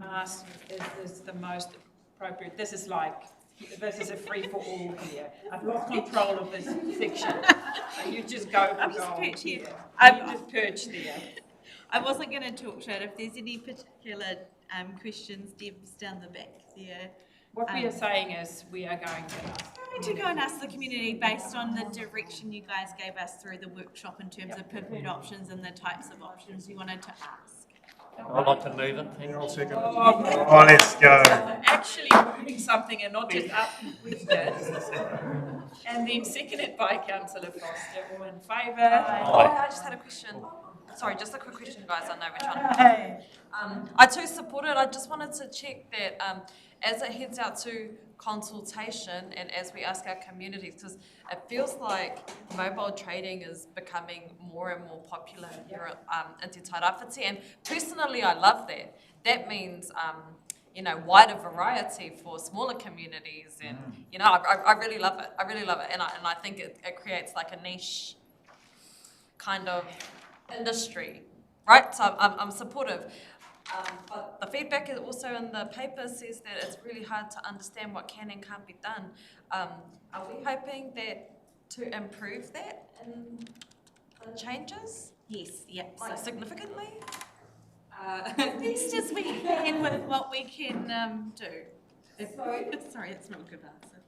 [SPEAKER 1] ask, is this the most appropriate? This is a free-for-all here. I've lost control of this section. So you just go for gold. You just perch there.
[SPEAKER 2] I wasn't going to talk to it. If there's any particular questions, Deb's down the back there.
[SPEAKER 1] What we are saying is we are going to
[SPEAKER 2] go and ask the community based on the direction you guys gave us through the workshop in terms of preferred options and the types of options you wanted to ask.
[SPEAKER 15] I'd like to move it.
[SPEAKER 14] I'll second it.
[SPEAKER 11] Oh, let's go.
[SPEAKER 1] Actually moving something and not just up with it. And then seconded by Councillor Foster. All in favour?
[SPEAKER 23] I just had a question. Sorry, just a quick question, guys. I know we're trying to. I too support it. I just wanted to check that as it heads out to consultation and as we ask our communities, because it feels like mobile trading is becoming more and more popular here in Te Tairāwhiti, and personally I love that. That means wider variety for smaller communities, and I really love it. I really love it, and I think it creates like a niche kind of industry, right? So I'm supportive. But the feedback is also in the paper says that it's really hard to understand what can and can't be done. Are we hoping that to improve that in the changes?
[SPEAKER 2] Yes, yep.
[SPEAKER 23] Like significantly?
[SPEAKER 2] As best as we can with what we can do. Sorry, it's not a good answer.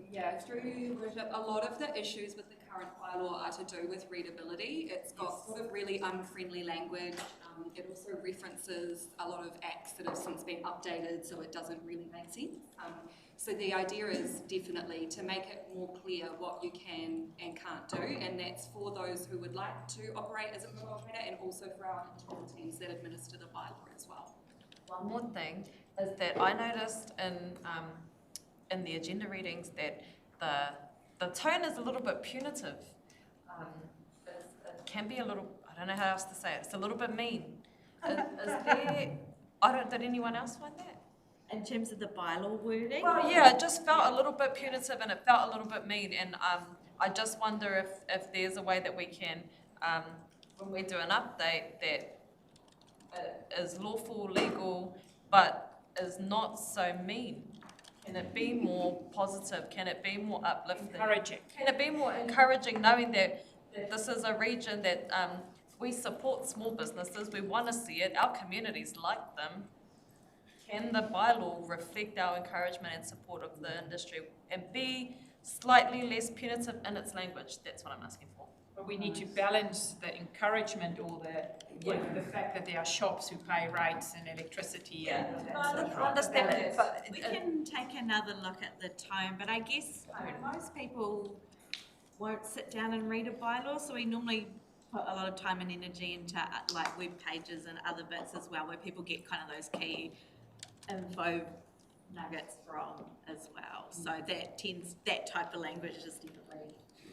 [SPEAKER 5] Yeah, through worship, a lot of the issues with the current bylaw are to do with readability. It's got sort of really unfriendly language, It also references a lot of acts that have since been updated, so it doesn't really make sense. So the idea is definitely to make it more clear what you can and can't do, and that's for those who would like to operate as a mobile trader and also for our internal teams that administer the bylaw as well.
[SPEAKER 23] One more thing is that I noticed in the agenda readings that the tone is a little bit punitive. It can be a little, I don't know how else to say it, it's a little bit mean. Is there, did anyone else find that?
[SPEAKER 2] In terms of the bylaw wording?
[SPEAKER 23] Well, yeah, it just felt a little bit punitive and it felt a little bit mean, and I just wonder if there's a way that we can, when we do an update, that is lawful, legal, but is not so mean. Can it be more positive? Can it be more uplifting?
[SPEAKER 1] Encouraging.
[SPEAKER 23] Can it be more encouraging, knowing that this is a region that we support small businesses, we want to see it, our communities like them. Can the bylaw reflect our encouragement and support of the industry and be slightly less punitive in its language? That's what I'm asking for.
[SPEAKER 1] But we need to balance the encouragement or with the fact that there are shops who pay rates and electricity and
[SPEAKER 23] I understand that, but
[SPEAKER 2] we can take another look at the tone, but I guess most people won't sit down and read a bylaw, so we normally put a lot of time and energy into like web pages and other bits as well, where people get kind of those key info nuggets from as well. So that type of language is definitely in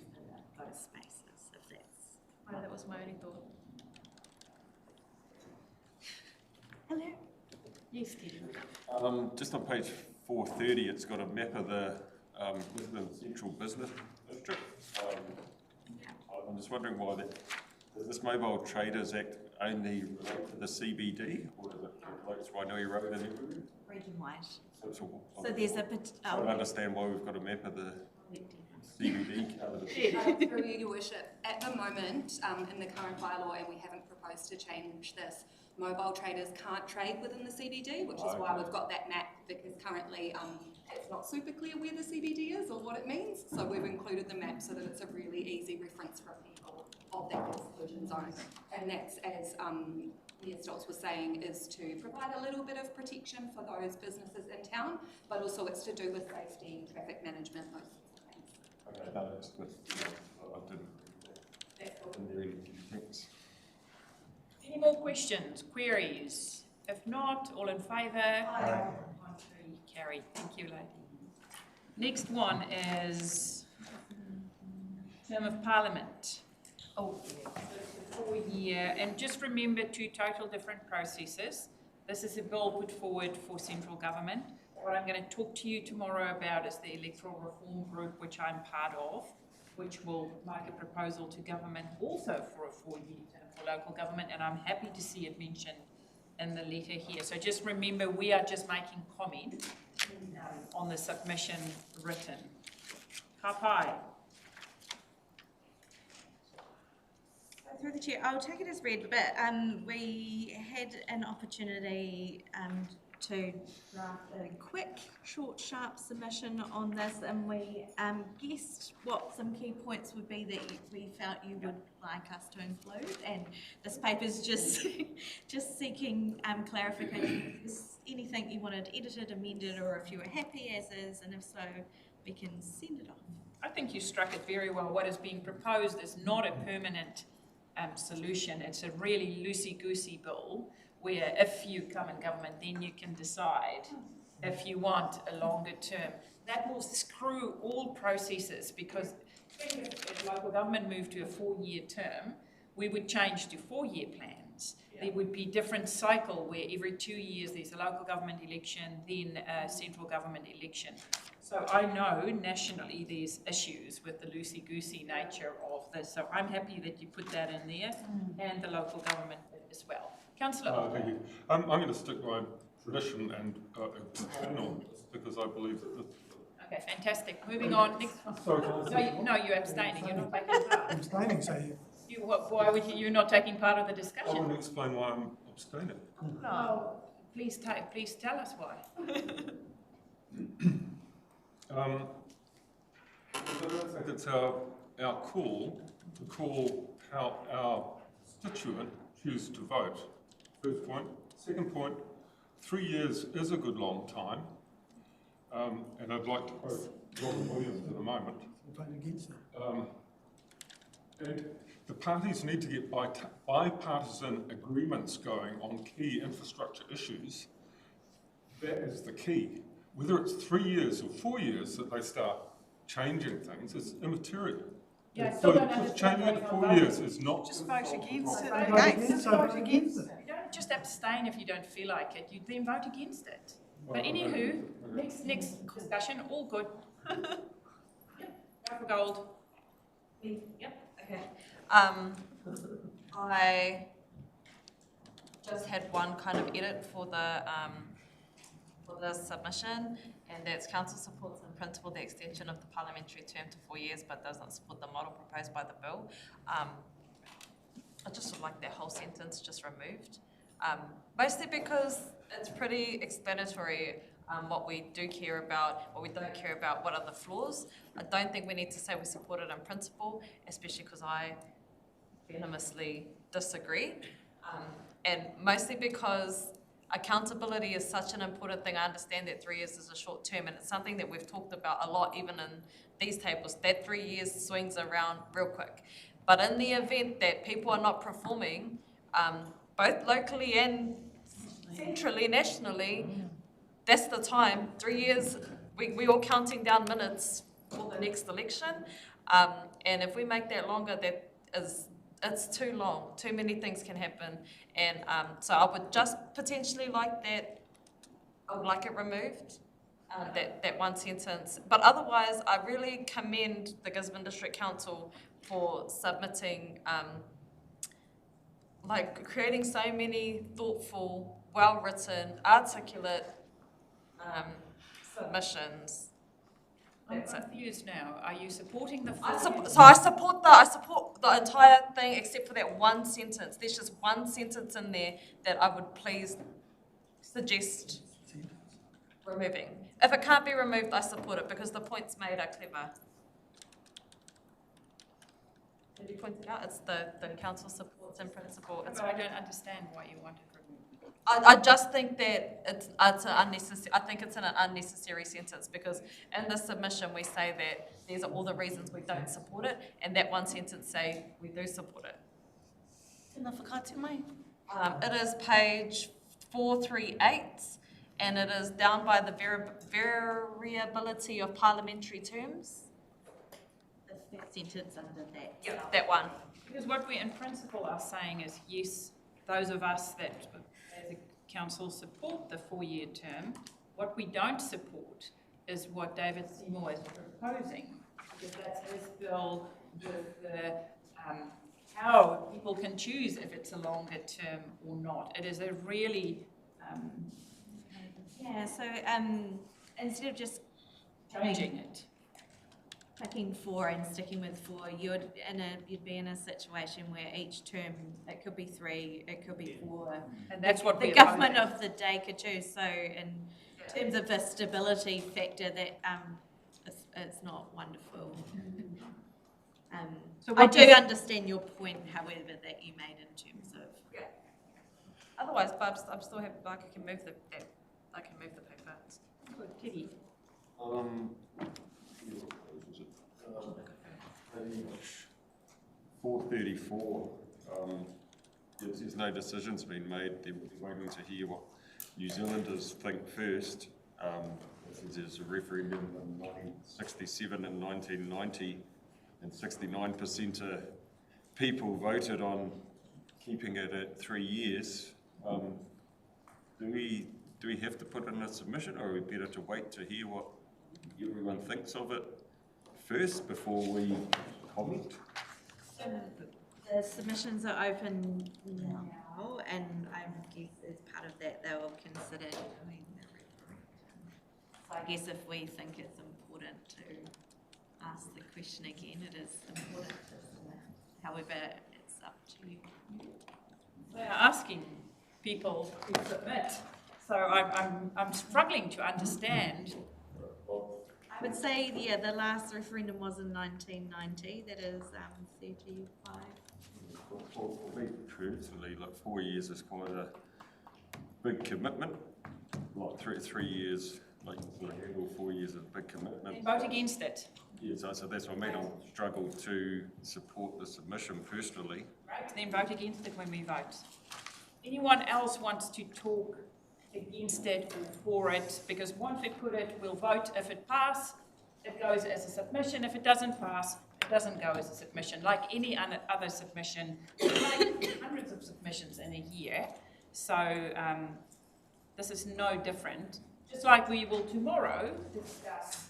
[SPEAKER 2] those spaces, if that's...
[SPEAKER 23] that was my only thought.
[SPEAKER 2] Hello? Yes, Teddy.
[SPEAKER 20] Just on page 430, it's got a map of the Brisbane Central Business District. I'm just wondering why does this Mobile Traders Act only relate to the CBD, or does it relate to Wainui Road and everywhere?
[SPEAKER 2] Region-wide.
[SPEAKER 20] So
[SPEAKER 2] there's a...
[SPEAKER 20] I don't understand why we've got a map of the CBD covered.
[SPEAKER 5] Through you, Your Worship, at the moment, in the current bylaw, and we haven't proposed to change this, mobile traders can't trade within the CBD, which is why we've got that map, because currently it's not super clear where the CBD is or what it means. So we've included the map so that it's a really easy reference for people of that exclusion zone. And that's, as Leah Stoltz was saying, is to provide a little bit of protection for those businesses in town, but also it's to do with safety, traffic management, those sorts of things.
[SPEAKER 20] Okay, no, that's good. I didn't really think.
[SPEAKER 1] Any more questions, queries? If not, all in favour? Aye. 1, 3, carried. Thank you, lady. Next one is term of Parliament. Oh, yeah. So it's a 4-year, and just remember 2 total different processes. This is a bill put forward for central government. What I'm going to talk to you tomorrow about is the electoral reform group, which I'm part of, which will make a proposal to government also for a 4-year term for local government, and I'm happy to see it mentioned in the letter here. So just remember, we are just making comment on the submission written. Ka pai.
[SPEAKER 2] Through the chair, I'll take it as read, but we had an opportunity to draft a quick, short, sharp submission on this, and we guessed what some key points would be that we felt you would like us to include, and this paper's just just seeking clarification. Is anything you wanted edited, amended, or if you were happy as is, and if so, we can send it off.
[SPEAKER 1] I think you struck it very well. What is being proposed is not a permanent solution. It's a really loosey-goosey bill, where if you come in government, then you can decide if you want a longer term. That will screw all processes, because if local government moved to a 4-year term, we would change to 4-year plans. There would be different cycle where every 2 years there's a local government election, then a central government election. So I know nationally there's issues with the loosey-goosey nature of this. So I'm happy that you put that in there, and the local government as well. Councillor.
[SPEAKER 7] Thank you. I'm going to stick by tradition and internal, because I believe that this...
[SPEAKER 1] Okay, fantastic. Moving on. Next one.
[SPEAKER 7] Sorry,
[SPEAKER 1] no, you're abstaining. You're not taking part.
[SPEAKER 10] Abstaining, so
[SPEAKER 1] why would you not taking part of the
[SPEAKER 7] I
[SPEAKER 1] discussion?
[SPEAKER 7] want to explain why I'm abstaining.
[SPEAKER 1] No. Please tell us why.
[SPEAKER 7] I don't think it's our call to call how our constituent choose to vote. First point. Second point, 3 years is a good long time. And I'd like to quote Robert Williams at the moment.
[SPEAKER 10] Vote against it.
[SPEAKER 7] And the parties need to get bipartisan agreements going on key infrastructure issues. That is the key. Whether it's 3 years or 4 years that they start changing things is immaterial.
[SPEAKER 1] Yeah, I still don't
[SPEAKER 7] Just
[SPEAKER 1] understand
[SPEAKER 7] changing it 4 years is not.
[SPEAKER 17] Just vote against it.
[SPEAKER 10] Just vote against it.
[SPEAKER 1] You don't just abstain if you don't feel like it, you then vote against it. But anywho, next discussion, all good. Yep, go for gold. Yep.
[SPEAKER 3] Okay. I just had one kind of edit for the submission, and that's council supports in principle the extension of the parliamentary term to 4 years, but doesn't support the model proposed by the bill. I just would like that whole sentence just removed, mostly because it's pretty explanatory what we do care about, what we don't care about, what are the flaws. I don't think we need to say we support it in principle, especially because I venomously disagree, and mostly because accountability is such an important thing. I understand that 3 years is a short term, and it's something that we've talked about a lot, even in these tables, that 3 years swings around real quick. But in the event that people are not performing, both locally and centrally, nationally, that's the time. 3 years, we're all counting down minutes for the next election. And if we make that longer, it's too long. Too many things can happen. And so I would just potentially like that, I would like it removed, that one sentence. But otherwise, I really commend the Gisborne District Council for submitting, creating so many thoughtful, well-written, articulate submissions.
[SPEAKER 1] I'm confused now. Are you supporting the?
[SPEAKER 3] I support the entire thing except for that one sentence. There's just one sentence in there that I would please suggest removing. If it can't be removed, I support it because the points made are clever. Did you point it out? It's the council supports in principle.
[SPEAKER 1] But I don't understand why you want it removed.
[SPEAKER 3] I just think that it's an unnecessary. I think it's an unnecessary sentence because in the submission we say that these are all the reasons we don't support it, and that one sentence say we do support it. It is page 438, and it is down by the variability of parliamentary terms.
[SPEAKER 2] The first sentence under that.
[SPEAKER 3] Yep, that one.
[SPEAKER 1] Because what we in principle are saying is yes, those of us that as a council support the 4-year term, what we don't support is what David Seymour is proposing, because that's his bill with the how people can choose if it's a longer term or not. It is a really
[SPEAKER 2] instead of just
[SPEAKER 1] changing it,
[SPEAKER 2] picking 4 and sticking with 4, you'd be in a situation where each term, it could be 3, it could be 4,
[SPEAKER 1] and that's what
[SPEAKER 2] the
[SPEAKER 1] we're
[SPEAKER 2] government
[SPEAKER 1] hoping.
[SPEAKER 2] of the day could choose. So in terms of the stability factor, that it's not wonderful.
[SPEAKER 1] So
[SPEAKER 2] I do understand your point, however, that you made in terms of
[SPEAKER 3] Otherwise, but I'm still happy. Like I can move the paper.
[SPEAKER 1] Good, Kitty.
[SPEAKER 20] Page 434, there's no decisions been made. They're waiting to hear what New Zealanders think first. There's a referendum in 1967 and 1990, and 69% of people voted on keeping it at 3 years. Do we have to put in a submission, or are we better to wait to hear what everyone thinks of it first before we comment?
[SPEAKER 2] the submissions are open now, and I guess as part of that, they will consider doing the referendum. So I guess if we think it's important to ask the question again, it is important to submit. However, it's up to you.
[SPEAKER 1] They are asking people to submit, so I'm struggling to understand.
[SPEAKER 2] I would say, yeah, the last referendum was in 1990. That is 35.
[SPEAKER 20] For me, personally, like 4 years is quite big commitment, like 3 years, like 4 years of big commitment.
[SPEAKER 1] And vote against it.
[SPEAKER 20] Yes, so that's what I mean. I'll struggle to support the submission personally.
[SPEAKER 1] Right, then vote against it when we vote. Anyone else wants to talk against it or for it? Because once we put it, we'll vote. If it passes, it goes as a submission. If it doesn't pass, it doesn't go as a submission. Like any other submission, we make hundreds of submissions in a year. So this is no different. Just like we will tomorrow discuss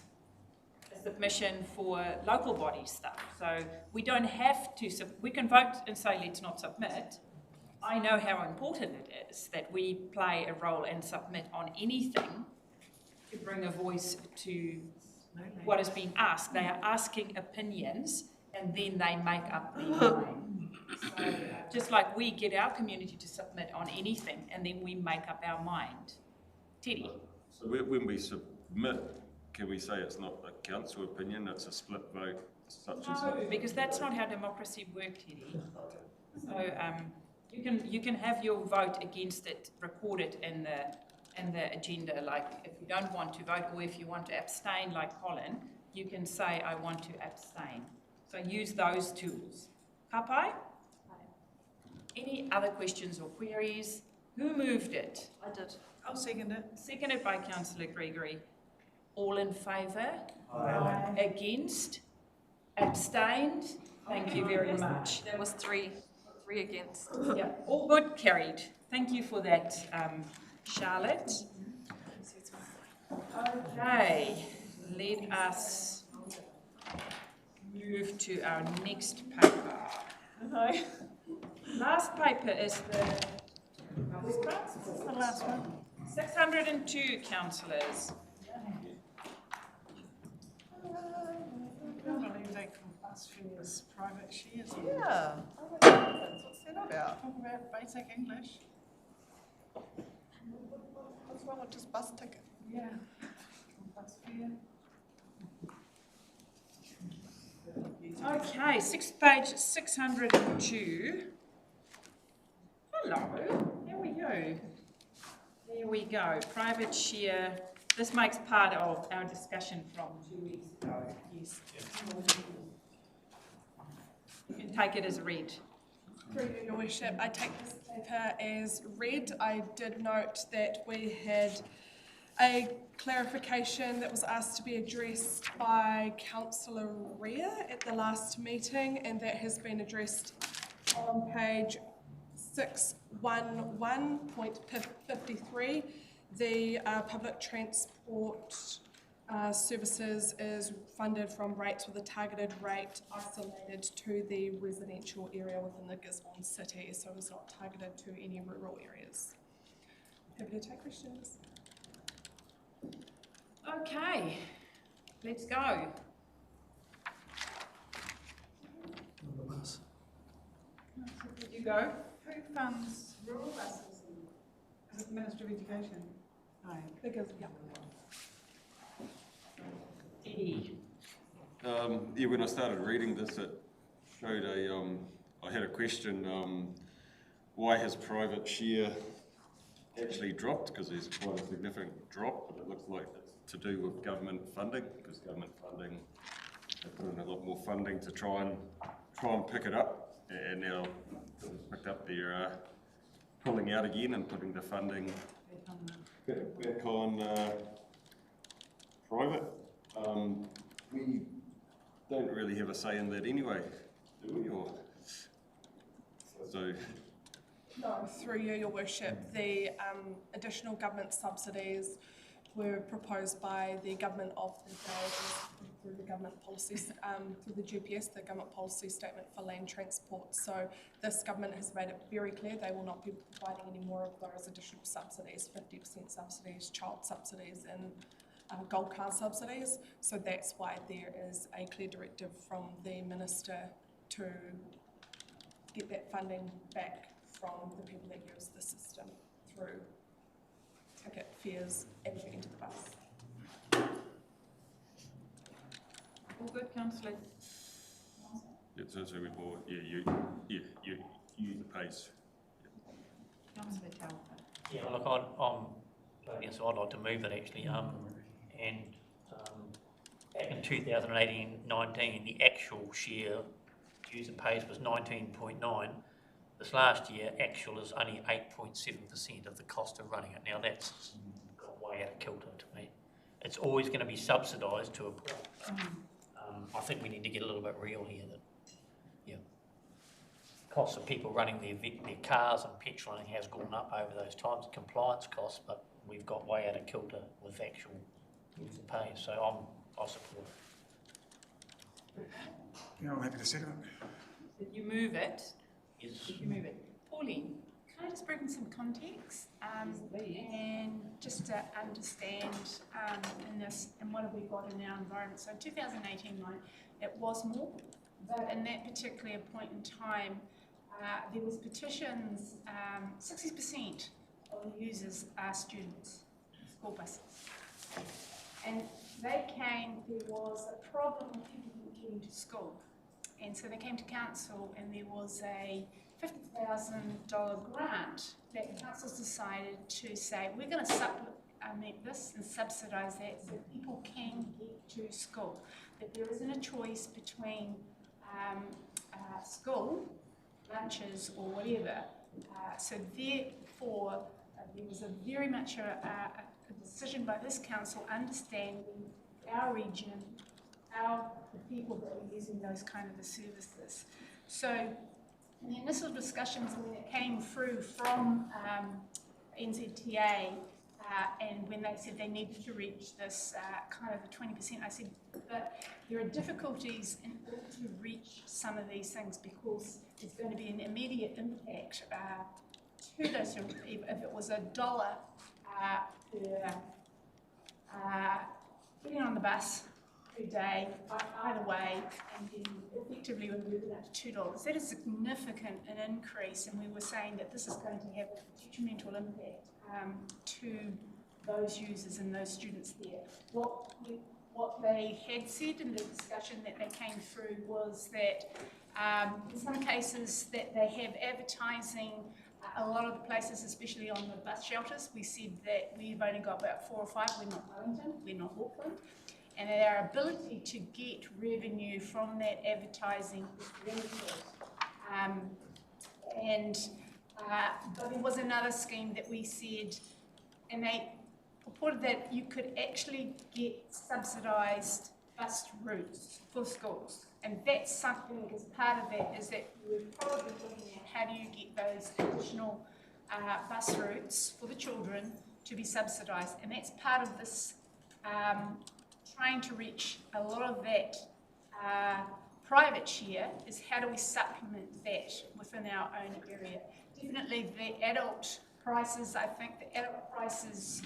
[SPEAKER 1] a submission for local body stuff. So we don't have to, we can vote and say let's not submit. I know how important it is that we play a role and submit on anything to bring a voice to what is being asked. They are asking opinions and then they make up their mind. So just like we get our community to submit on anything and then we make up our mind. Teddy?
[SPEAKER 20] So when we submit, can we say it's not a council opinion, it's a split vote, such and such?
[SPEAKER 1] No, because that's not how democracy works, Teddy. So you can have your vote against it recorded in the agenda. Like if you don't want to vote or if you want to abstain, like Colin, you can say I want to abstain. So use those tools. Kapai? Any other questions or queries? Who moved it?
[SPEAKER 12] I did. I'll second it.
[SPEAKER 1] Seconded by Councillor Gregory. All in favour?
[SPEAKER 12] Aye.
[SPEAKER 1] Against? Abstained? Thank you very much.
[SPEAKER 23] There was three against.
[SPEAKER 1] Yeah, all good, carried. Thank you for that, Charlotte. Okay, let us move to our next paper. Last paper is the last one. 602 councillors.
[SPEAKER 12] I can't believe they compulsory as private shares.
[SPEAKER 6] Yeah, that's what's that about.
[SPEAKER 12] Talk about basic English.
[SPEAKER 6] What's wrong with just bus ticket?
[SPEAKER 12] Yeah. Compulsory.
[SPEAKER 1] Okay, page 602. Hello, here we go. There we go, private share. This makes part of our discussion from 2 weeks ago. Yes. You can take it as read.
[SPEAKER 8] Through you, Your Worship, I take this paper as read. I did note that we had a clarification that was asked to be addressed by Councillor Rea at the last meeting, and that has been addressed on page 611.53. The public transport services is funded from rates with a targeted rate isolated to the residential area within the Gisborne city, so it's not targeted to any rural areas. Happy to take questions.
[SPEAKER 1] Okay, let's go. Did you go?
[SPEAKER 12] Who funds rural buses? Is it the Ministry of Education? Aye.
[SPEAKER 8] Because, yeah.
[SPEAKER 20] Yeah, when I started reading this, it showed I had a question, why has private share actually dropped? Because there's quite a significant drop, but it looks like it's to do with government funding, because government funding, they put in a lot more funding to try and pick it up, and now it's picked up, they're pulling out again and putting the funding back on private. We don't really have a say in that anyway, do we? Or so.
[SPEAKER 8] No, through you, Your Worship, the additional government subsidies were proposed by the government of the day through the government policies, through the GPS, the government policy statement for land transport. So this government has made it very clear they will not be providing any more of those additional subsidies, 50% subsidies, child subsidies, and gold card subsidies. So that's why there is a clear directive from the Minister to get that funding back from the people that use the system through ticket fares entry into the bus.
[SPEAKER 1] All good, Councillor?
[SPEAKER 20] So we bought, you use the pace.
[SPEAKER 1] Councillor Talbot.
[SPEAKER 15] Yeah, look, I'd like to move it actually, back in 2018-19, the actual share user pays was 19.9. This last year, actual is only 8.7% of the cost of running it. Now that's got way out of kilter to me. It's always going to be subsidised to a point. I think we need to get a little bit real here. That, yeah, costs of people running their cars and petrolling has gone up over those times, compliance costs, but we've got way out of kilter with actual user pay. So I'll support it.
[SPEAKER 14] Yeah, I'm happy to second it.
[SPEAKER 1] Did you move it?
[SPEAKER 15] Yes.
[SPEAKER 1] Did you move it? Pauline, can I just bring some context and just to understand in this and what have we got in our environment? So in 2018, it was more, but in that particular point in time, there was petitions, 60% of the users are students, school buses. And they came, there was a problem with people getting to school. And so they came to council and there was a $50,000 grant that councils decided to say, we're going to supplement this and subsidise that so people can get to school. That there isn't a choice between school, lunches or whatever. So therefore, there was very much a decision by this council understanding our region, the people that were using those kind of services. So in the initial discussions when it came through from NZTA and when they said they needed to reach this kind of the 20%, I said, but there are difficulties in order to reach some of these things because it's going to be an immediate impact to those children. If it was $1 per getting on the bus per day, either way, and then effectively we're moving up to $2. That is significant an increase, and we were saying that this is going to have a detrimental impact to those users and those students there. What they had said in the discussion that they came through was that in some cases that they have advertising. A lot of the places, especially on the bus shelters, we said that we've only got about 4 or 5. We're not Wellington, we're not Auckland. And our ability to get revenue from that advertising is limited. But there was another scheme that we said, and they purported that you could actually get subsidised bus routes for schools. And that's something as part of that is that we're probably looking at how do you get those additional bus routes for the children to be subsidised. And that's part of this trying to reach a lot of that private share is how do we supplement that within our own area. Definitely the adult prices, I think the adult prices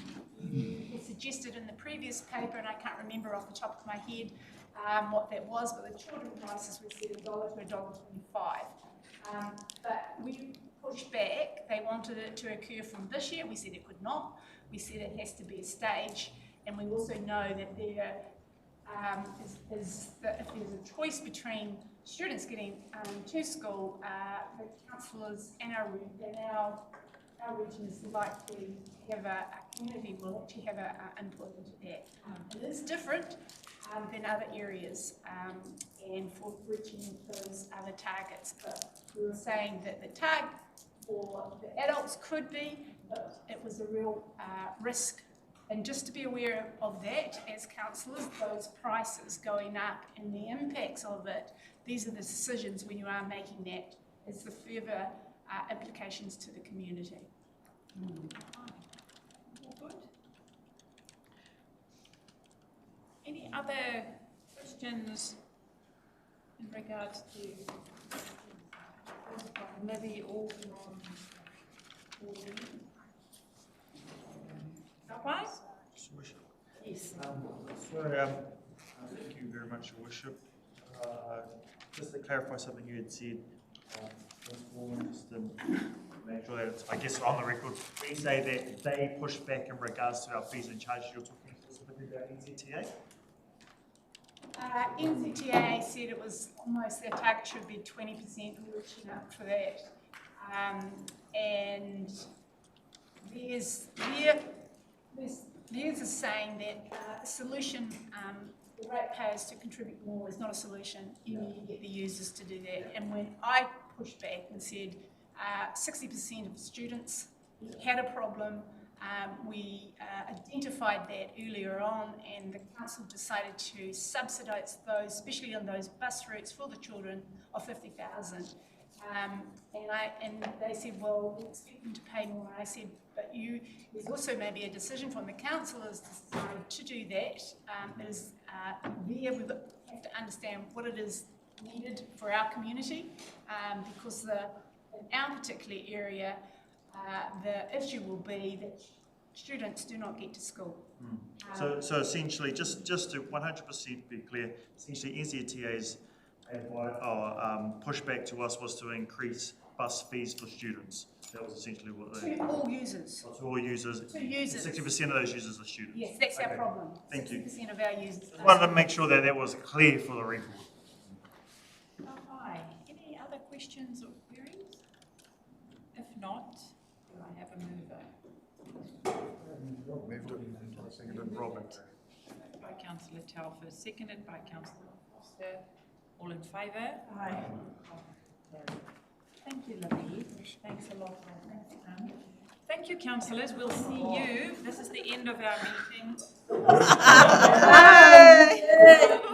[SPEAKER 1] were suggested in the previous paper, and I can't remember off the top of my head what that was, but the children prices we said $1 to $1.25. But we pushed back. They wanted it to occur from this year. We said it could not. We said it has to be a stage, and we also know that there if there's a choice between students getting to school, the councillors and our region is likely to have a community will actually have an input into that. It is different than other areas and for reaching those other targets. But we were saying that the target for the adults could be, but it was a real risk. And just to be aware of that as councillors, those prices going up and the impacts of it, these are the decisions when you are making that as the further implications to the community. Good. Any other questions in regards to Libby or Right? Yes.
[SPEAKER 11] Thank you very much, Your Worship. Just to clarify something you had said, first of all, just to make sure that it's, I guess, on the record, we say that they push back in regards to our fees and charges. You're talking specifically about NZTA?
[SPEAKER 1] NZTA said it was almost their target should be 20%, reaching up for that. And
[SPEAKER 17] Theirs is saying that a solution, the ratepayers to contribute more is not a solution. You need to get the users to do that. And when I pushed back and said 60% of students had a problem, we identified that earlier on, and the council decided to subsidise those, especially on those bus routes for the children, of 50,000. And they said, well, we expect them to pay more. And I said, but there's also maybe a decision from the council has decided to do that. We have to understand what it is needed for our community, because in our particular area, the issue will be that students do not get to school.
[SPEAKER 11] So essentially, just to 100% be clear, essentially NZTA's pushback to us was to increase bus fees for students. That was essentially what they...
[SPEAKER 17] To all users.
[SPEAKER 11] To all users.
[SPEAKER 17] To users.
[SPEAKER 11] 60% of those users are students.
[SPEAKER 17] Yes, that's our problem.
[SPEAKER 11] Thank you.
[SPEAKER 17] 60% of our users.
[SPEAKER 11] I wanted to make sure that was clear for the record.
[SPEAKER 1] Hi. Any other questions or queries? If not, do I have a mover?
[SPEAKER 14] Moved it, seconded Robert.
[SPEAKER 1] By Councillor Telfer, seconded by Councillor Foster. All in favour?
[SPEAKER 17] Aye.
[SPEAKER 1] Thank you, Libby. Thanks a lot. Thank you, councillors. We'll see you. This is the end of our meeting.